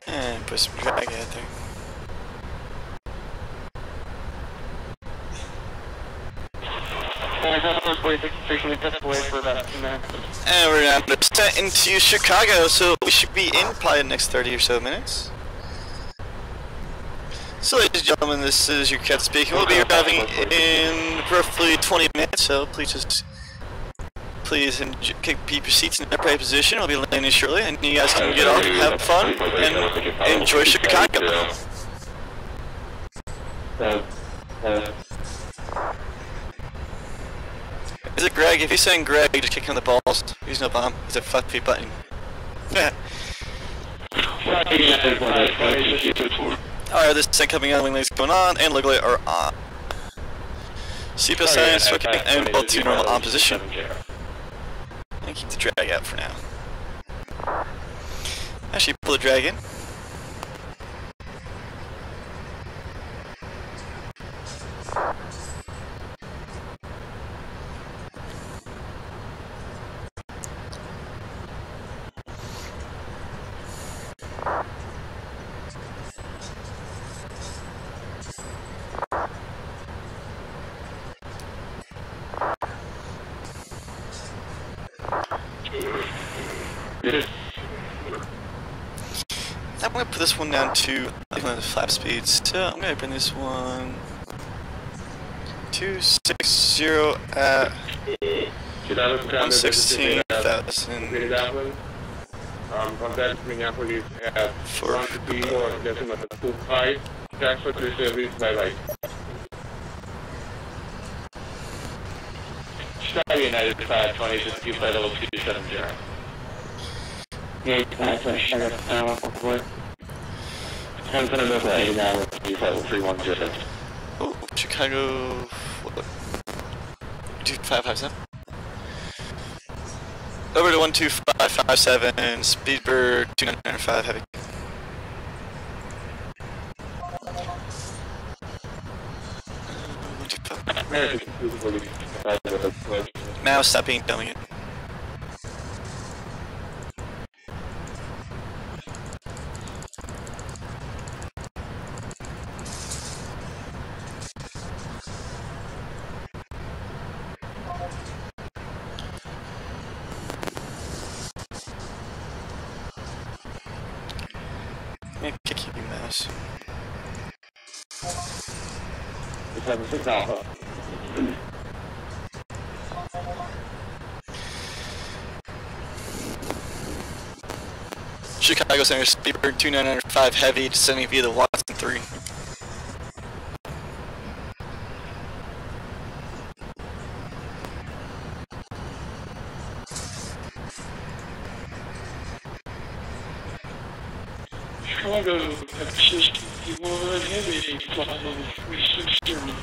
And put some drag out there. And we're now descent into Chicago, so we should be in probably the next 30 or so minutes. So ladies and gentlemen, this is your cat speaking. We'll be arriving in roughly 20 minutes, so please keep your seats in the upright position. We'll be landing shortly, and you guys can get off, have fun, and enjoy Chicago. Is it Greg? If you're saying Greg, just kick him in the balls. He's no bomb. He's a fuck button. Yeah. Alright, this is coming on, wing legs going on, and look light are on. Seatbelt signs, smoking, and both to normal on position. And keep the drag out for now. Actually, pull the drag in. I'm gonna put this one down to one of the flap speeds. So I'm gonna bring this one 260 at 116,000. Contact Minneapolis at 134.25. Transfer to service by light. Charlie United 520 to Q flight level 270. Yeah, 520 144. I'm going to move that 89 with Q flight level 310. Oh, Chicago. What? 2557. Over to 12557, Speedbird 2995 heavy. Now stop being dumb again. Yeah, kick you, mouse. 76 Alpha. Chicago Center, Speedbird 2995 heavy, descending via the Watson 3. Chicago at 61 heavy, flight level 360.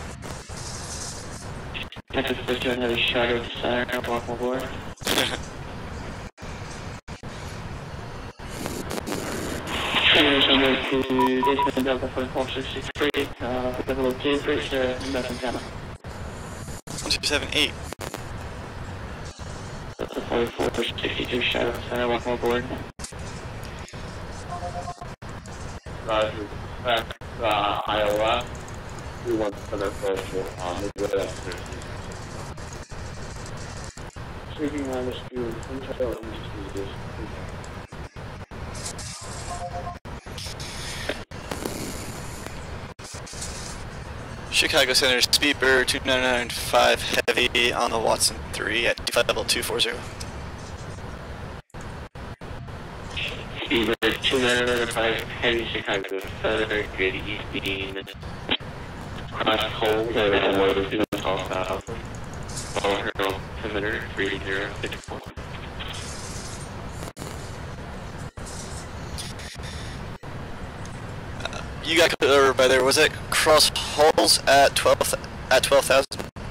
Texas 51 heavy Chicago to center, welcome aboard. Number to Jason Delta 4463, level 2, bridge to American Channel. 1278. Delta 4462, Shadow Center, welcome aboard. Roger, back Iowa. We want to put our social on the good after. Speaking on the speed, intel and speed. Chicago Center, Speedbird 2995 heavy on the Watson 3 at flight level 240. Speedbird 2995 heavy Chicago Center, good evening. Cross hold, and weather 12,000. Follow her altimeter 3064. You got cut over by there. Was it cross holes at 12,000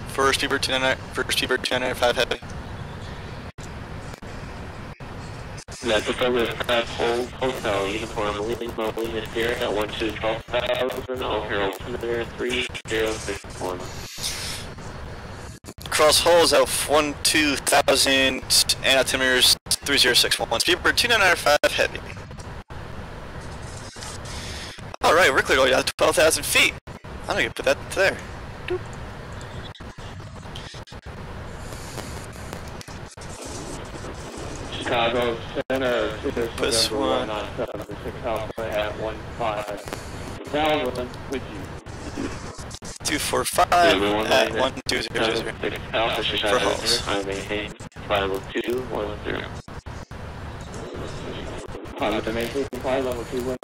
for Speedbird 295 heavy? That's affirmative. Cross hold, hotel, uniform, leaving mobile unit here at 12,000. All her altimeter 3061. Cross holes at 12,000 and altimeters 3061. Speedbird 2995 heavy. Alright, we're cleared all down to 12,000 feet. I'm gonna put that there. Doop. Chicago Center, This one. at 15,000 with you. 245 at 1200 Alpha for Chicago hulls. I maintain flight level 210. Pilot to maintain flight level 210,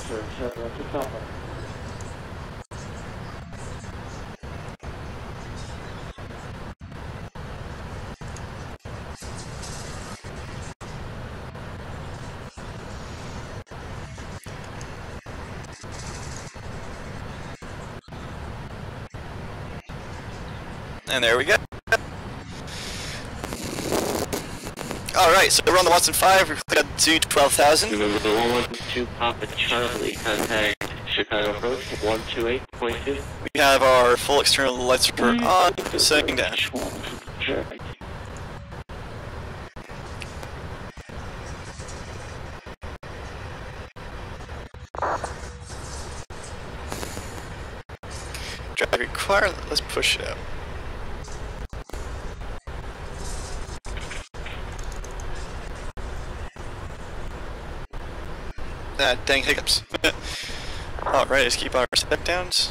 sir. That's the top. And there we go. Alright, so we're on the Watson 5, we've got to 12,000. Remember the 112 Papa Charlie, contact Chicago approach 128.2. We have our full external lights are on, setting down. Drive required, let's push it out. Dang hiccups. Alright, let's keep on our step downs.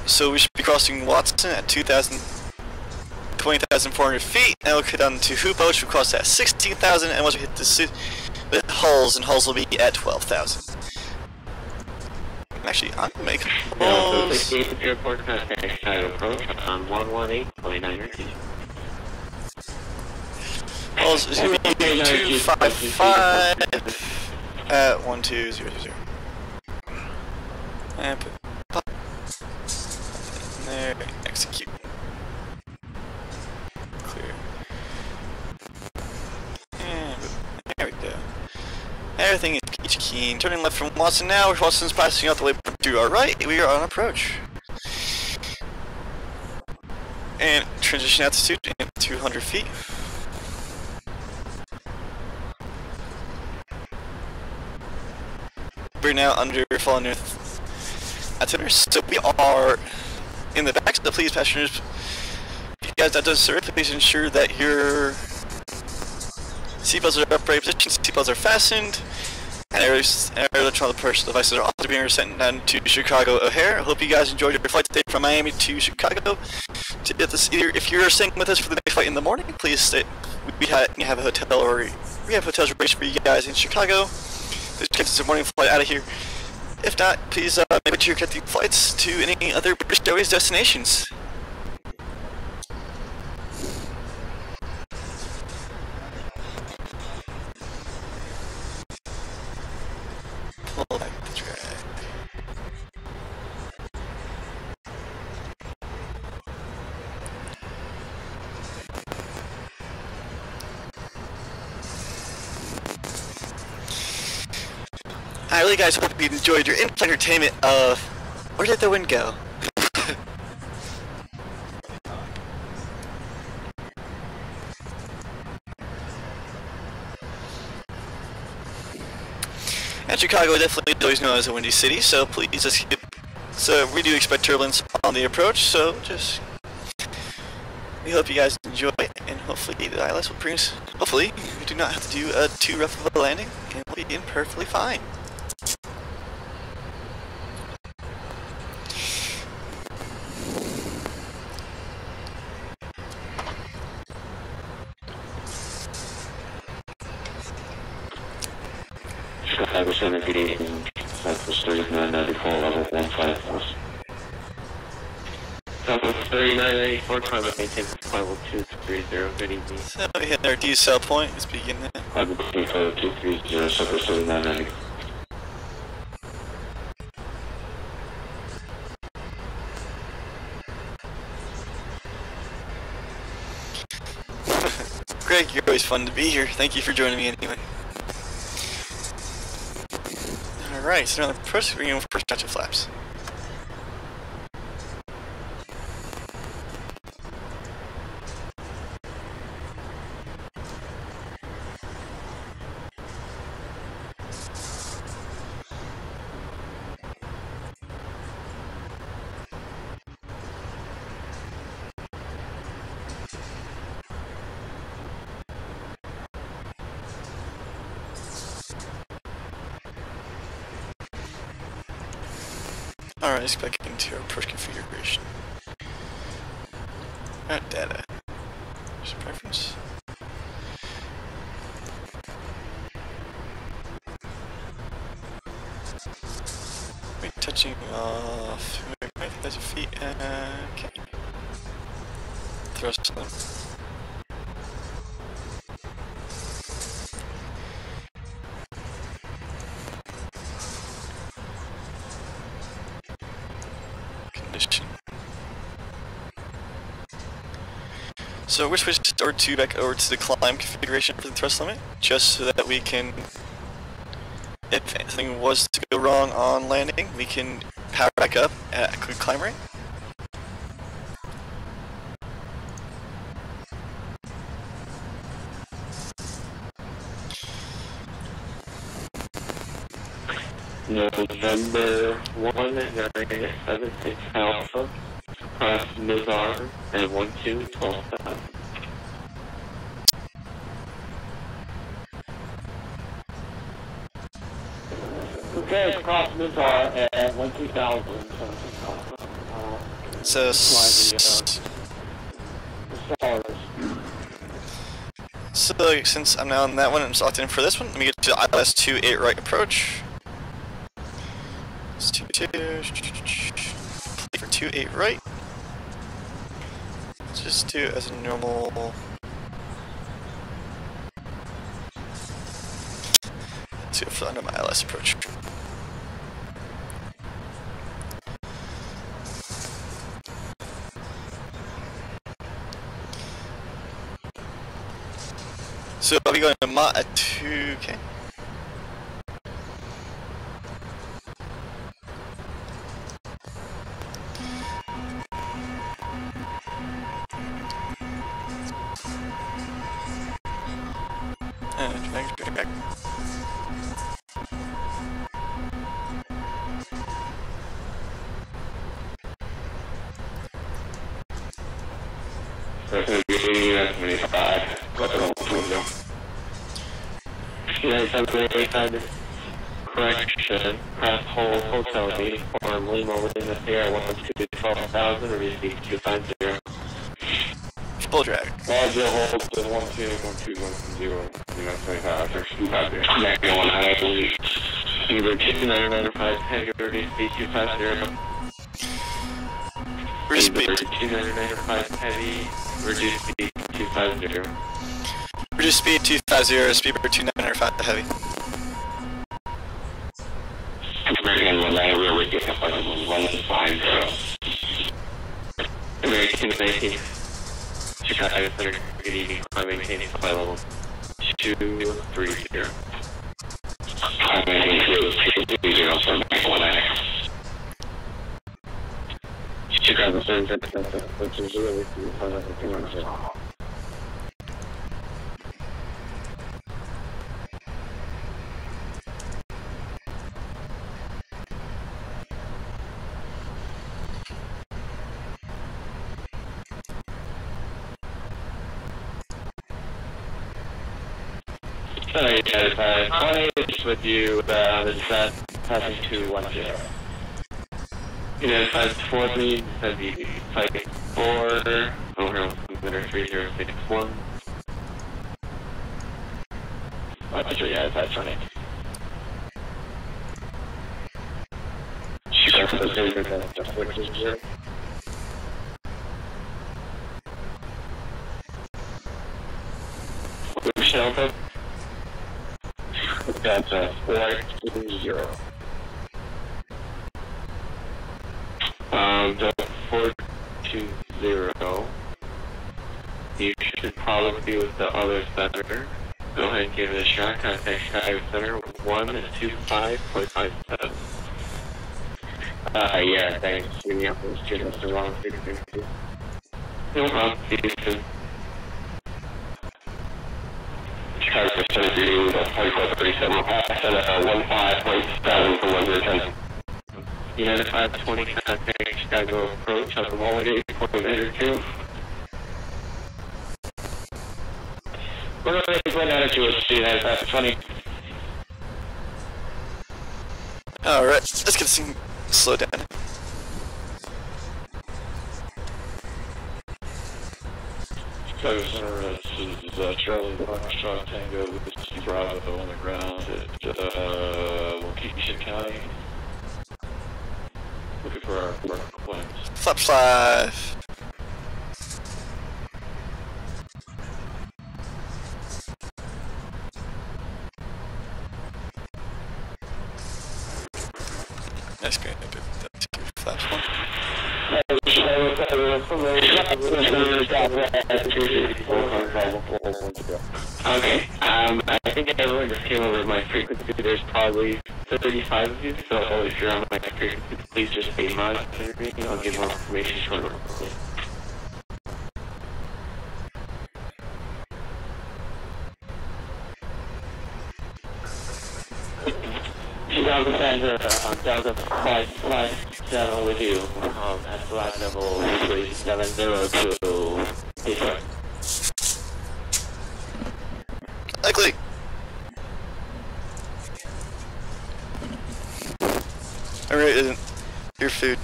So we should be crossing Watson at 20,400 feet, and we'll get down to Hoopo, which will cross at 16,000, and once we hit the Hulls, and Hulls will be at 12,000. Actually, I'm gonna make Hulls. Please keep airport contact Chicago approach on 118.9 feet. Hulls is gonna be 255 at 1200. And put there, execute. Clear. And there we go. Everything is peachy keen. Turning left from Watson now. Watson's passing out the way to our right. We are on approach. And transition altitude at 200 feet. We're now under fallen earth altimeter, so we are in the back, so please passengers, if you guys that does serve, please ensure that your seatbelts are upright position, seatbelts are fastened, and electronic personal devices are also being sent down to Chicago O'Hare. I hope you guys enjoyed your flight today from Miami to Chicago. If you're staying with us for the next flight in the morning, please stay. We have a hotel, or we have hotels arranged for you guys in Chicago. Please catch us a morning flight out of here. If not, please make sure you get the flights to any other British Airways destinations. Pull back the drag. I really guys hope you enjoyed your in-flight entertainment of Where Did the Wind Go? And Chicago definitely is always known as a windy city, so please just so we do expect turbulence on the approach, so just we hope you guys enjoy it, and hopefully the ILS will bring us, hopefully we do not have to do too rough of a landing, and we'll be in perfectly fine. Chicago 78 and Southwest 3994, level 15 plus. Southwest 3994, trying to maintain level 230, good evening. So we hit our decel point, let's begin that. Level 230, Southwest 3994. Greg, you're always fun to be here. Thank you for joining me anyway. Alright, so now the first we're going for first touch of flaps. Alright, let's get back into our approach configuration. Alright, data. There's a preference. We're touching off 5,000 feet. Okay. Thrust them. So we're switched our 2 back over to the climb configuration for the thrust limit, just so that we can if anything was to go wrong on landing, we can power back up at a quick climb rate. November 1976 Alpha, cross Mizar, and 12,000. Okay, cross Mizar at 12,000. So, since I'm now on that one, I'm just locked in for this one. Let me get to ILS 28 right approach. It's 22. For 28 right. Let's just do it as a normal. Let's go for under my ILS approach. So I'll be going to Mott at 2K. And back. That's going to be 85. United 785, correction, Craft Hole Hotel B, or Lima within the Sierra 12,000, or receive 250. Full drag. Roger, hold to 12,120, United 25, there's 250. Negative 190. Either 2995 heavy, or receive 250. Reduce speed. 2995 heavy, reduce speed 250. Reduce speed 250, speed per 2905 heavy. American 190, we're getting up on 150. American 19. Chicago Center, good evening, climb maintaining flight level 230. Climb maintaining 230 from 190. Chicago Center, which is really cool. Yeah, 20 is with you, the set passing 210. You know, 540, that'd be 54, over on 3061. Roger, yeah, 520. Shelter. That's 420. The 420. You should probably be with the other center. Go ahead and give it a shot. Contact Chicago Center 125.57. Yeah, thanks. Minneapolis, that's the wrong 650. No problem. See you soon. Chicago Center reading 4437, pass at 15.7 for 110. United 520, contact Chicago approach on the wall at 8.82. We're going to put attitude with United 520. Alright, let's get this thing slowed down. Chicago Center, this is Charlie Foxtrot Tango with the Bravo on the ground at Waukesha County. Looking for our claims. Flap 5. Nice, great. That's two flaps. One. Okay, I think everyone just came over my frequency. There's probably 35 of you, so if you're on my frequency, please just stay monitoring me. I'll give more information shortly. 2010, Delta 557 with you, at flight level 372. Detroit. Likely. Alright, isn't your food.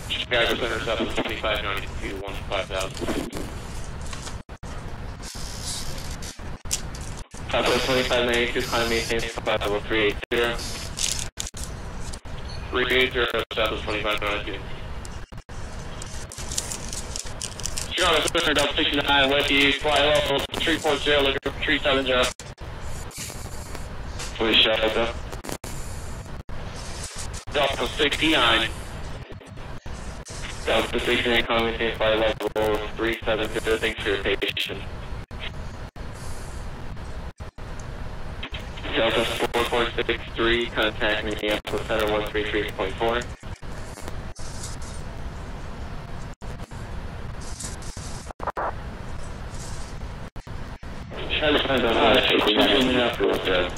Chicago Center 72592 15,000. Southwest 2592, climb maintain flight level 380. 380, Southwest 2592. Chicago Center Delta 69 with you, flight level 340, looking for 370. Please shout out though. Delta 69. Delta 69, climb maintain flight level 370, thanks for your patience. Delta 4463, contact me at center 133.4. Try to find out how to take it up real good.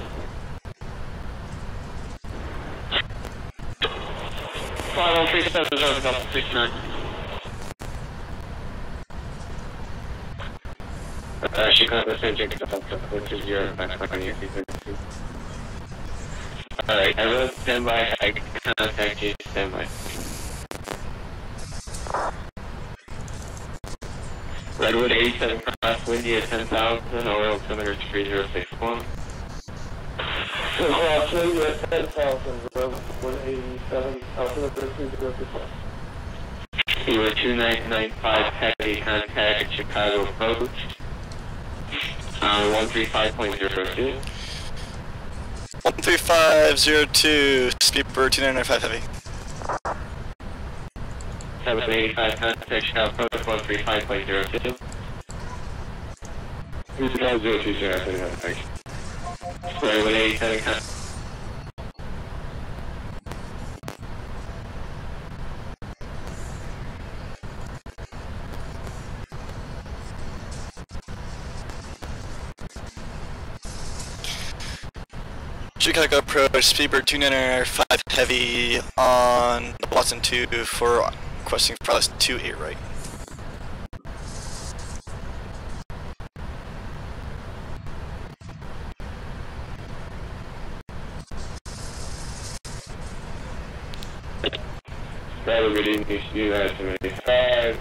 Flight 137 is Delta 69. Chicago Center, which is your backpack on your frequency. Alright, I wrote standby, I can contact you, standby. Redwood 87 cross, windy at 10,000, oil altimeter 3061. Cross, windy at 10,000, Redwood 87, altimeter 3061. You were 2995 heavy contact Chicago approach. 135.02. 13502, Sleeper 2995 heavy. 785 contact Chicago approach 135.02. 3002, sir, thanks. Sorry, 187 contact. Chicago approach, Speedbird 2995 heavy on Watson 2 for requesting Prowess 28 right. Bravo, good evening, United 75,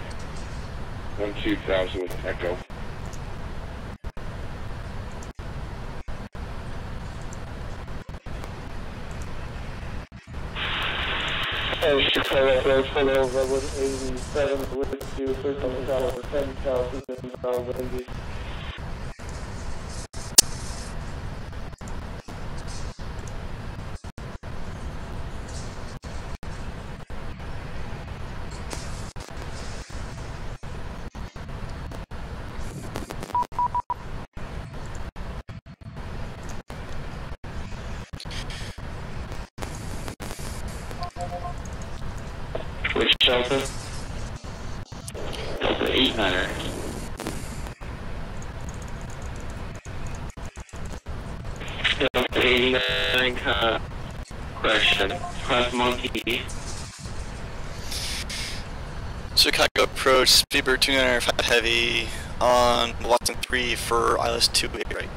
12000 with Echo. Chicago Approach, hello, Redwood 87 with you, 13,000, 10,000, windy. Which shelter? Delta 89er. Delta 89, correction. Cross Monkey. Chicago approach, Speedbird 2995 heavy on Watson 3 for ILS 28 right.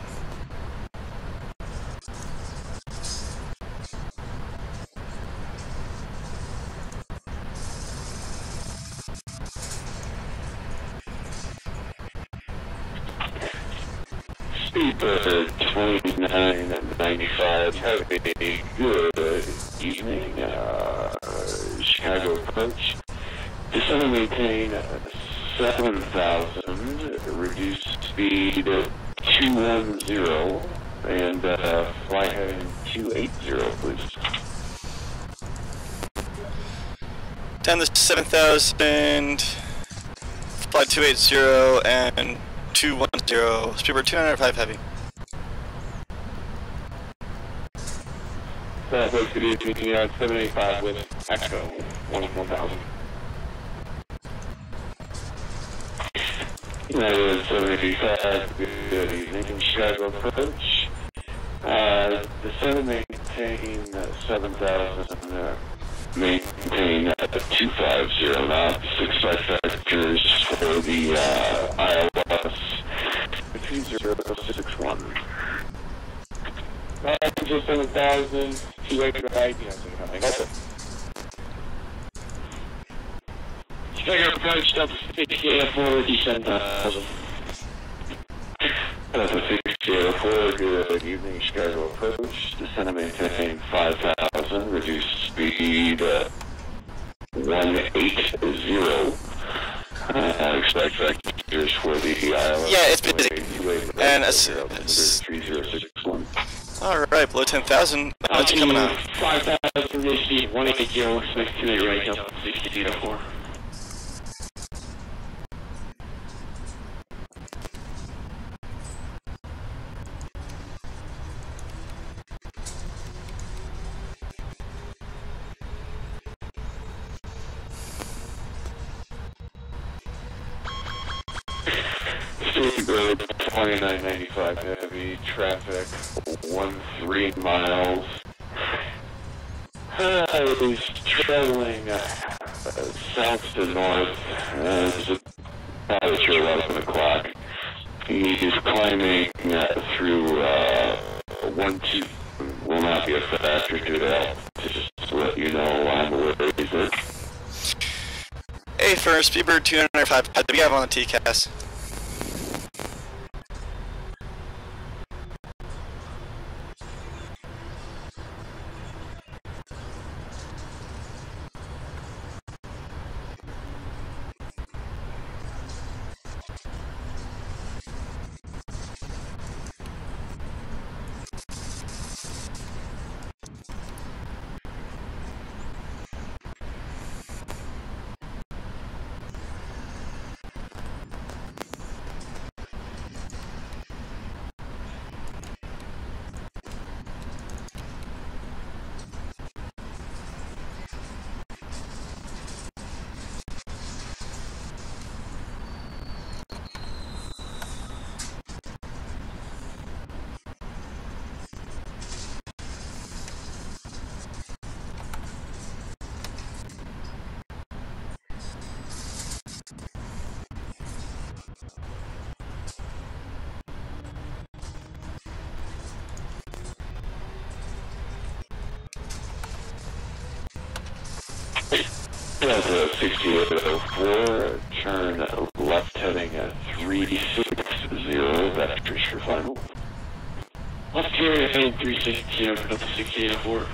Speedbird 2995, have a good evening, Chicago approach. Descend and maintain 7,000, reduce speed 210, and fly heading 280, please. Down to 7,000, flight 280 and 210, speedbird 205 heavy. Southwest good evening, 785 with Echo, 1,000. United 785, good evening, Chicago approach. Descend and maintain 7,000, maintain 250 knots, 65 factors for the ILS 3061. Just 7,000, 280 right, okay. Chicago approach, Delta 6804, descend 1,000. Delta 6804, good evening, Chicago approach, descend and maintain 5,000, reduce speed 180. Expect factors for the ILS. Yeah, it's busy. And it's 3061. alright, below 10,000, what's coming out? 5,000, reduce speed 180, expect 28 right, Delta 6804. Road 2995 heavy traffic 13 miles. He's traveling south to north. It's about 11 o'clock. He's climbing through 1-2. Will not be a factor due to altitude. Just to let you know, I'm aware he's there. Hey, for speedbird 205, what do we have on the TCAS? Delta 6804, turn left heading at 360, vectors for final. Left here heading 360, Delta 6804.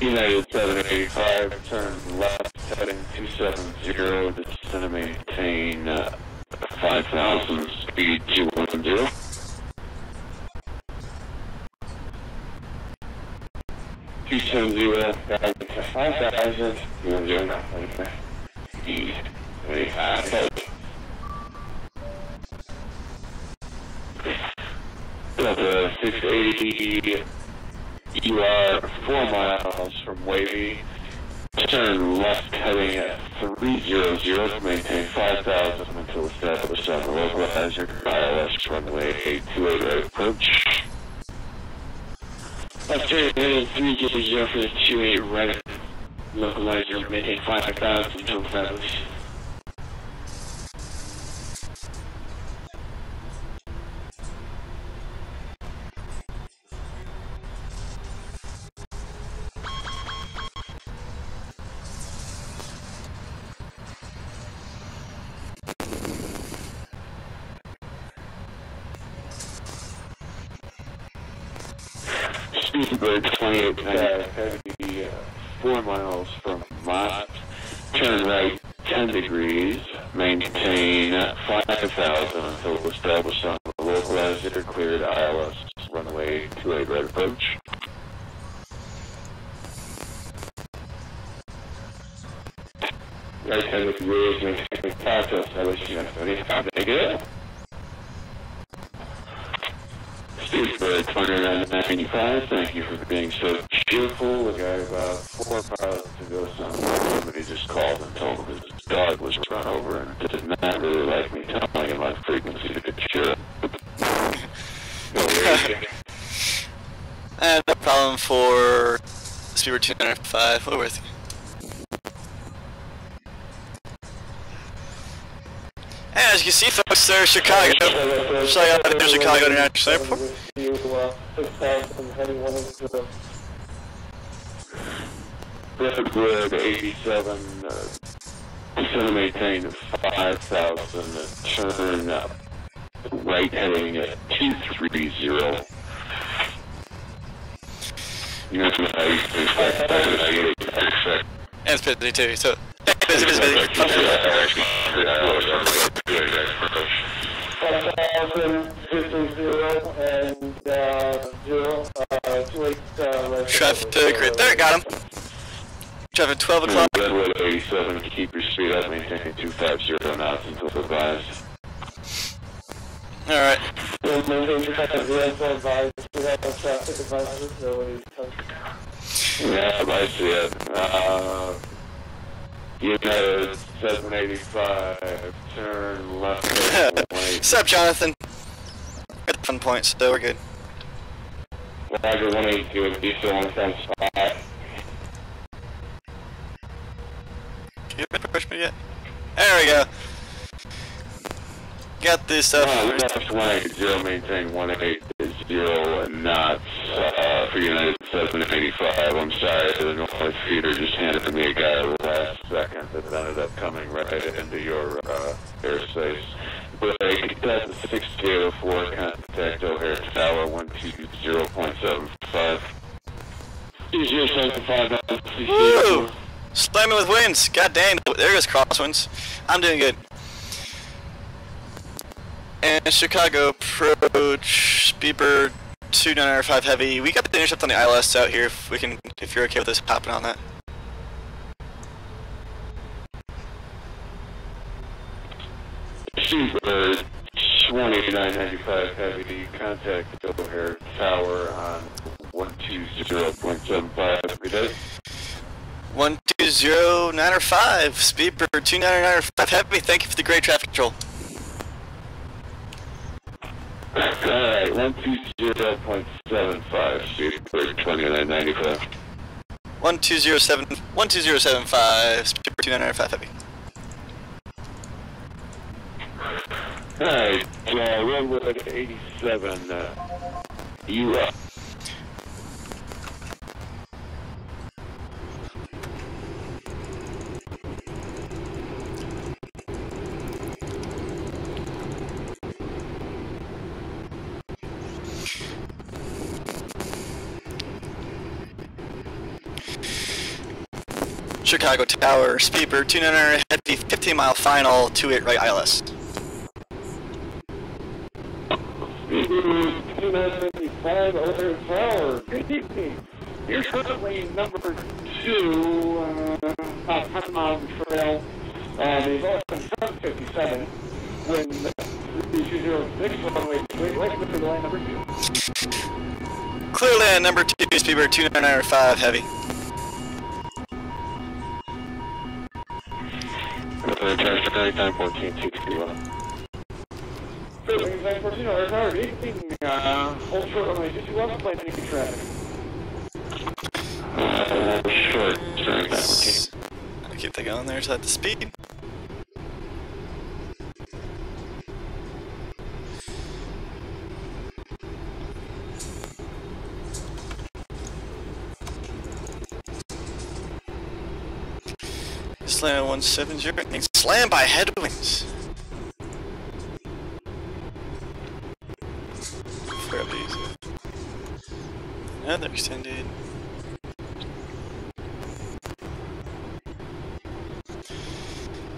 United 785, turn left heading 270, descend and maintain 5,000, speed 210. Back to 5,000, 210, east, 25. Delta 680, you are 4 miles from Wavy. Turn left heading at 300 to maintain 5,000 until established on the localizer. ILS runway 28 right approach. Left turn heading 300 for the 28 right localizer. Maintain 5,000 until established. Speedbird 28 heavy 4 miles from Mott. Turn right 10 degrees. Maintain 5,000 until established on the localized intercleared ILS runway 28 right approach. Right 10 degrees, maintain contact establishment 75 negative. Speedbird 2995, thank you for being so cheerful. We got about 4 pilots to go somebody just called and told him his dog was run over and did not really like me telling him my frequency to cheer up. No problem for Speedbird 295, we're with you. And as you can see, folks, there's Chicago. There's Chicago International Airport. Grid 87, center maintain 5,000, turn up, right heading at 230. You know, And it's busy too, so busy. 0, traffic right there, got him. Traffic 12 o'clock. Redwood 87, keep your speed up, maintaining 250 knots until advised. Alright. Yeah, I see it. United 785, turn left. What's up, Jonathan? At the fun point, so we're good. Roger 182, it'll be still on the same spot. Can you push me yet? There we go. Got this stuff. Left 180, maintain 180 knots for United 785. I'm sorry, the noise feeder just handed me a guy at the last second that ended up coming right into your airspace. But that's the 6804, contact O'Hare Tower 120.75. 075. Woo! Slamming with winds. God dang, there goes crosswinds. I'm doing good. And Chicago approach, Speedbird 2995 heavy. We got the intercept on the ILS out here if we can, if you're okay with us hopping on that. Speedbird 2995 heavy, contact O'Hare Tower on 120.75. Every day. 12095, Speedbird 2995 heavy. Thank you for the great traffic control. Alright, 120.75, Speedbird 2995. 12075, Speedbird 2995 heavy. Alright, Redwood 87, you up. Chicago Tower, Speedbird 2900 heavy, 15-mile final, 28 right ILS. 295 O'Hare Tower. Good evening. You're currently number 2, about 10 miles of trail. They've opened 757 when 3206 runway 28 right for the line number 2. Clear land number 2, Speedbird 2995 heavy. Transfer 99.1461. Certainly, 914 O'Hare Tower. Good evening. Hold short runway 21, plan any traffic. Short, sorry, 914. I'll keep that going there, so at the speed. Slam 170, being slammed by headwinds. Another extended.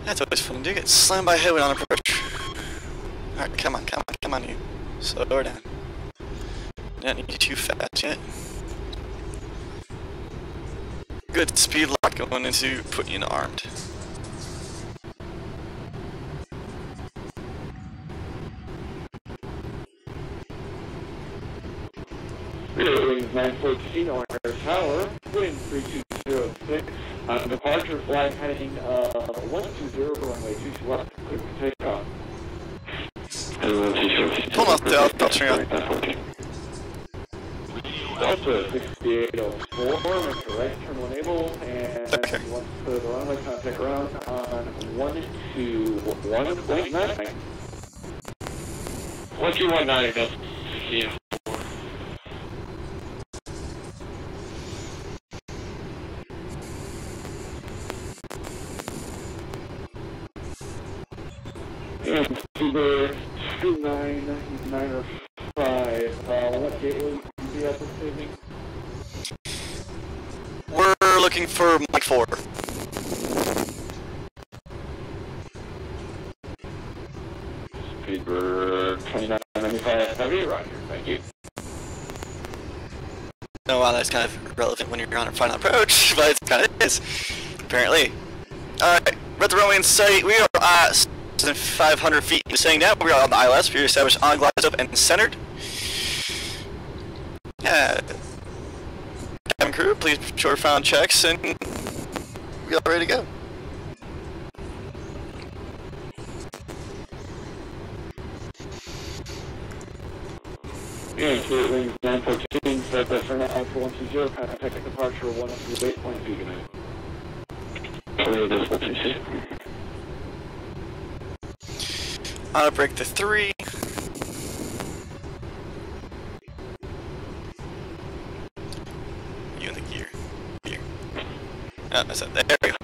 That's always fun to do. Get slammed by a headwind on approach. Alright, come on, you. Slow her down. Don't need you too fast yet. Good speed lock going into putting you in armed. Wings 914 on Air Tower, wind 3206. Departure flight heading 120 runway 22 left, clear for takeoff. Pull off the filtering up. Delta 6804, make the right turn when able, and okay. once the runway contact ground on 121.9. 1219, Delta 68. And Uber 2995, what gate will you be at this evening? We're looking for Mike 4. Uber 2995 heavy, roger, thank you. Oh wow, that's kind of relevant when you're on a final approach, but it kind of is, apparently. Alright, we're at the runway in sight. We are at 500 feet. Saying now, we are on the ILS. We're established on glide slope and centered. Yeah. Cabin crew, please short found checks and we are ready to go. Yeah, Spirit Wings 914, set that for now, Alpha 120, contact departure 128.2, good night. Auto break the 3. You in the gear. Gear. Oh, that's it. There we go.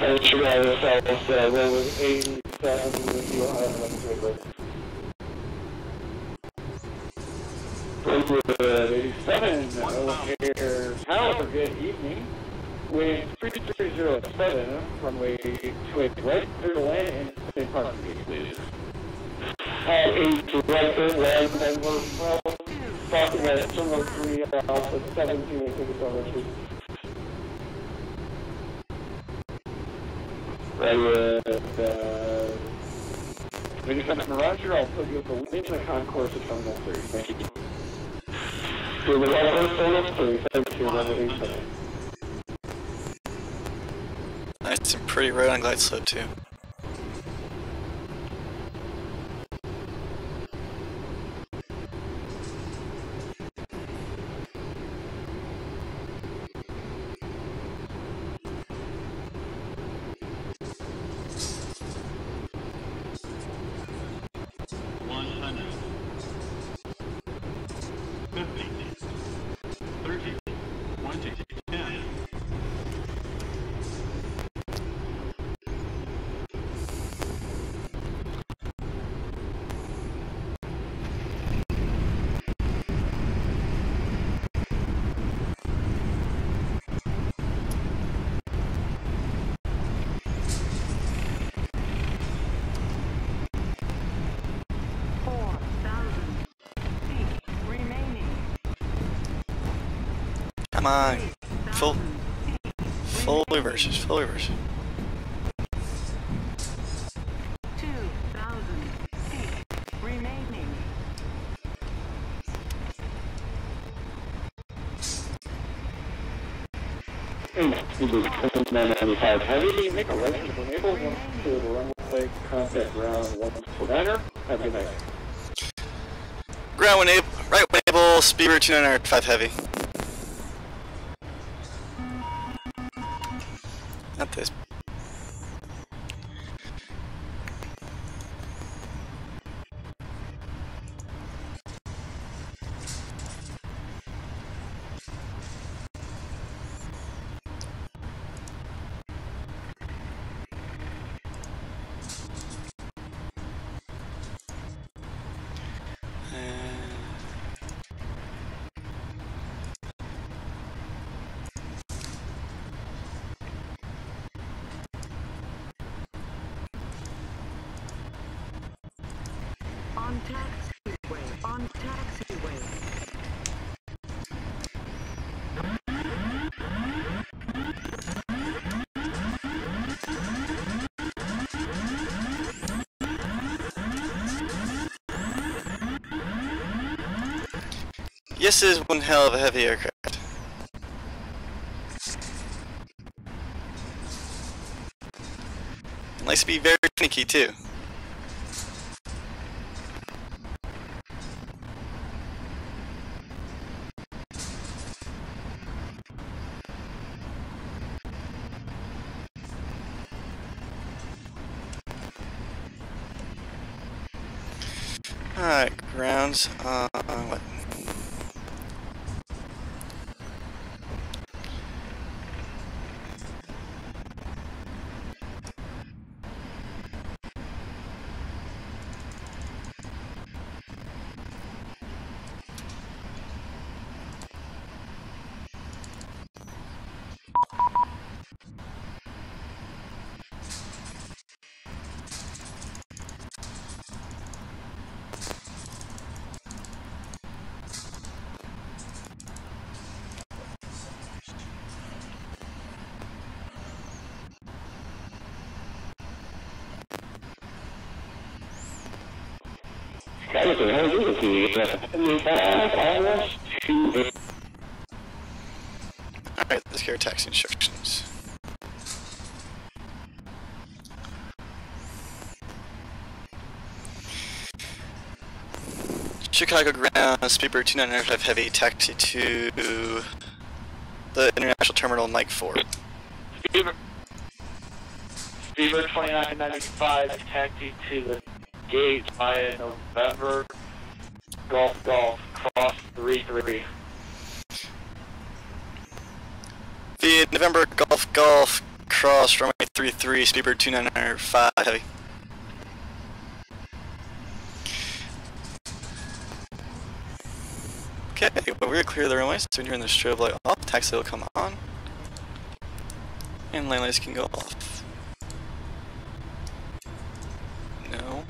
And sure, I was roll with 87 with you, I have 87, Air Tower, good evening. Wind 3307, runway 28 right, clear to land, and stay parking gate, please. 8 right there, land, and we're stopping at Terminal 3, Alpha 17, I think it's on the right with, 87 Roger, I'll put you at the link in the concourse at Terminal 3, thank you. To the right of Terminal 3, thank you, runway 87. Nice and pretty road on glide slope too. Come on. Full reverses, full reverse. 2,000 feet remaining. Uber 2995 heavy, make a right turn when able, once to the runway, contact ground 149er, have a good night. Ground when able, right when able, speed route 2995 heavy. Not this. On taxiway. On taxiway. Yes, it is one hell of a heavy aircraft. It likes to be very finicky too. Alright, grounds, what? Alright, let's get our taxi instructions. Chicago ground, Speedbird 2995 Heavy, taxi to the International Terminal, Mike 4. Speedbird 2995, taxi to the gate via November, Golf, cross 33. Via November, Golf, cross, runway 33, Speedbird 2995 Heavy. Okay, well, we're gonna clear the runway, so when you're in the strobe light off, taxi will come on, and lane lights can go off. No.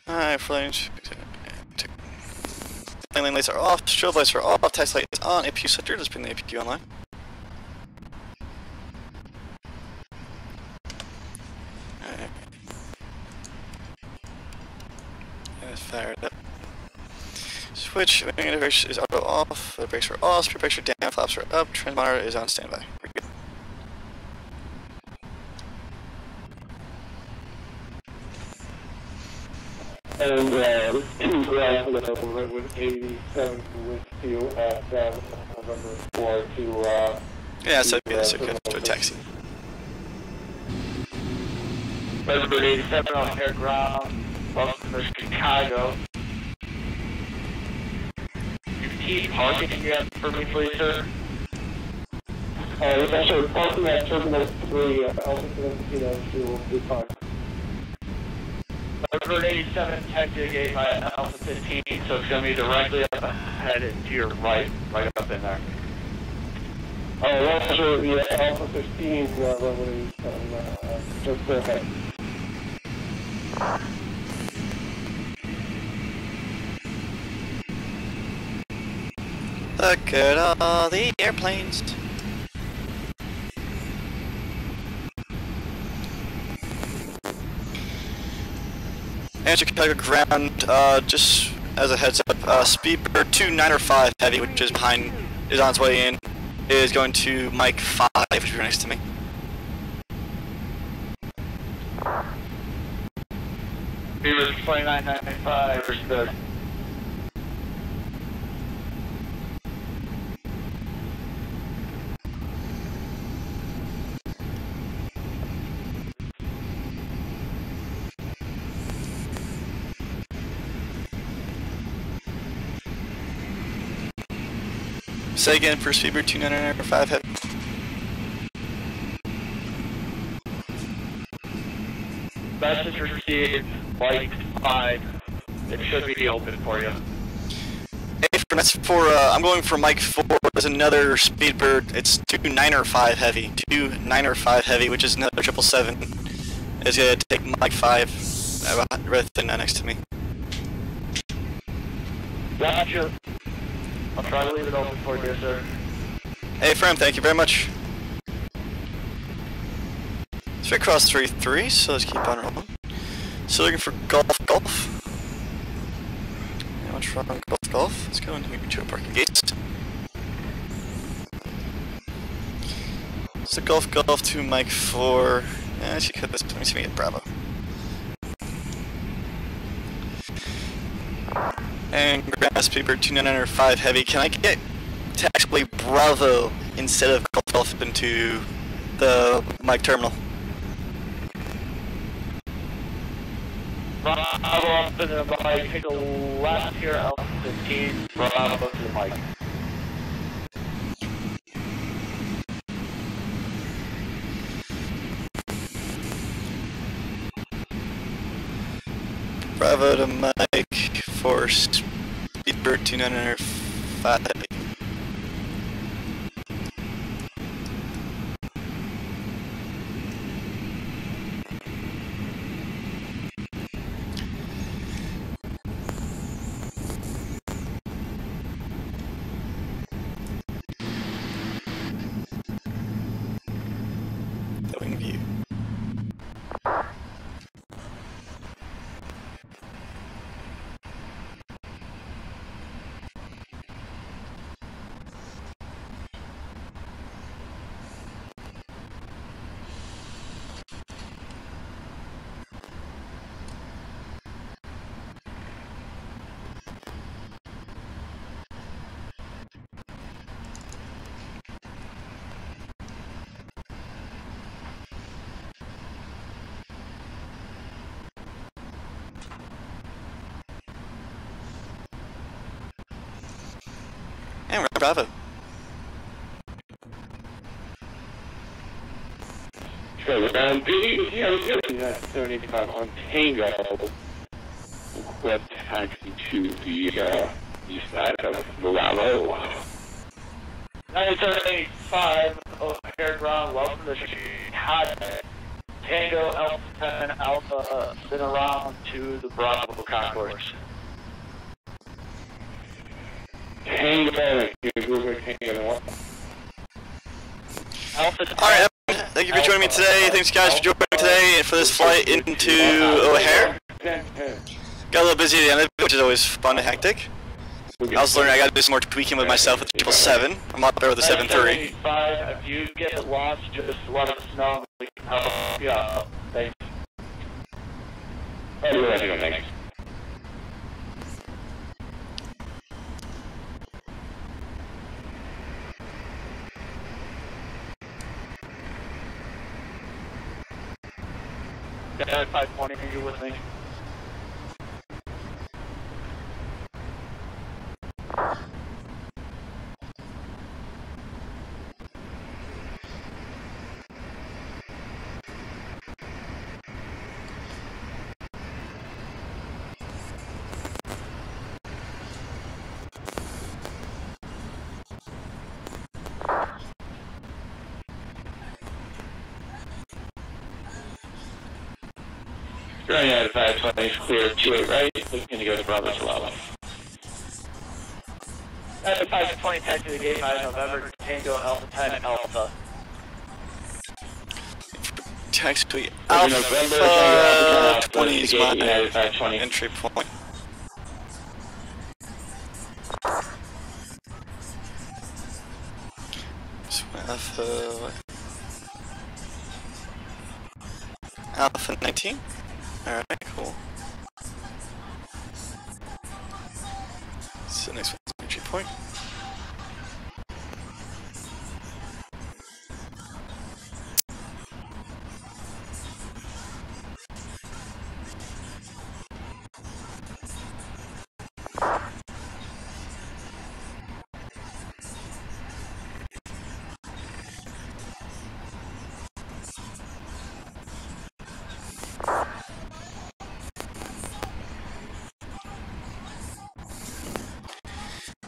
Alright, flying lane lights are off, strobe lights are off, taxi light is on, APU sector, let's bring the APU online. Alright. Let's fire it up. Switch, wing integration is auto off, the brakes are off, speed brakes are down, flaps are up, transmitter is on standby. We're good. And ground with 87 with you at November 4 to Yeah, so that's okay, to a taxi. November 87 on air ground, welcome to Chicago. You keep parking again for me, please, sir? it's actually parking at Terminal 3, altitude to park. November 87, taxi gate by Alpha 15, so it's going to be directly up ahead and to your right up in there. Oh, Roger, yeah, Alpha 15, runway, just go ahead. Look at all the airplanes. And Chicago ground, just as a heads up, Speedbird 295 Heavy, which is behind, is on its way in, is going to Mike 5, which is right next to me. Beaver 2995, respect. Say again for Speedbird 295 Heavy. Message received, White 5. It should be open for you. Hey, that's for, I'm going for Mike 4. There's another Speedbird. It's 295 Heavy. 295 Heavy, which is another 777. It's going to take Mike 5 right there next to me. Gotcha. I'll try to leave it open for you, sir. Hey, Fram, thank you very much. Straight cross 3-3, so let's keep on rolling. So looking for Golf. Yeah, what's wrong? Golf. Let's go into mutual parking gates. So Golf to Mike 4. Yeah, I should cut this. Let me see if we get Bravo. And Grass Paper 295 Heavy. Can I get to actually Bravo instead of Golf into the Mike terminal? Bravo up to the Mike, take a left here, Alpha 15, Bravo to the Mike. Bravo to Mike for Speedbird 295 Heavy. Going view. And we're at Bravo. So, yeah, we're getting that 785 on Tango. Web taxi to the east side of Bravo. 9785, O'Hare Ground, welcome to Chicago. Tango Alpha 10 Alpha, spin around to the Bravo concourse. Tango, Tango. Alright, thank you for joining me today. Thanks guys for joining me today for this flight into O'Hare. Got a little busy at the end of it, which is always fun and hectic. I was learning I gotta do some more tweaking with myself with the 777. I'm up there with the 73. If you get lost, just let us know. We can help you out. Thanks. Thanks. Yeah, 520, are you with me? Running out of 520 is clear, 28 right, looking to go to Bravo to Lava. At the 520, taxi to gate 5 November, Tango Alpha Time Alpha. Taxi November, Alpha 20 is my United 520. entry point. So Alpha 19? Alright, cool. So next one's entry point.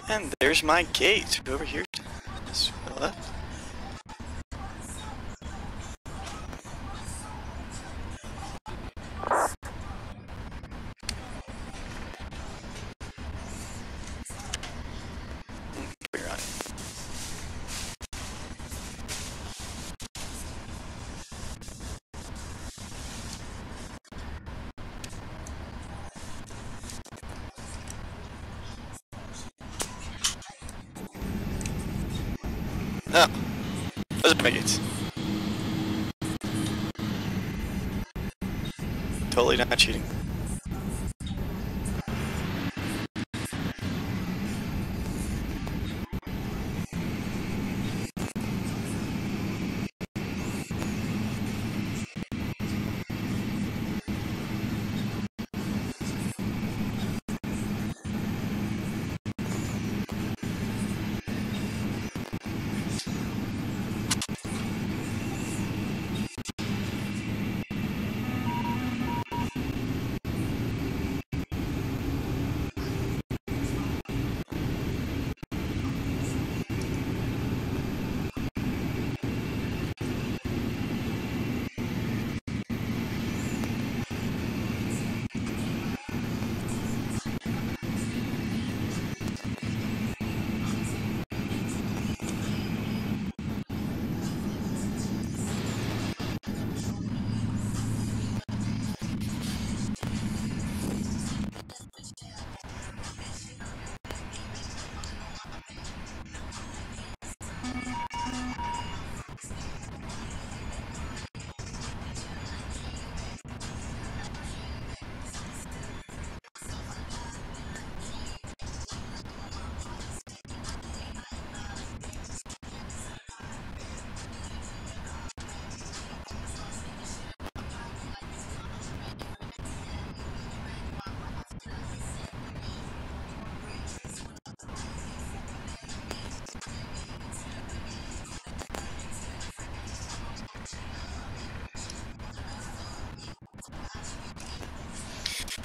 And there's my gate over here. Just left. Put her on. Oh, those are my gates. Totally not cheating.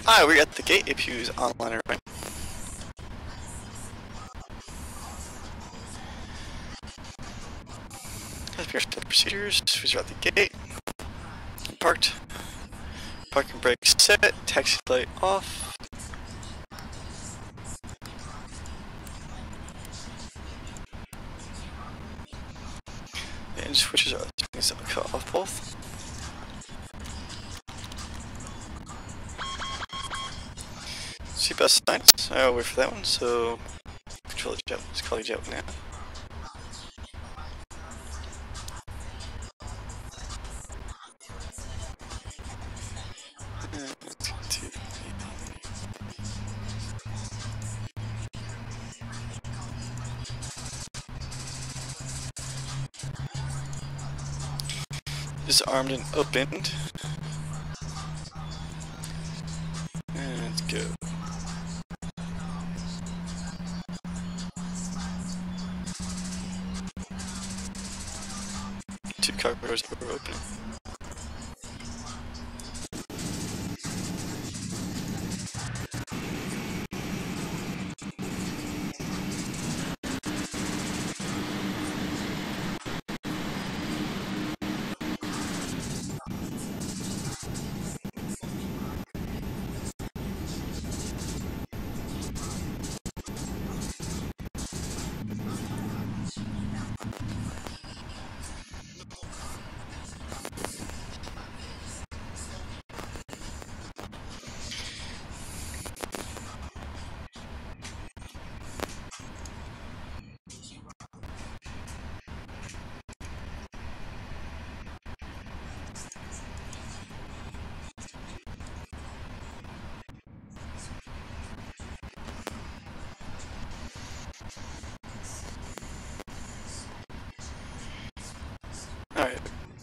Hi, we're at the gate. APU's online right. As we are the procedures, we're at the gate. Parked. Parking brake set. Taxi light off. And switches are cut off both. Seatbelt signs. I'll wait for that one, so control the jet. Let's call the jet now. Disarmed and opened. And let's go. Two car doors are opening.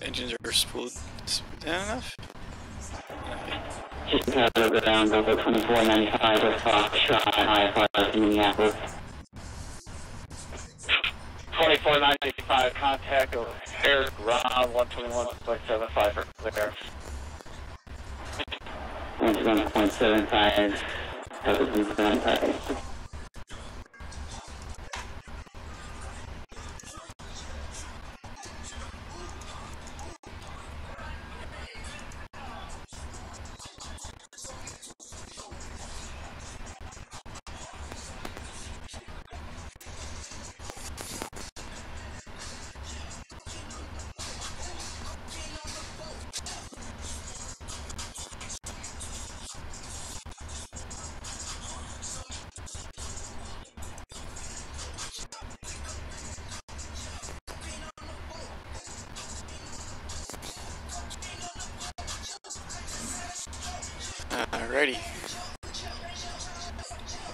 Engines are spooled down enough. Just a little bit down, go 2495 with Foxtrot, IFR in Minneapolis. 2495, contact over air ground 121.75 for clear. 121.75, that was in 75. Alrighty.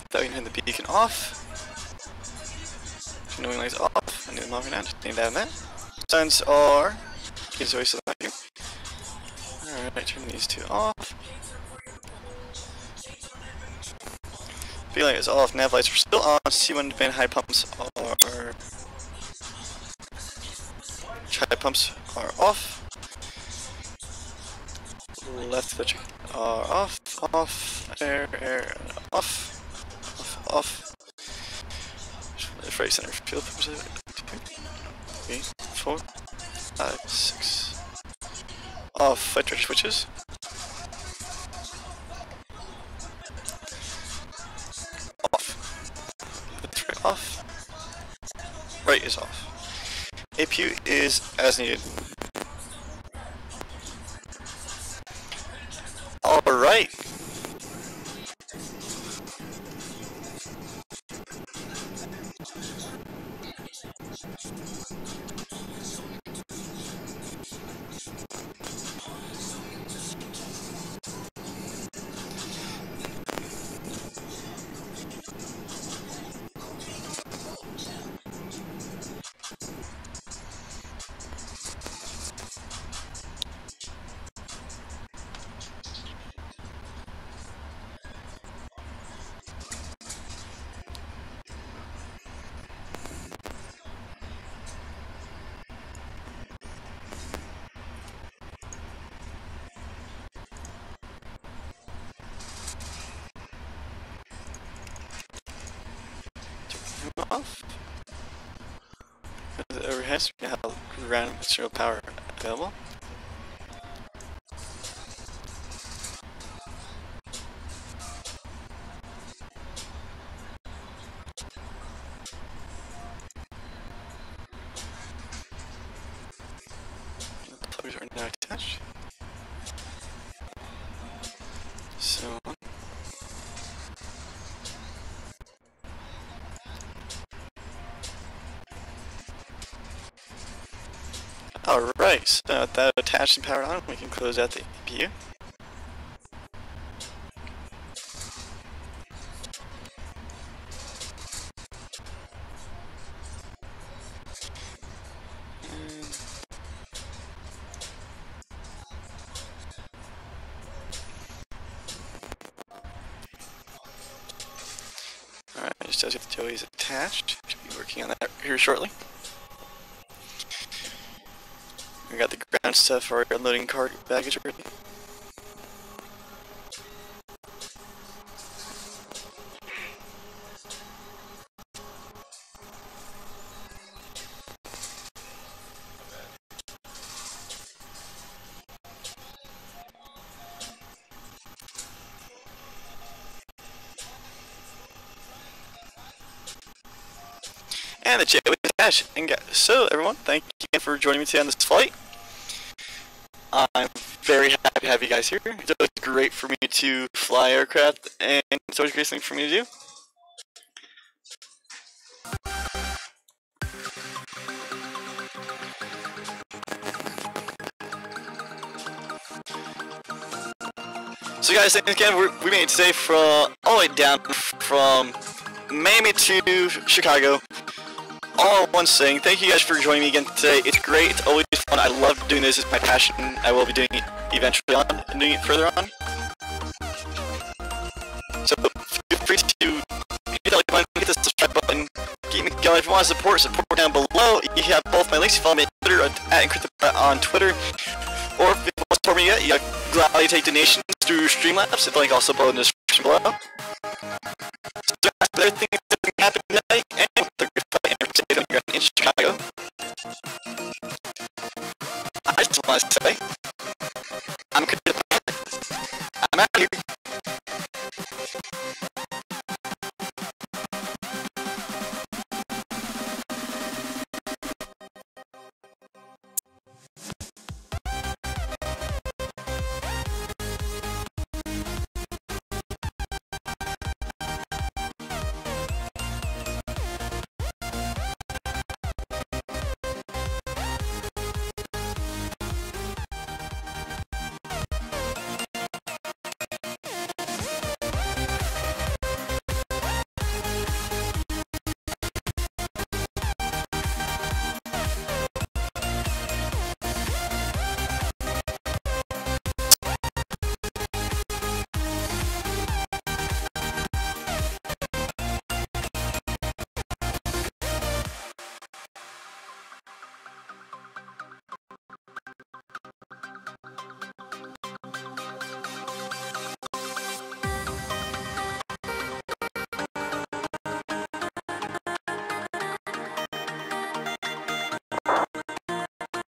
Thought we can turn the beacon off. Knowing lights off. And then logging out. Just name that and that. Signs are. It's always still not here. Alright, turn these two off. Beacon light is off. Nav lights are still on. C1 band high pumps are. High pumps are off. Left switch are off, air, off. Right center field pumps 2, 3, 4, 5, 6. Off, flight director switches. Off. That's right, off. Right is off. APU is as needed. Alright. Off. The overhead, so we have ground material power available. The plugs are now attached. So. Alright, so with that attached and powered on, we can close out the APU. Alright, just as if Joey's attached, should be working on that here shortly. We got the ground stuff for our unloading cart baggage already. And the jet was attached. And so everyone, thank you again for joining me today on this flight. I'm very happy to have you guys here. It's always great for me to fly aircraft, and it's always a great thing for me to do. So guys, thanks again. We made it today from all the way down from Miami to Chicago. All in one sitting. Thank you guys for joining me again today. It's great. It's always fun. I love doing this. It's my passion. I will be doing it eventually on and doing it further on. So feel free to hit that like button, hit the subscribe button, keep me going. If you want to support down below. You have both my links. You follow me on Twitter at Encrypted on Twitter, or if you want to support me yet, you gladly take donations through Streamlabs. The link also below in the description below. So that's everything that happened tonight, and the great fight in Chicago.